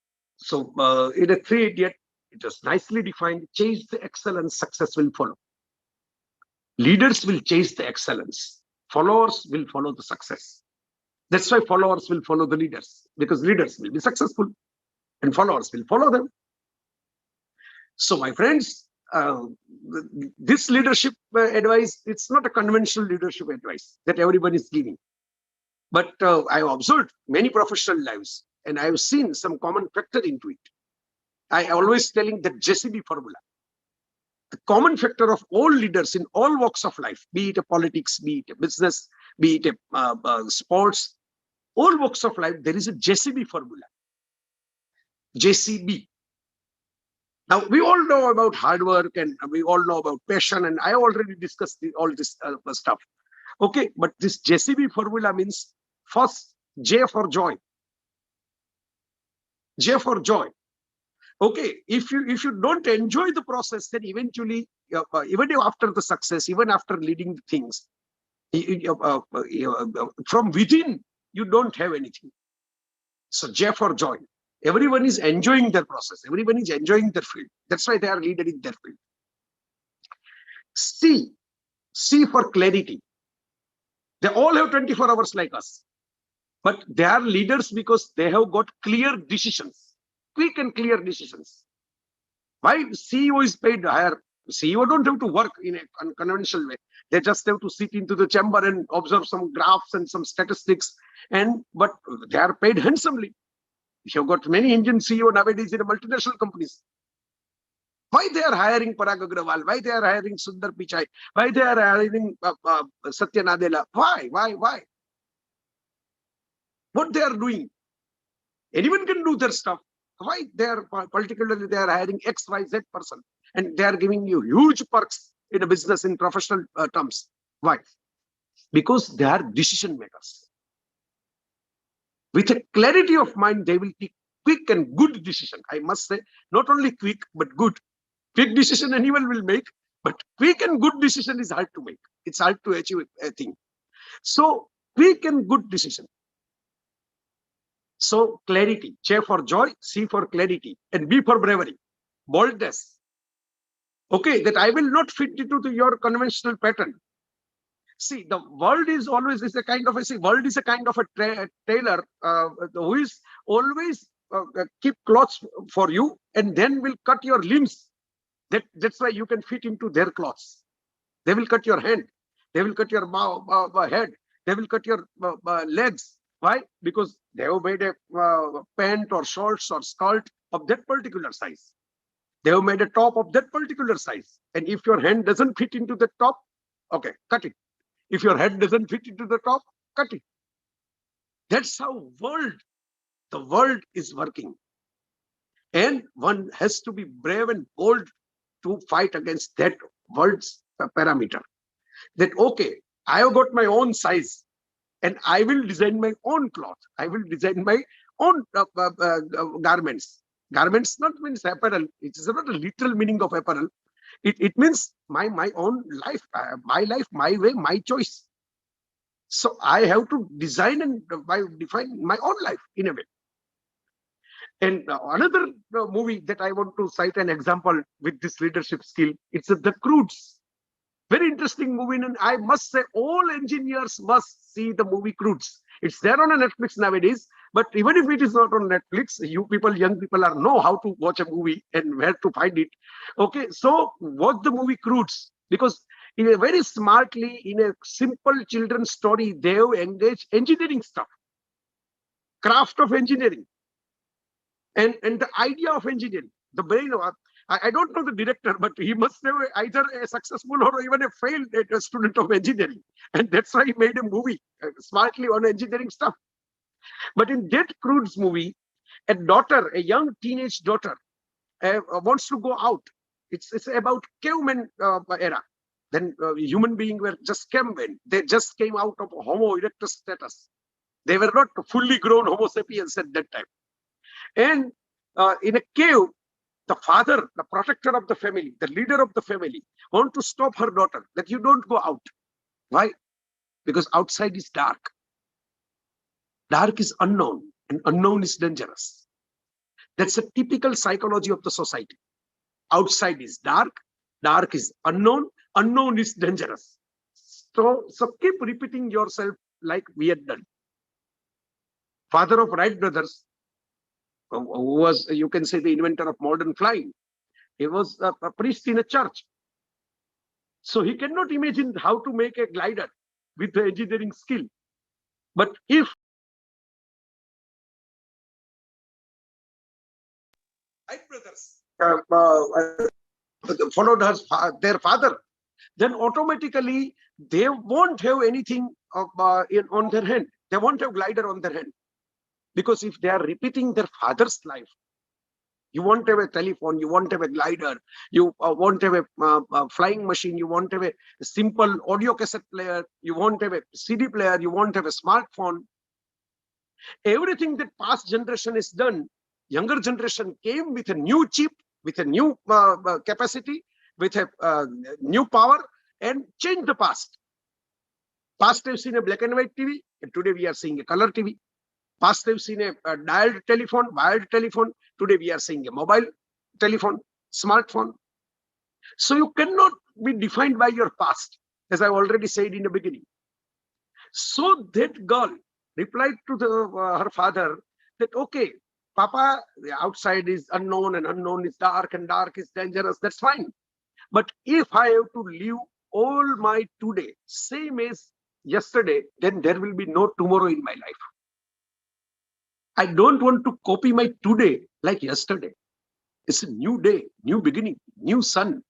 in a Three Idiot, it was nicely defined, chase the excellence, success will follow. Leaders will chase the excellence. Followers will follow the success. That's why followers will follow the leaders, because leaders will be successful and followers will follow them. So my friends, this leadership advice, it's not a conventional leadership advice that everyone is giving. But I have observed many professional lives and I have seen some common factor into it. I always telling the JCB formula. The common factor of all leaders in all walks of life, be it a politics, be it a business, be it a sports, all walks of life, there is a JCB formula. JCB. Now, we all know about hard work and we all know about passion, and I already discussed all this stuff. Okay, but this JCB formula means first, J for joy. J for joy. Okay, if you don't enjoy the process, then eventually, even after the success, even after leading the things, from within, you don't have anything. So J for joy. Everyone is enjoying their process. Everyone is enjoying their field. That's why they are leaders in their field. C for clarity. They all have 24 hours like us. But they are leaders because they have got clear decisions. Quick and clear decisions. Why CEO is paid higher? CEO don't have to work in a conventional way. They just have to sit into the chamber and observe some graphs and some statistics. But they are paid handsomely. You've got many Indian CEO nowadays in the multinational companies. Why they are hiring Parag Agrawal? Why they are hiring Sundar Pichai? Why they are hiring Satya Nadella? Why? What they are doing? Anyone can do their stuff. Why they are particularly they are hiring XYZ person and they are giving you huge perks in a business in professional terms? Why? Because they are decision makers. With a clarity of mind, they will take quick and good decision. I must say, not only quick, but good. Quick decision anyone will make, but quick and good decision is hard to make. It's hard to achieve a thing. So, quick and good decision. So, clarity. J for joy, C for clarity, and B for bravery. Boldness. Okay, that I will not fit into your conventional pattern. See, the world is always a kind of a tailor who is always keep clothes for you and then will cut your limbs. That's why you can fit into their clothes. They will cut your hand. They will cut your head. They will cut your legs. Why? Because they have made a pant or shorts or skirt of that particular size. They have made a top of that particular size. And if your hand doesn't fit into the top, okay, cut it. If your head doesn't fit into the top, cut it. That's how the world is working. And one has to be brave and bold to fight against that world's parameter. That, okay, I have got my own size and I will design my own cloth. I will design my own garments. Garments not means apparel. It is not a literal meaning of apparel. It means my own life, my way, my choice. So I have to design and define my own life in a way. And another movie that I want to cite an example with this leadership skill, it's The Croods. Very interesting movie, and I must say all engineers must see the movie Croods. It's there on a Netflix nowadays, but even if it is not on Netflix, you people, young people know how to watch a movie and where to find it. Okay, so watch the movie Croods, because in a very smartly, in a simple children's story, they have engaged engineering stuff, craft of engineering, and the idea of engineering, the brain of. I don't know the director, but he must have either a successful or even a failed student of engineering. And that's why he made a movie smartly on engineering stuff. But in that Croods movie, a daughter, a young teenage daughter, wants to go out. It's about caveman era. Then human beings were just cavemen. They just came out of Homo erectus status. They were not fully grown Homo sapiens at that time. And in a cave, the father, the protector of the family, the leader of the family, want to stop her daughter that you don't go out. Why? Because outside is dark. Dark is unknown, and unknown is dangerous. That's a typical psychology of the society. Outside is dark, dark is unknown, unknown is dangerous. So keep repeating yourself like we had done. Father of Wright brothers, who was, you can say, the inventor of modern flying. He was a priest in a church. So he cannot imagine how to make a glider with the engineering skill. But if Wright brothers followed their father, then automatically they won't have anything on their hand. They won't have glider on their hand. Because if they are repeating their father's life, you won't have a telephone, you won't have a glider, you won't have a flying machine, you won't have a simple audio cassette player, you won't have a CD player, you won't have a smartphone. Everything that past generation has done, younger generation came with a new chip, with a new capacity, with a new power, and changed the past. Past we've seen a black and white TV, and today we are seeing a color TV. Past we've seen a dialed telephone, wired telephone. Today we are seeing a mobile telephone, smartphone. So you cannot be defined by your past, as I already said in the beginning. So that girl replied to her father that, okay, Papa, the outside is unknown and unknown is dark and dark is dangerous. That's fine. But if I have to live all my today, same as yesterday, then there will be no tomorrow in my life. I don't want to copy my today like yesterday. It's a new day, new beginning, new sun,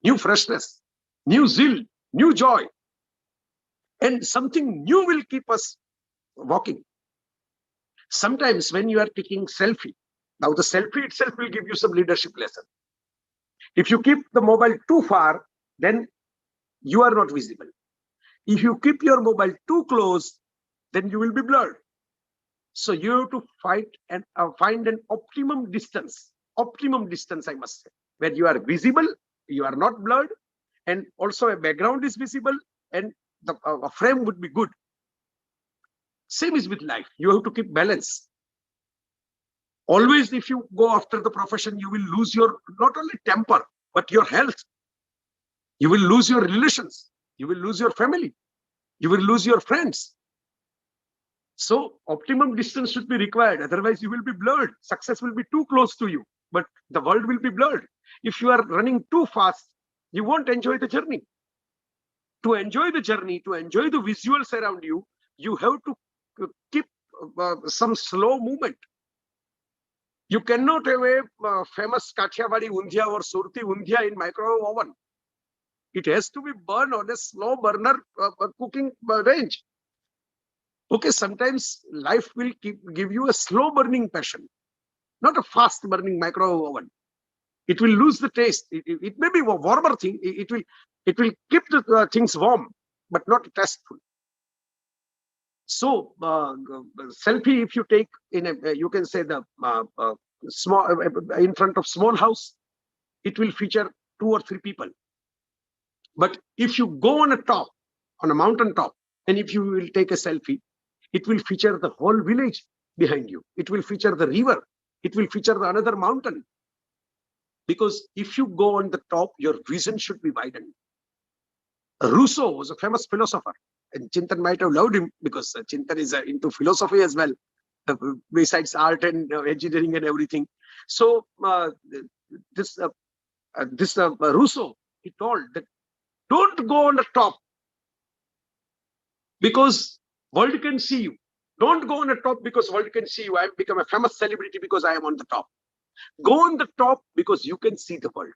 new freshness, new zeal, new joy. And something new will keep us walking. Sometimes when you are taking selfie, now the selfie itself will give you some leadership lesson. If you keep the mobile too far, then you are not visible. If you keep your mobile too close, then you will be blurred. So you have to find an optimum distance, I must say, where you are visible, you are not blurred, and also a background is visible, and the frame would be good. Same is with life. You have to keep balance. Always, if you go after the profession, you will lose your not only temper, but your health. You will lose your relations. You will lose your family. You will lose your friends. So optimum distance should be required. Otherwise, you will be blurred. Success will be too close to you, but the world will be blurred. If you are running too fast, you won't enjoy the journey. To enjoy the journey, to enjoy the visuals around you, you have to keep some slow movement. You cannot have a famous Kathiawadi undhia or Surti undhia in microwave oven. It has to be burned on a slow burner cooking range. Okay, sometimes life will give you a slow burning passion, not a fast burning microwave oven. It will lose the taste. It may be a warmer thing. It will keep the things warm, but not tasteful. So selfie, if you take in a, you can say the small in front of small house, it will feature 2 or 3 people. But if you go on a mountain top, and if you will take a selfie, it will feature the whole village behind you. It will feature the river. It will feature the another mountain. Because if you go on the top, your vision should be widened. Rousseau was a famous philosopher, and Chintan might have loved him because Chintan is into philosophy as well, besides art and engineering and everything. So this Rousseau, he told that don't go on the top because world can see you. Don't go on the top because world can see you. I have become a famous celebrity because I am on the top. Go on the top because you can see the world.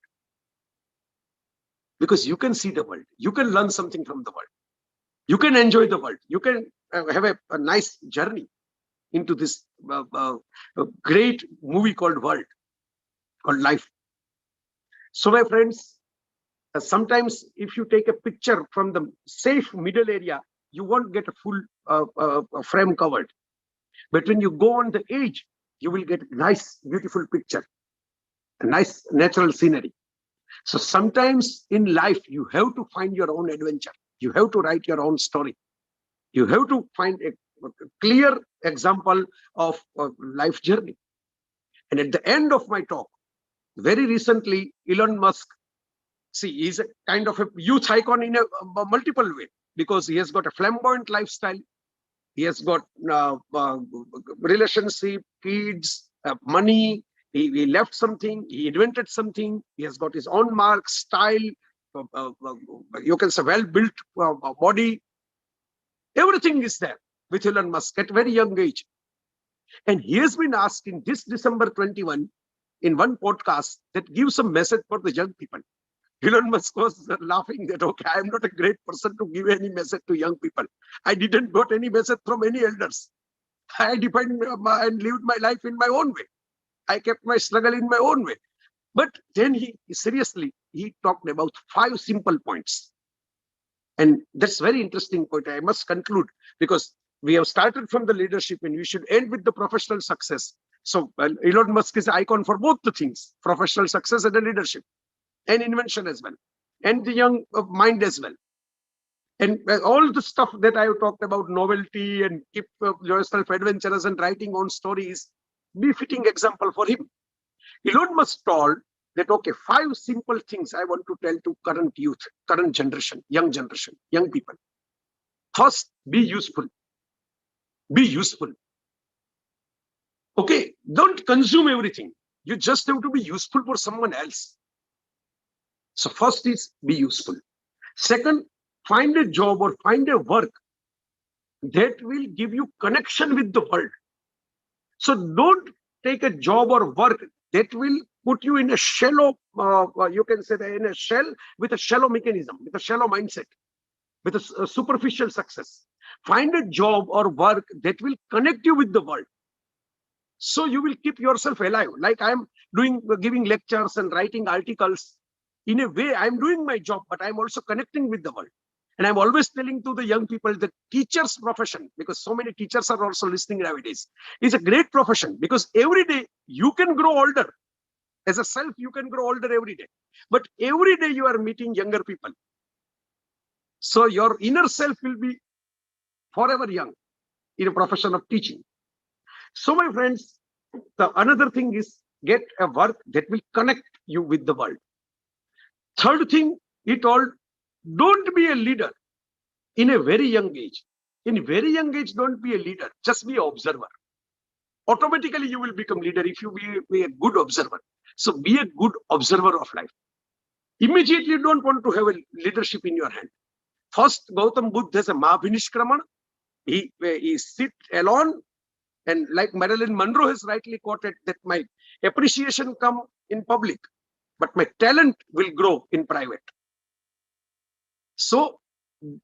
Because you can see the world. You can learn something from the world. You can enjoy the world. You can have a nice journey into this great movie called world, called life. So my friends, sometimes if you take a picture from the safe middle area, you won't get a full frame covered. But when you go on the edge, you will get a nice, beautiful picture, a nice natural scenery. So sometimes in life, you have to find your own adventure. You have to write your own story. You have to find a clear example of life journey. And at the end of my talk, very recently, Elon Musk, see, he's a kind of a youth icon in a multiple way because he has got a flamboyant lifestyle. He has got relationship, kids, money. He left something. He invented something. He has got his own mark, style. You can say well-built body. Everything is there with Elon Musk at a very young age. And he has been asked in this December 21 in one podcast that gives a message for the young people. Elon Musk was laughing that, okay, I am not a great person to give any message to young people. I didn't got any message from any elders. I defined and lived my life in my own way. I kept my struggle in my own way. But then he talked about 5 simple points. And that's very interesting point. I must conclude because we have started from the leadership and we should end with the professional success. So Elon Musk is an icon for both the things, professional success and the leadership, and invention as well, and the young mind as well. And all the stuff that I have talked about, novelty and keep yourself adventurous and writing own stories, befitting example for him. Elon Musk told that, okay, 5 simple things I want to tell to current youth, current generation, young people. First, be useful. Be useful. Okay, don't consume everything. You just have to be useful for someone else. So first is be useful. Second, find a job or find a work that will give you connection with the world. So don't take a job or work that will put you in a shallow, you can say that in a shell with a shallow mechanism, with a shallow mindset, with a superficial success. Find a job or work that will connect you with the world. So you will keep yourself alive. Like I'm giving lectures and writing articles. In a way, I'm doing my job, but I'm also connecting with the world. And I'm always telling to the young people, the teacher's profession, because so many teachers are also listening nowadays, is a great profession because every day you can grow older. As a self, you can grow older every day. But every day you are meeting younger people. So your inner self will be forever young in a profession of teaching. So my friends, another thing is get a work that will connect you with the world. Third thing, he told, don't be a leader in a very young age. In a very young age, don't be a leader. Just be an observer. Automatically, you will become leader if you be a good observer. So be a good observer of life. Immediately, you don't want to have a leadership in your hand. First, Gautam Buddha has a Mahabhinishkramana. He sit alone, and like Marilyn Monroe has rightly quoted, that my appreciation come in public, but my talent will grow in private. So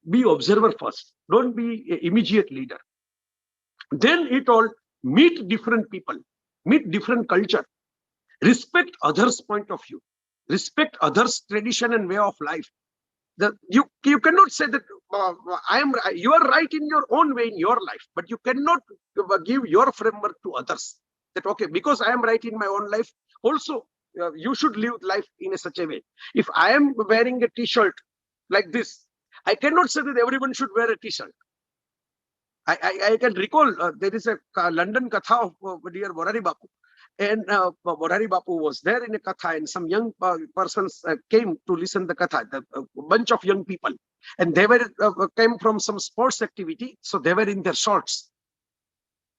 be observer first. Don't be an immediate leader. Then he told, meet different people, meet different culture, respect others' point of view, respect others' tradition and way of life. You cannot say that you are right in your own way in your life, but you cannot give your framework to others. That okay, because I am right in my own life, also you should live life in such a way. If I am wearing a T-shirt like this, I cannot say that everyone should wear a T-shirt. I can recall there is a London katha of dear Morari Bapu, and Morari Bapu was there in a katha, and some young persons came to listen to the katha, a bunch of young people, and they were came from some sports activity, so they were in their shorts.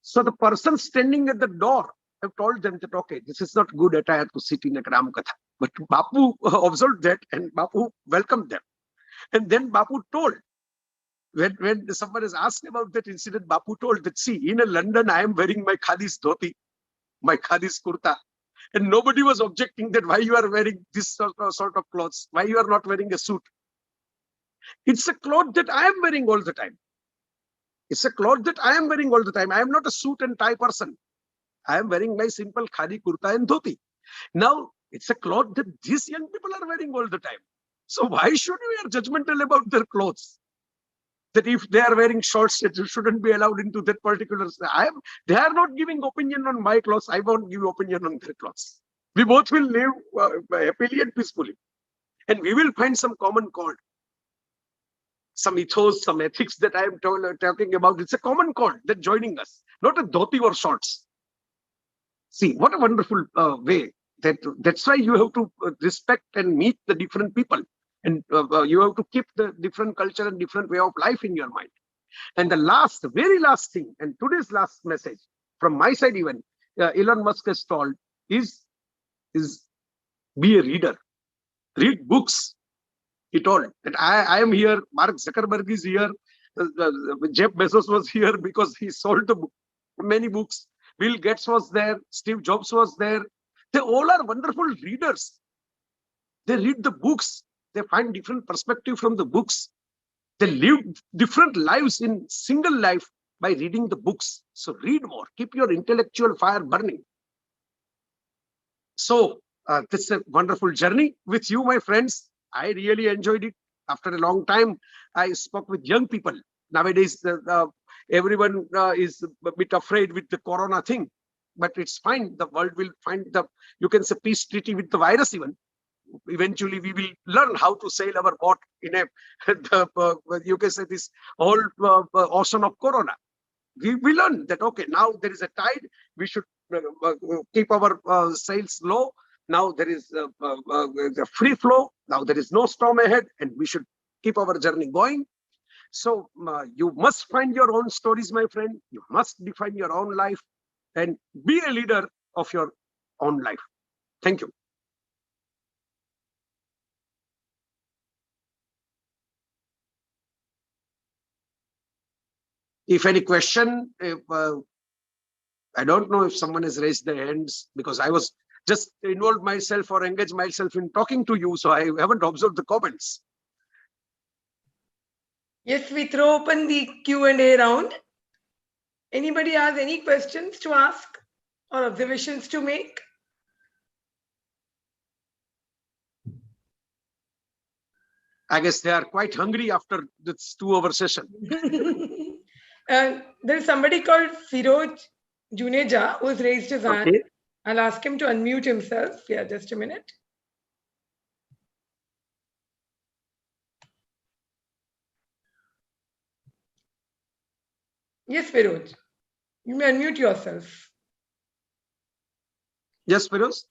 So the person standing at the door have told them that okay, this is not good attire to sit in a Gram katha. But Bapu observed that, and Bapu welcomed them. And then Bapu told, when someone is asked about that incident, Bapu told that, see, in London, I am wearing my khadis dhoti, my khadis kurta, and nobody was objecting that why you are wearing this sort of clothes, why you are not wearing a suit. It's a cloth that I am wearing all the time. It's a cloth that I am wearing all the time. I am not a suit and tie person. I am wearing my simple khadi kurta and dhoti. Now, it's a cloth that these young people are wearing all the time. So why should we are judgmental about their clothes? That if they are wearing shorts, it shouldn't be allowed into that particular. They are not giving opinion on my clothes. I won't give opinion on their clothes. We both will live happily and peacefully, and we will find some common chord, some ethos, some ethics that I am talking about. It's a common chord that joining us, not a dhoti or shorts. See what a wonderful way. That's why you have to respect and meet the different people. And you have to keep the different culture and different way of life in your mind. And the very last thing, and today's last message from my side, even Elon Musk has told, is be a reader, read books. He told that I am here. Mark Zuckerberg is here. Jeff Bezos was here because he sold many books. Bill Gates was there. Steve Jobs was there. They all are wonderful readers. They read the books. They find different perspective from the books. They live different lives in single life by reading the books. So read more. Keep your intellectual fire burning. So this is a wonderful journey with you, my friends. I really enjoyed it. After a long time, I spoke with young people. Nowadays, everyone is a bit afraid with the corona thing, but it's fine. The world will find you can say, peace treaty with the virus even. Eventually, we will learn how to sail our boat in you can say this whole ocean of corona. We learn that, okay, now there is a tide. We should keep our sails low. Now there is a free flow. Now there is no storm ahead, and we should keep our journey going. So you must find your own stories, my friend. You must define your own life and be a leader of your own life. Thank you. If any question, I don't know if someone has raised their hands, because I was just involved myself or engaged myself in talking to you, so I haven't observed the comments. Yes, we throw open the Q&A round. Anybody has any questions to ask or observations to make? I guess they are quite hungry after this 2-hour session. There's somebody called Firoj Juneja who's raised his hand. Okay. I'll ask him to unmute himself. Yeah, just a minute. Yes, Firoj. You may unmute yourself. Yes, Firoj.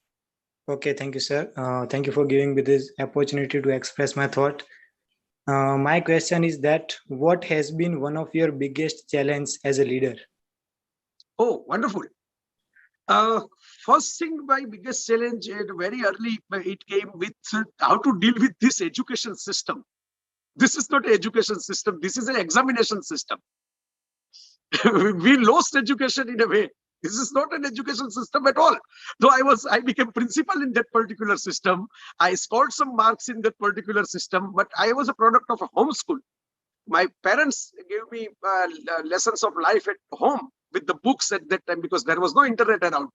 Okay, thank you, sir. Thank you for giving me this opportunity to express my thought. My question is that what has been one of your biggest challenges as a leader? Oh, wonderful. First thing, my biggest challenge very early, it came with how to deal with this education system. This is not an education system. This is an examination system. We lost education in a way. This is not an education system at all. Though I became principal in that particular system. I scored some marks in that particular system, but I was a product of a homeschool. My parents gave me lessons of life at home with the books at that time, because there was no internet around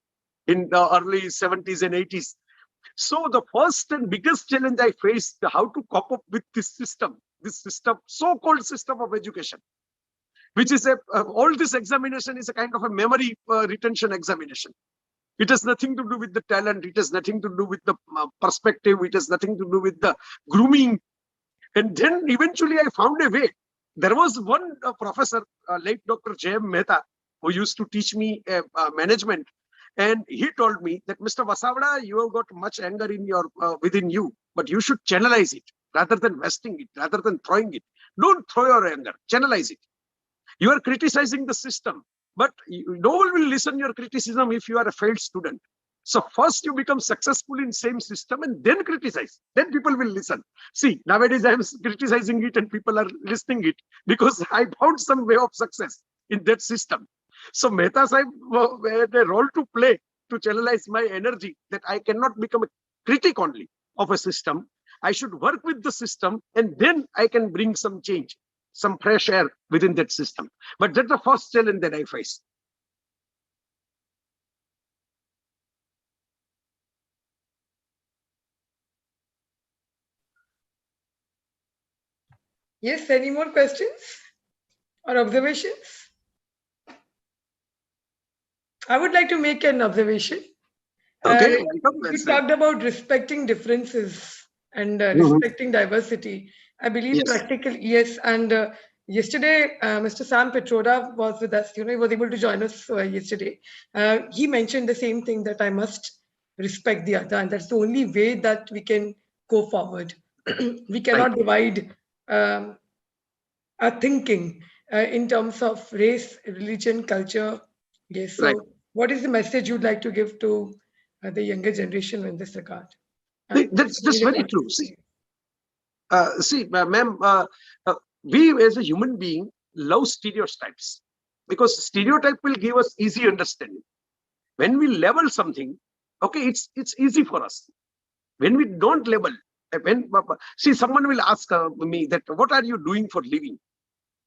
in the early 70s and 80s. So the first and biggest challenge I faced, how to cope up with this system, so-called system of education, which is all this examination is a kind of a memory retention examination. It has nothing to do with the talent. It has nothing to do with the perspective. It has nothing to do with the grooming. And then eventually I found a way. There was one professor, late Dr. J.M. Mehta, who used to teach me management. And he told me that, Mr. Vasavada, you have got much anger in your within you, but you should channelize it rather than wasting it, rather than throwing it. Don't throw your anger, channelize it. You are criticizing the system, but no one will listen to your criticism if you are a failed student. So first you become successful in same system and then criticize. Then people will listen. See, nowadays I am criticizing it and people are listening it because I found some way of success in that system. So Mehta Sahib had a role to play to channelize my energy, that I cannot become a critic only of a system. I should work with the system and then I can bring some change, some fresh air within that system. But that's the first challenge that I face. Yes, any more questions or observations? I would like to make an observation. Okay, You talked about respecting differences and respecting diversity. I believe Yes. practically, yes. And yesterday, Mr. Sam Petroda was with us. He was able to join us yesterday. He mentioned the same thing, that I must respect the other, and that's the only way that we can go forward. We cannot divide our thinking in terms of race, religion, culture. Yes. So, Right. what is the message you'd like to give to the younger generation in this regard? That's very true. See, ma'am, we as a human being love stereotypes, because stereotype will give us easy understanding. When we label something, okay, it's easy for us. When we don't label, see, someone will ask me that, what are you doing for living?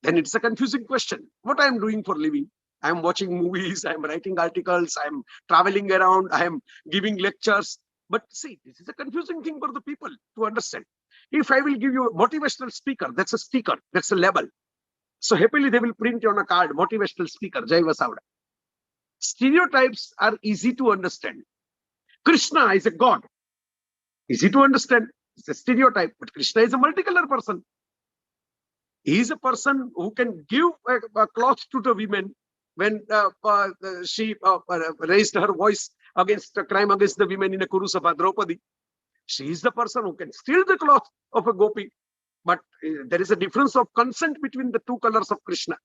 Then it's a confusing question. What I am doing for living? I am watching movies, I am writing articles, I am traveling around, I am giving lectures. But see, this is a confusing thing for the people to understand. If I will give you a motivational speaker, that's a sticker, that's a label. So happily they will print on a card, motivational speaker, Jai Vasavada. Stereotypes are easy to understand. Krishna is a god. Easy to understand. It's a stereotype, but Krishna is a multicolor person. He is a person who can give a cloth to the women when she raised her voice against the crime against the women in a Kurusabha, Draupadi. She is the person who can steal the cloth of a gopi. But there is a difference of consent between the two colors of Krishna.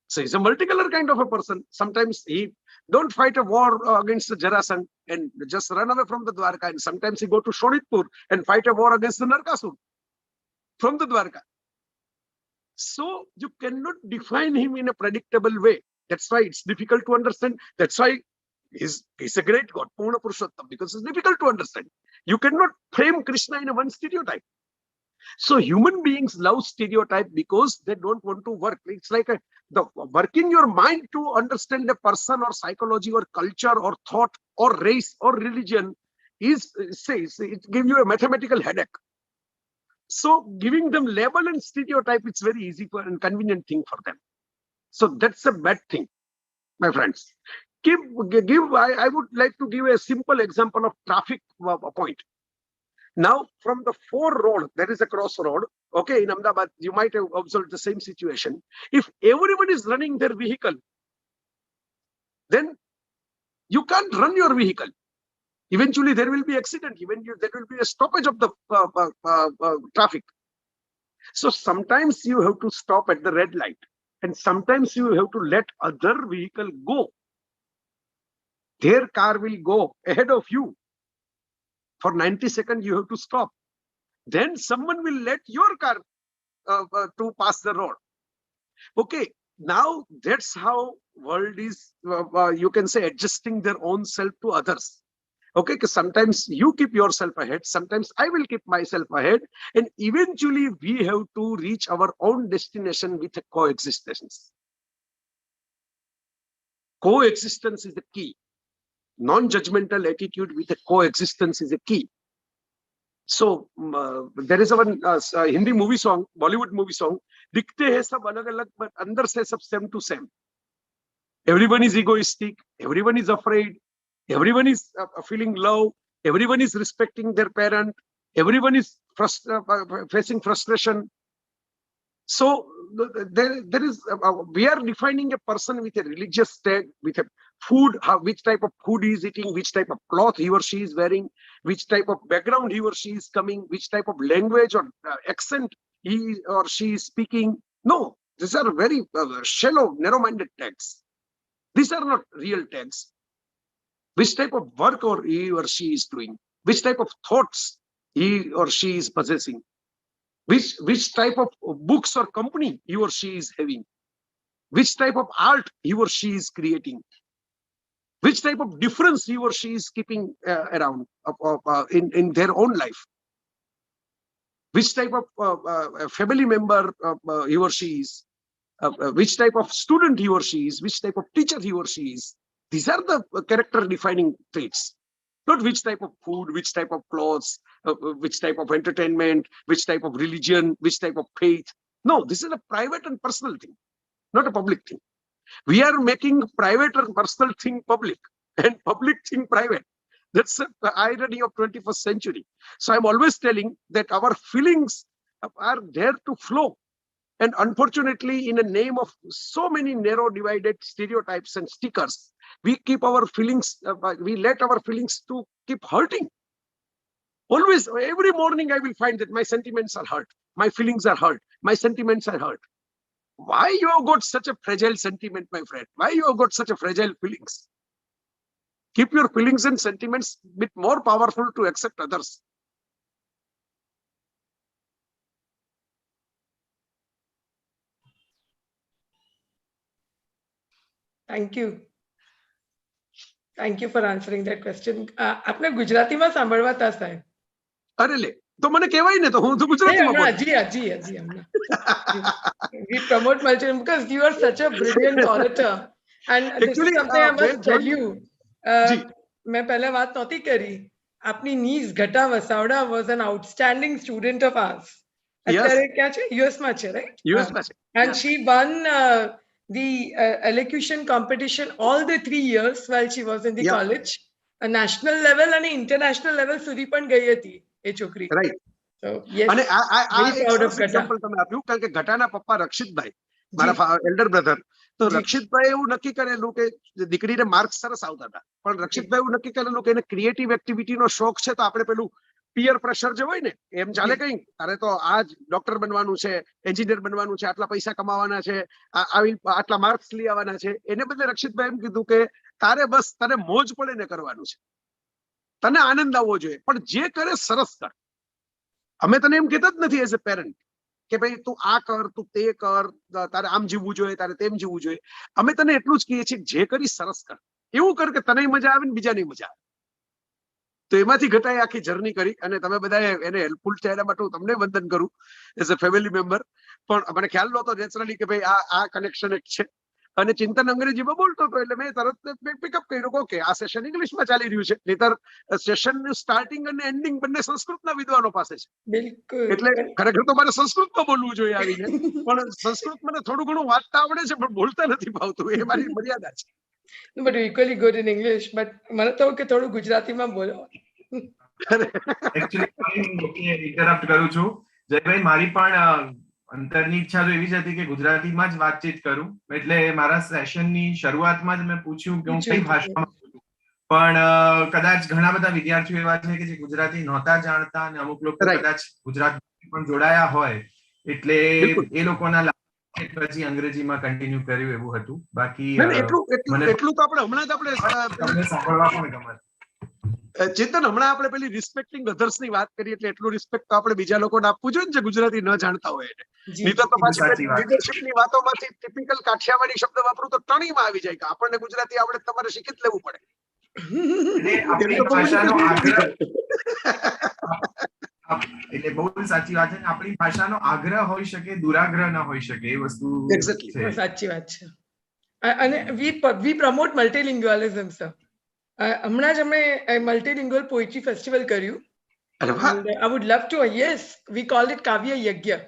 So he's a multicolor kind of a person. Sometimes he don't fight a war against the Jarasandha and just run away from the Dwarka. And sometimes he go to Shonitpur and fight a war against the Narkasur from the Dwarka. So you cannot define him in a predictable way. That's why it's difficult to understand. That's why he's a great God, Purna Purushottam, because it's difficult to understand. You cannot frame Krishna in a one stereotype. So human beings love stereotype because they don't want to work. It's like the working your mind to understand a person or psychology or culture or thought or race or religion is, it gives you a mathematical headache. So giving them label and stereotype, it's very easy for and convenient thing for them. So that's a bad thing, my friends. I would like to give a simple example of traffic point. Now, from the 4 road, there is a crossroad. Okay, in Ahmedabad, you might have observed the same situation. If everyone is running their vehicle, then you can't run your vehicle. Eventually, there will be accident. There will be a stoppage of the traffic. So sometimes you have to stop at the red light, and sometimes you have to let other vehicle go. Their car will go ahead of you. For 90 seconds, you have to stop. Then someone will let your car to pass the road. Okay, now that's how world is, you can say, adjusting their own self to others. Okay, because sometimes you keep yourself ahead, sometimes I will keep myself ahead, and eventually we have to reach our own destination with a coexistence. Coexistence is the key. Non-judgmental attitude with a coexistence is a key. So there is one Hindi movie song, Bollywood movie song, दिखते हैं सब अलग अलग but अंदर से सब same to same. Everyone is egoistic, everyone is afraid, everyone is feeling low, everyone is respecting their parent, everyone is facing frustration. So there is we are defining a person with a religious tag, with a food, which type of food he is eating, which type of cloth he or she is wearing, which type of background he or she is coming, which type of language or accent he or she is speaking. No, these are very shallow, narrow-minded tags. These are not real tags. Which type of work or he or she is doing, which type of thoughts he or she is possessing, which type of books or company he or she is having, which type of art he or she is creating, which type of difference he or she is keeping around in their own life, which type of family member he or she is, which type of student he or she is, which type of teacher he or she is. These are the character defining traits, not which type of food, which type of clothes, which type of entertainment, which type of religion, which type of faith. No, this is a private and personal thing, not a public thing. We are making private and personal thing public and public thing private. That's the irony of 21st century. So I'm always telling that our feelings are there to flow. And unfortunately, in the name of so many narrow divided stereotypes and stickers, we keep our feelings, we let our feelings to keep hurting. Always, every morning I will find that my sentiments are hurt, my feelings are hurt, my sentiments are hurt. Why you have got such a fragile sentiment, my friend? Why you have got such a fragile feelings? Keep your feelings and sentiments a bit more powerful to accept others. Thank you. Thank you for answering that question. આપને ગુજરાતીમાં સાંભળવા તા સાહેબ. અરે લે, તો મને કહેવાય ને, તો હું તો ગુજરાતીમાં બોલું. જી. We promote multilingual because you are such a brilliant orator. And this is something I must tell you. मैं पहले बात नहोती करी. આપની niece Ghata Vasavada was an outstanding student of ours. અત્યારે ક્યાં છે? US માં છે, right? US માં છે. And she won the elocution competition all the 3 years while she was in the college. A national level and international level સુધી પણ ગઈ હતી એ છોકરી. Right. So yes. અને આ very proud of Gata. Example તમે આપ્યું, કારણ કે ઘટાના પપ્પા રક્ષિતભાઈ, મારા એલ્ડર બ્રધર, તો રક્ષિતભાઈ એવું નક્કી કરેલું કે દીકરીને માર્ક્સ સરસ આવતા હતા, પણ રક્ષિતભાઈ એવું નક્કી કરેલું કે એને ક્રિએટિવ એક્ટિવિટીનો શોખ છે, તો આપણે પેલું પિયર પ્રેશર જે હોય ને એમ ચાલે, કઈ તારે તો આ ડોક્ટર બનવાનું છે, એન્જિનિયર બનવાનું છે, આટલા પૈસા કમાવાના છે, આટલા માર્ક્સ લઈ આવવાના છે. એને બદલે રક્ષિતભાઈ એમ કીધું કે તારે બસ તને મોજ પડે ને કરવાનું છે, તને આનંદ આવવો જોઈએ, પણ જે કરે સરસ કર. અમે તને એમ કહેતા જ નથી એઝ અ પેરેન્ટ કે ભાઈ તું આ કર, તું તે કર, તારે આમ જીવવું જોઈએ, તારે તેમ જીવવું જોઈએ. અમે તને એટલું જ કહીએ છીએ જે કરી સરસ કર, એવું કર કે તને મજા આવે ને બીજાને મજા આવે. તો એમાંથી ઘટાએ આખી જર્ની કરી, અને તમે બધાએ એને હેલ્પફુલ થયા એના માટે હું તમને વંદન કરું એઝ અ ફેમિલી મેમ્બર. પણ મને ખ્યાલ નહોતો નેચરલી કે ભાઈ આ કનેક્શન એક છે. અને ચિંતન અંગ્રેજીમાં બોલતો હતો એટલે મેં તરત પિકઅપ કર્યું કે ઓકે આ સેશન ઇંગ્લિશમાં ચાલી રહ્યું છે, નહીતર સેશનનું સ્ટાર્ટિંગ અને એન્ડિંગ બંને સંસ્કૃતના વિદ્વાનો પાસે છે. બિલકુલ. એટલે ખરેખર તો મારે સંસ્કૃતમાં બોલવું જોઈએ આવીને, પણ સંસ્કૃત મને થોડું ઘણું વાંચતા આવડે છે, પણ બોલતા નથી ફાવતું, એ મારી મર્યાદા છે. But equally good in English. But મને તો કે થોડું ગુજરાતીમાં બોલો. એકચ્યુઅલી ઇન્ટરપ્ટ કરું છું જયભાઈ, મારી પણ અંતરની ઈચ્છા તો એવી જ હતી કે ગુજરાતીમાં જ વાતચીત કરું, એટલે મારા સેશનની શરૂઆતમાં જ મેં પૂછ્યું કે હું કઈ ભાષામાં બોલું, પણ કદાચ ઘણા બધા વિદ્યાર્થીઓ એવા છે કે જે ગુજરાતી નહોતા જાણતા, અને અમુક લોકો કદાચ ગુજરાતી પણ જોડાયા હોય, એટલે એ લોકોના પછી અંગ્રેજીમાં કન્ટિન્યુ કર્યું એવું હતું. બાકી એટલું તો આપણે હમણાં જ આપણે તમને સાંભળવા પણ ગમે. ચેતન, હમણાં આપણે પેલી રિસ્પેક્ટિંગ અધર્સ ની વાત કરી, એટલે એટલું રિસ્પેક્ટ તો આપણે બીજા લોકોને આપવું જોઈએ ને જે ગુજરાતી ન જાણતા હોય એને. નહીં તો પાછી લીડરશિપ ની વાતોમાંથી ટિપિકલ કાઠિયાવાડી શબ્દ વાપરું તો ટણીમાં આવી જાય કે આપણને ગુજરાતી આવડે, તમારે શીખી જ લેવું પડે. આપણી ભાષાનો આગ્રહ, એટલે બહુ સાચી વાત છે. આપણી ભાષાનો આગ્રહ હોઈ શકે, દુરાગ્રહ ન હોઈ શકે, એ વસ્તુ છે. સાચી વાત છે. અને વી પ્રમોટ મલ્ટીલિંગ્યુઅલિઝમ સર. હમણાં જ અમે મલ્ટીલિંગ્યુઅલ પોએટ્રી ફેસ્ટિવલ કર્યું. And I would love to, yes, we call it Kavya Yagya.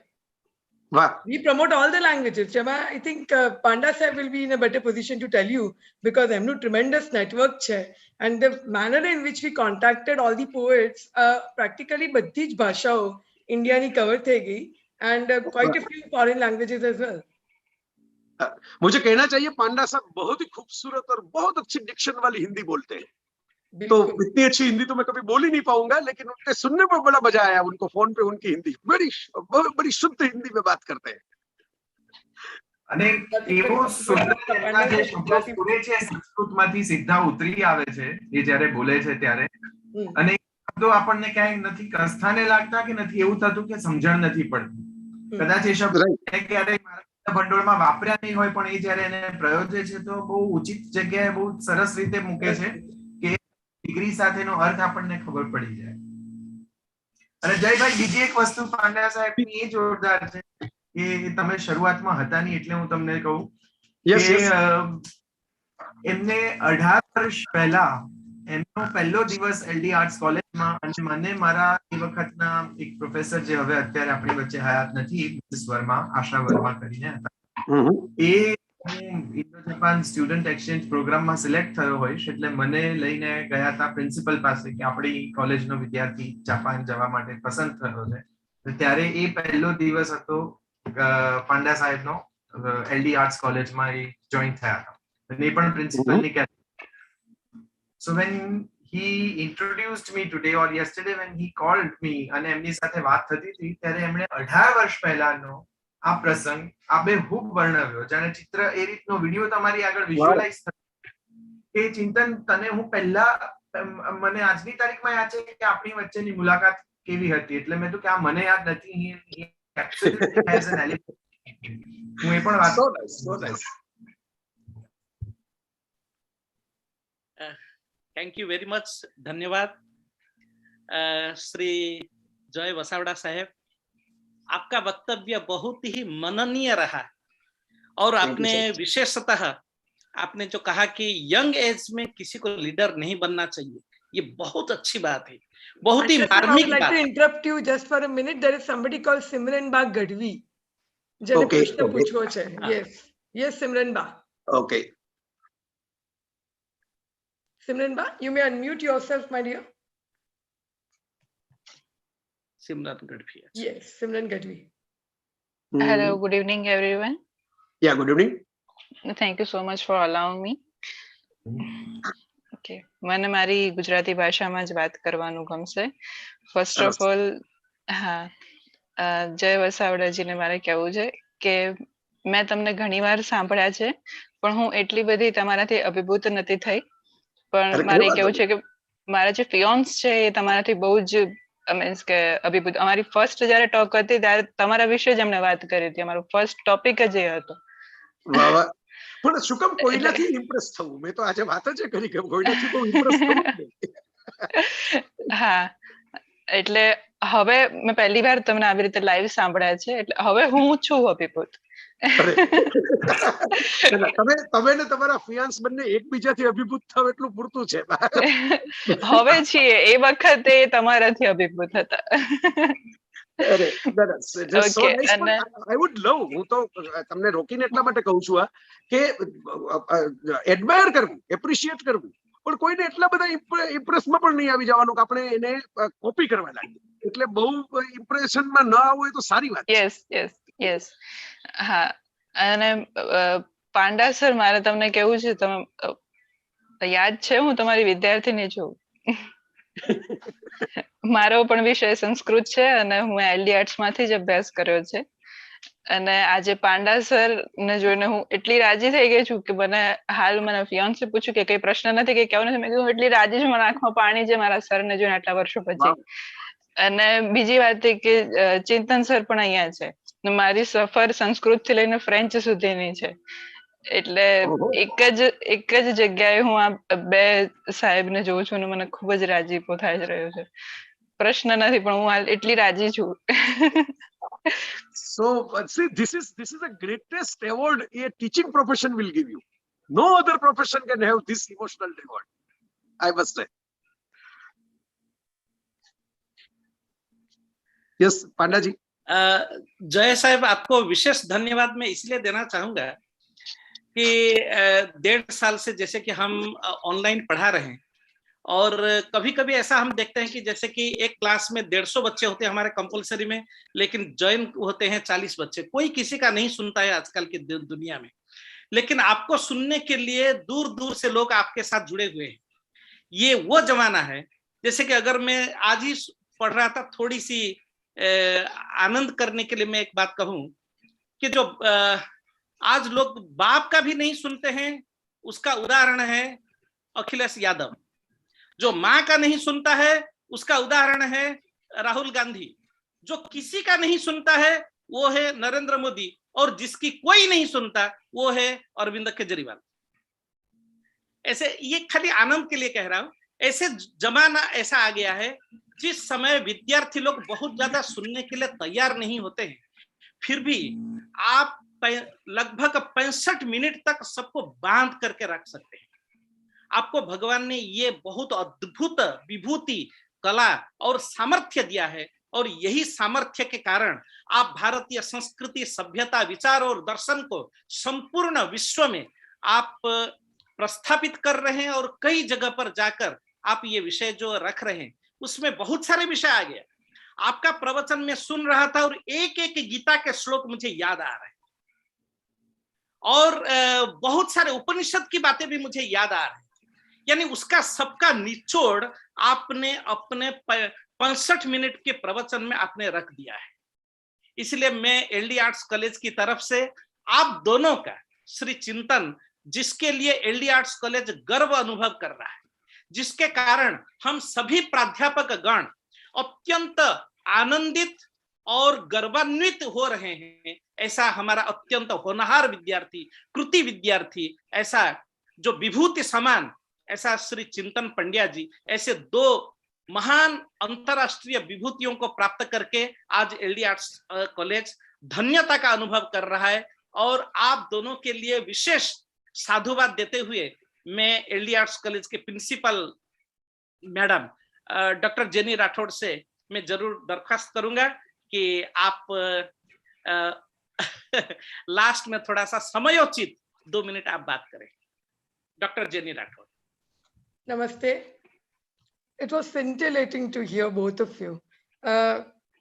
Wow. We promote all the languages. Chama, I think Panda sir will be in a better position to tell you because I'm a tremendous network chair. And the manner in which we contacted all the poets, practically badi j bhashao India ni cover the gayi, and quite a few foreign languages as well. मुझे कहना चाहिए पांडा साहब बहुत ही खूबसूरत और बहुत अच्छी Dickson वाली हिंदी बोलते हैं. तो इतनी अच्छी हिंदी तो मैं कभी बोल ही नहीं पाऊंगा, लेकिन उनके सुनने में बड़ा मजा आया. उनको फोन पे उनकी हिंदी बड़ी शुद्ध हिंदी में बात करते हैं. અને એવો સુંદર એમના જે શબ્દો પૂરે છે સંસ્કૃતમાંથી સીધા ઉતરી આવે છે એ જ્યારે બોલે છે ત્યારે, અને શબ્દો આપણને ક્યાંય નથી કસ્થાને લાગતા કે નથી એવું થતું કે સમજણ નથી પડતી. કદાચ એ શબ્દ ક્યારેય મારા ભંડોળમાં વાપર્યા નહીં હોય, પણ એ જ્યારે એને પ્રયોજે છે તો બહુ ઉચિત જગ્યાએ બહુ સરસ રીતે મૂકે છે કે ડિગ્રી સાથેનો અર્થ આપણને ખબર પડી જાય. અને જયભાઈ, બીજી એક વસ્તુ પાંડા સાહેબની એ જોરદાર છે કે તમે શરૂઆતમાં હતા નહીં એટલે હું તમને કહું કે એમને 18 વર્ષ પહેલા એમનો પહેલો દિવસ એલડી આર્ટ્સ કોલેજમાં, અને મને મારા એ વખતના એક પ્રોફેસર જે હવે અત્યારે આપણી વચ્ચે હયાત નથી, મિસિસ વર્મા, આશા વર્મા કરીને હતા, એ ઇન્ડો જાપાન સ્ટુડન્ટ એક્સચેન્જ પ્રોગ્રામમાં સિલેક્ટ થયો હોઈશ એટલે મને લઈને ગયા હતા પ્રિન્સિપલ પાસે કે આપણી કોલેજનો વિદ્યાર્થી જાપાન જવા માટે પસંદ થયો છે. ત્યારે એ પહેલો દિવસ હતો પાંડા સાહેબનો એલડી આર્ટ્સ કોલેજમાં એ જોઈન થયા હતા, અને એ પણ પ્રિન્સિપલની category. So when he introduced me today or yesterday when he called me અને એમની સાથે વાત થતી હતી ત્યારે એમણે 18 વર્ષ પહેલાનો આ પ્રસંગ આ બેહૂબ વર્ણવ્યો, જાણે ચિત્ર એ રીતનો વિડિયો તમારી આગળ વિઝ્યુઅલાઇઝ થયો કે ચિંતન તને હું પહેલા મને આજની તારીખમાં યાદ છે કે આપણી વચ્ચેની મુલાકાત કેવી હતી, એટલે મેં તો કે આ મને યાદ નથી. Absolutely has an element. હું એ પણ વાત થેન્ક યુ વેરી મચ. ધન્યવાદ श्री जय वसावड़ा साहब. आपका वक्तव्य बहुत ही मननीय रहा और आपने विशेषतः आपने जो कहा कि यंग एज में किसी को लीडर नहीं बनना चाहिए, ये बहुत अच्छी बात है, बहुत ही मार्मिक बात. I would like to interrupt you just for a minute. There is somebody called Simran Ba Gadvi. જેને પ્રશ્ન પૂછવો છે. Yes, Simran Ba. Okay. Simran Ba, you may unmute yourself, my dear. Simran Gadvi. Yes, Simran Gadvi. Hello, good evening, everyone. Yeah, good evening. Thank you so much for allowing me. Okay, મને મારી ગુજરાતી ભાષામાં જ વાત કરવાનું ગમશે. First of all, હા, જય વસાવડાજીને મારે કહેવું છે કે મેં તમને ઘણીવાર સાંભળ્યા છે, પણ હું એટલી બધી તમારાથી અભિભૂત નથી થઈ. પણ મારે કેવું છે કે મારા જે ફિયોન્સ છે એ તમારાથી બહુ જ મીન્સ કે અભિભૂત. અમારી ફર્સ્ટ જયારે ટોક હતી ત્યારે તમારા વિશે જ અમને વાત કરી હતી, અમારો ફર્સ્ટ ટોપિક જ એ હતો. વાહ વાહ. પણ શું કામ કોઈનાથી ઇમ્પ્રેસ થવું? મેં તો આજે વાત જ કરી કે કોઈનાથી બહુ ઇમ્પ્રેસ થવું. હા, એટલે હવે મેં પહેલી વાર તમને આવી રીતે લાઈવ સાંભળ્યા છે, એટલે હવે હું છું અભિભૂત. તમે ને તમારા ફિયાન્સ બંને એકબીજાથી અભિભૂત થાવ એટલું પૂરતું છે. હવે છીએ, એ વખતે તમારાથી અભિભૂત હતા. I would love, હું તો તમને રોકીને એટલા માટે કહું છું આ કે એડમાયર કરવું, એપ્રિશિએટ કરવું, પણ કોઈને એટલા બધા ઇમ્પ્રેસમાં પણ નહીં આવી જવાનું કે આપણે એને કોપી કરવા લાગીએ. એટલે બહુ ઇમ્પ્રેશનમાં ન આવવું એ તો સારી વાત. યસ. હા, અને પાંડા સર, મારે તમને કેવું છે, તમે યાદ છે હું તમારી વિદ્યાર્થીની છું. મારો પણ વિષય સંસ્કૃત છે અને હું એલડી આર્ટ્સ માંથી જ અભ્યાસ કર્યો છે. અને આજે પાંડા સર ને જોઈને હું એટલી રાજી થઈ ગઈ છું કે મને હાલ મને ફિયોન્સે પૂછ્યું કે કઈ પ્રશ્ન નથી કે કેવું નથી, મેં કીધું એટલી રાજી છું, મારા આંખમાં પાણી છે મારા સર ને જોઈને આટલા વર્ષો પછી. અને બીજી વાત એ કે ચિંતન સર પણ અહીંયા છે. મારી સફર સંસ્કૃત થી લઈને ફ્રેન્ચ સુધીની છે. એટલે એક જ જગ્યાએ હું આ બે સાહેબને જોઉં છું અને મને ખૂબ જ રાજીપો થાય રહ્યો છે. પ્રશ્ન નથી પણ હું હાલ એટલી રાજી છું. So see, this is the greatest award a teaching profession will give you. No other profession can have this emotional reward, I must say. Yes, Panda ji. जय साहब, आपको विशेष धन्यवाद मैं इसलिए देना चाहूंगा कि 1.5 साल से जैसे कि हम ऑनलाइन पढ़ा रहे हैं, और कभी कभी ऐसा हम देखते हैं कि जैसे कि एक क्लास में 150 बच्चे होते हैं हमारे कंपलसरी में, लेकिन ज्वाइन होते हैं 40 बच्चे. कोई किसी का नहीं सुनता है आजकल की दुनिया में, लेकिन आपको सुनने के लिए दूर दूर से लोग आपके साथ जुड़े हुए हैं. ये वो जमाना है, जैसे कि अगर मैं आज ही पढ़ रहा था, थोड़ी सी आनंद करने के लिए मैं एक बात कहूं कि जो आज लोग बाप का भी नहीं सुनते हैं, उसका उदाहरण है अखिलेश यादव. जो माँ का नहीं सुनता है उसका उदाहरण है राहुल गांधी. जो किसी का नहीं सुनता है वो है नरेंद्र मोदी, और जिसकी कोई नहीं सुनता वो है अरविंद केजरीवाल. ऐसे ये खाली आनंद के लिए कह रहा हूं. ऐसे जमाना ऐसा आ गया है जिस समय विद्यार्थी लोग बहुत ज्यादा सुनने के लिए तैयार नहीं होते हैं, फिर भी आप लगभग 65 मिनट तक सबको बांध करके रख सकते हैं. आपको भगवान ने ये बहुत अद्भुत विभूति, कला और सामर्थ्य दिया है, और यही सामर्थ्य के कारण आप भारतीय संस्कृति, सभ्यता, विचार और दर्शन को संपूर्ण विश्व में आप प्रस्थापित कर रहे हैं. और कई जगह पर जाकर आप ये विषय जो रख रहे हैं उसमें बहुत सारे विषय आ गया. आपका प्रवचन में सुन रहा था और एक एक गीता के श्लोक मुझे याद आ रहे हैं, और बहुत सारे उपनिषद की बातें भी मुझे याद आ रही हैं. यानी उसका सबका निचोड़ आपने अपने 65 मिनट के प्रवचन में आपने रख दिया है. इसलिए मैं एलडी आर्ट्स कॉलेज की तरफ से आप दोनों का, श्री चिंतन, जिसके लिए एलडी आर्ट्स कॉलेज गर्व अनुभव कर रहा है, जिसके कारण हम सभी प्राध्यापक गण अत्यंत आनंदित और गर्वान्वित हो रहे हैं, ऐसा हमारा अत्यंत होनहार विद्यार्थी, कृति विद्यार्थी, ऐसा जो विभूति समान, ऐसा श्री चिंतन पंड्या जी, ऐसे 2 महान अंतरराष्ट्रीय विभूतियों को प्राप्त करके आज एलडी आर्ट्स कॉलेज धन्यता का अनुभव कर रहा है. और आप दोनों के लिए विशेष साधुवाद देते हुए मैं एलडी आर्ट्स कॉलेज के principal madam doctor Jenny Rathod से मैं जरूर दरख्वास्त करूंगा कि आप लास्ट में थोड़ा सा समयोचित 2 मिनट आप बात करें. Doctor Jenny Rathore. Namaste. It was scintillating to hear both of you.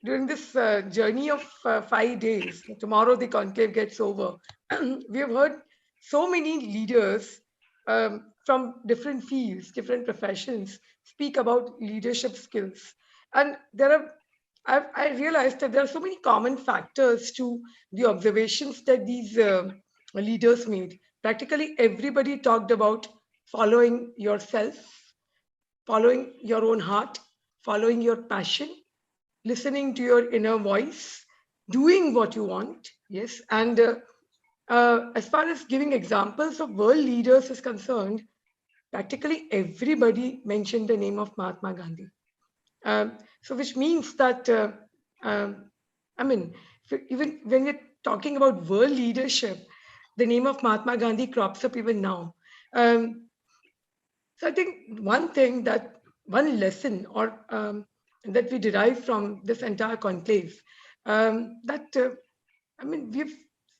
During this journey of 5 days, tomorrow the conclave gets over, we have heard so many leaders from different fields, different professions, speak about leadership skills. And I realized that there are so many common factors to the observations that these leaders made. Practically everybody talked about following yourself, following your own heart, following your passion, listening to your inner voice, doing what you want. Yes. And as far as giving examples of world leaders is concerned, practically everybody mentioned the name of Mahatma Gandhi. So which means that, I mean, even when we're talking about world leadership, the name of Mahatma Gandhi crops up even now. So I think one lesson or that we derive from this entire conclave, that I mean,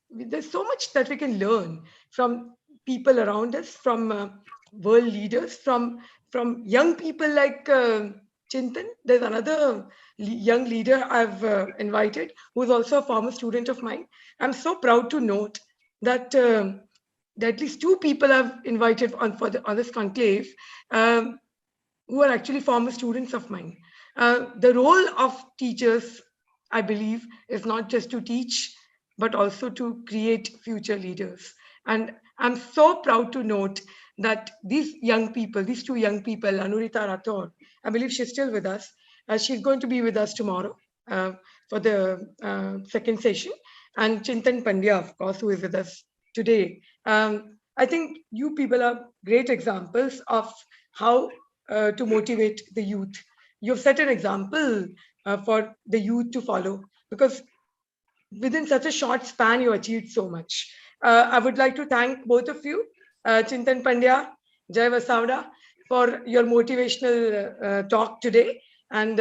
there's so much that we can learn from people around us, from world leaders, from young people like Chintan. There's another young leader I've invited who is also a former student of mine. I'm so proud to note that at least 2 people I've invited on this conclave who are actually former students of mine. The role of teachers, I believe, is not just to teach but also to create future leaders. And I'm so proud to note that these young people, these two young people, Anurita Rathore, I believe she's still with us. She's going to be with us tomorrow for the second session. And Chintan Pandya, of course, who is with us today. I think you people are great examples of how to motivate the youth. You've set an example for the youth to follow, because within such a short span, you achieved so much. I would like to thank both of you, Chintan Pandya, Jai Vasavda, for your motivational talk today. And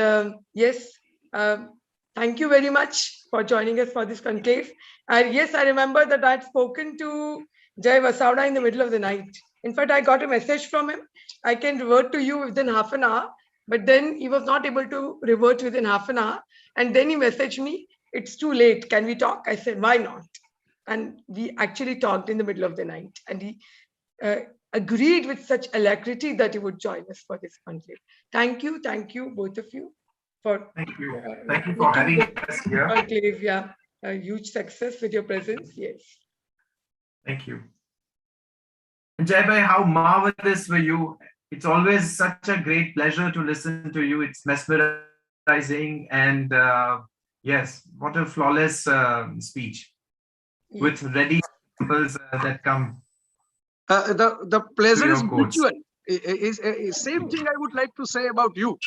yes, thank you very much for joining us for this conclave. And yes, I remember that I'd spoken to Jai Vasavda in the middle of the night. In fact, I got a message from him. I can revert to you within half an hour, but then he was not able to revert within half an hour. And then he messaged me, "It's too late. Can we talk?" I said, "Why not?" And we actually talked in the middle of the night. And he agreed with such alacrity that he would join us for this conclave. Thank you, both of you, for Thank you for having us here. Conclave. Yeah, a huge success with your presence. Yes. Thank you. And Jai Bhai, how marvelous were you? It's always such a great pleasure to listen to you. It's mesmerizing, and yes, what a flawless speech with ready examples that come. The pleasure is Your quotes. mutual. Same thing I would like to say about you.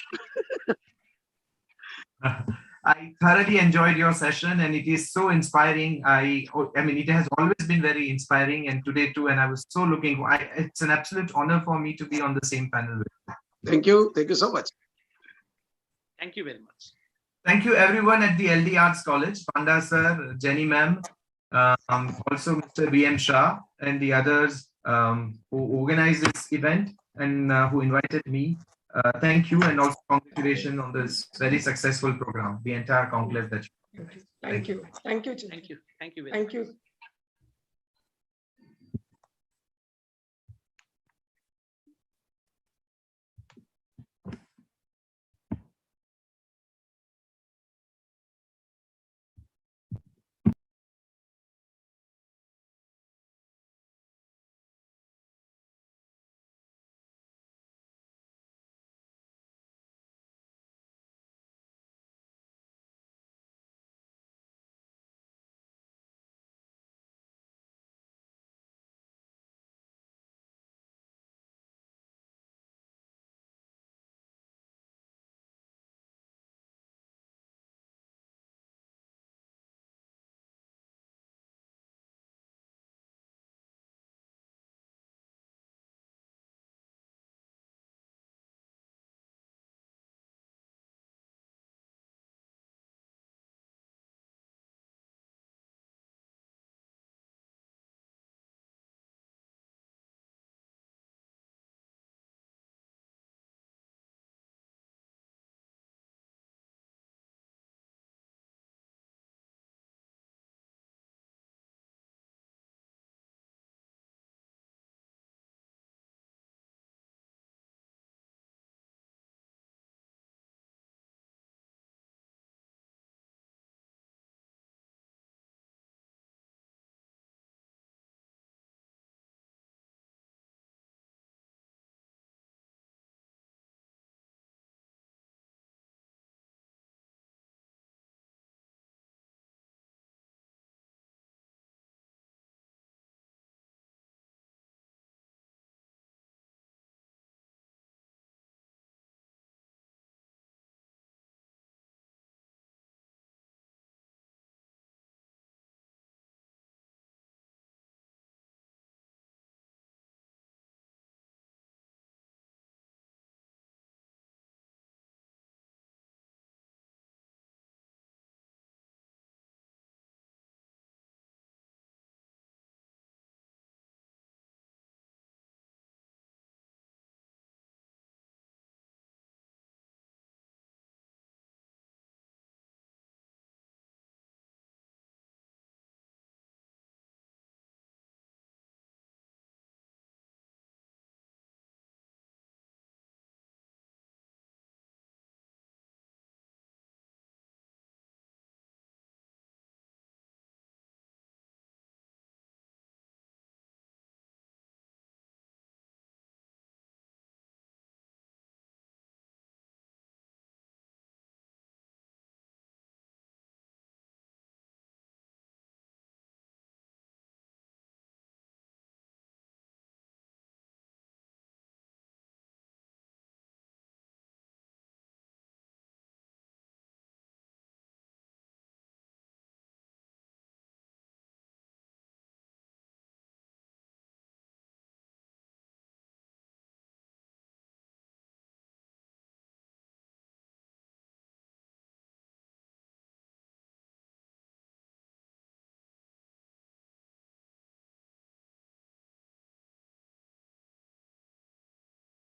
I thoroughly enjoyed your session, and it is so inspiring. I mean, it has always been very inspiring, and today too. And I was so looking. It's an absolute honor for me to be on the same panel with you. Thank you so much. Thank you very much. Thank you everyone at the LD Arts College, Panda sir, Jenny ma'am, also Mr. B.M. Shah, and the others who organized this event and who invited me. Thank you, and also congratulations on this very successful program, the entire conclave that you. Thank you. Thank you very much. Thank you.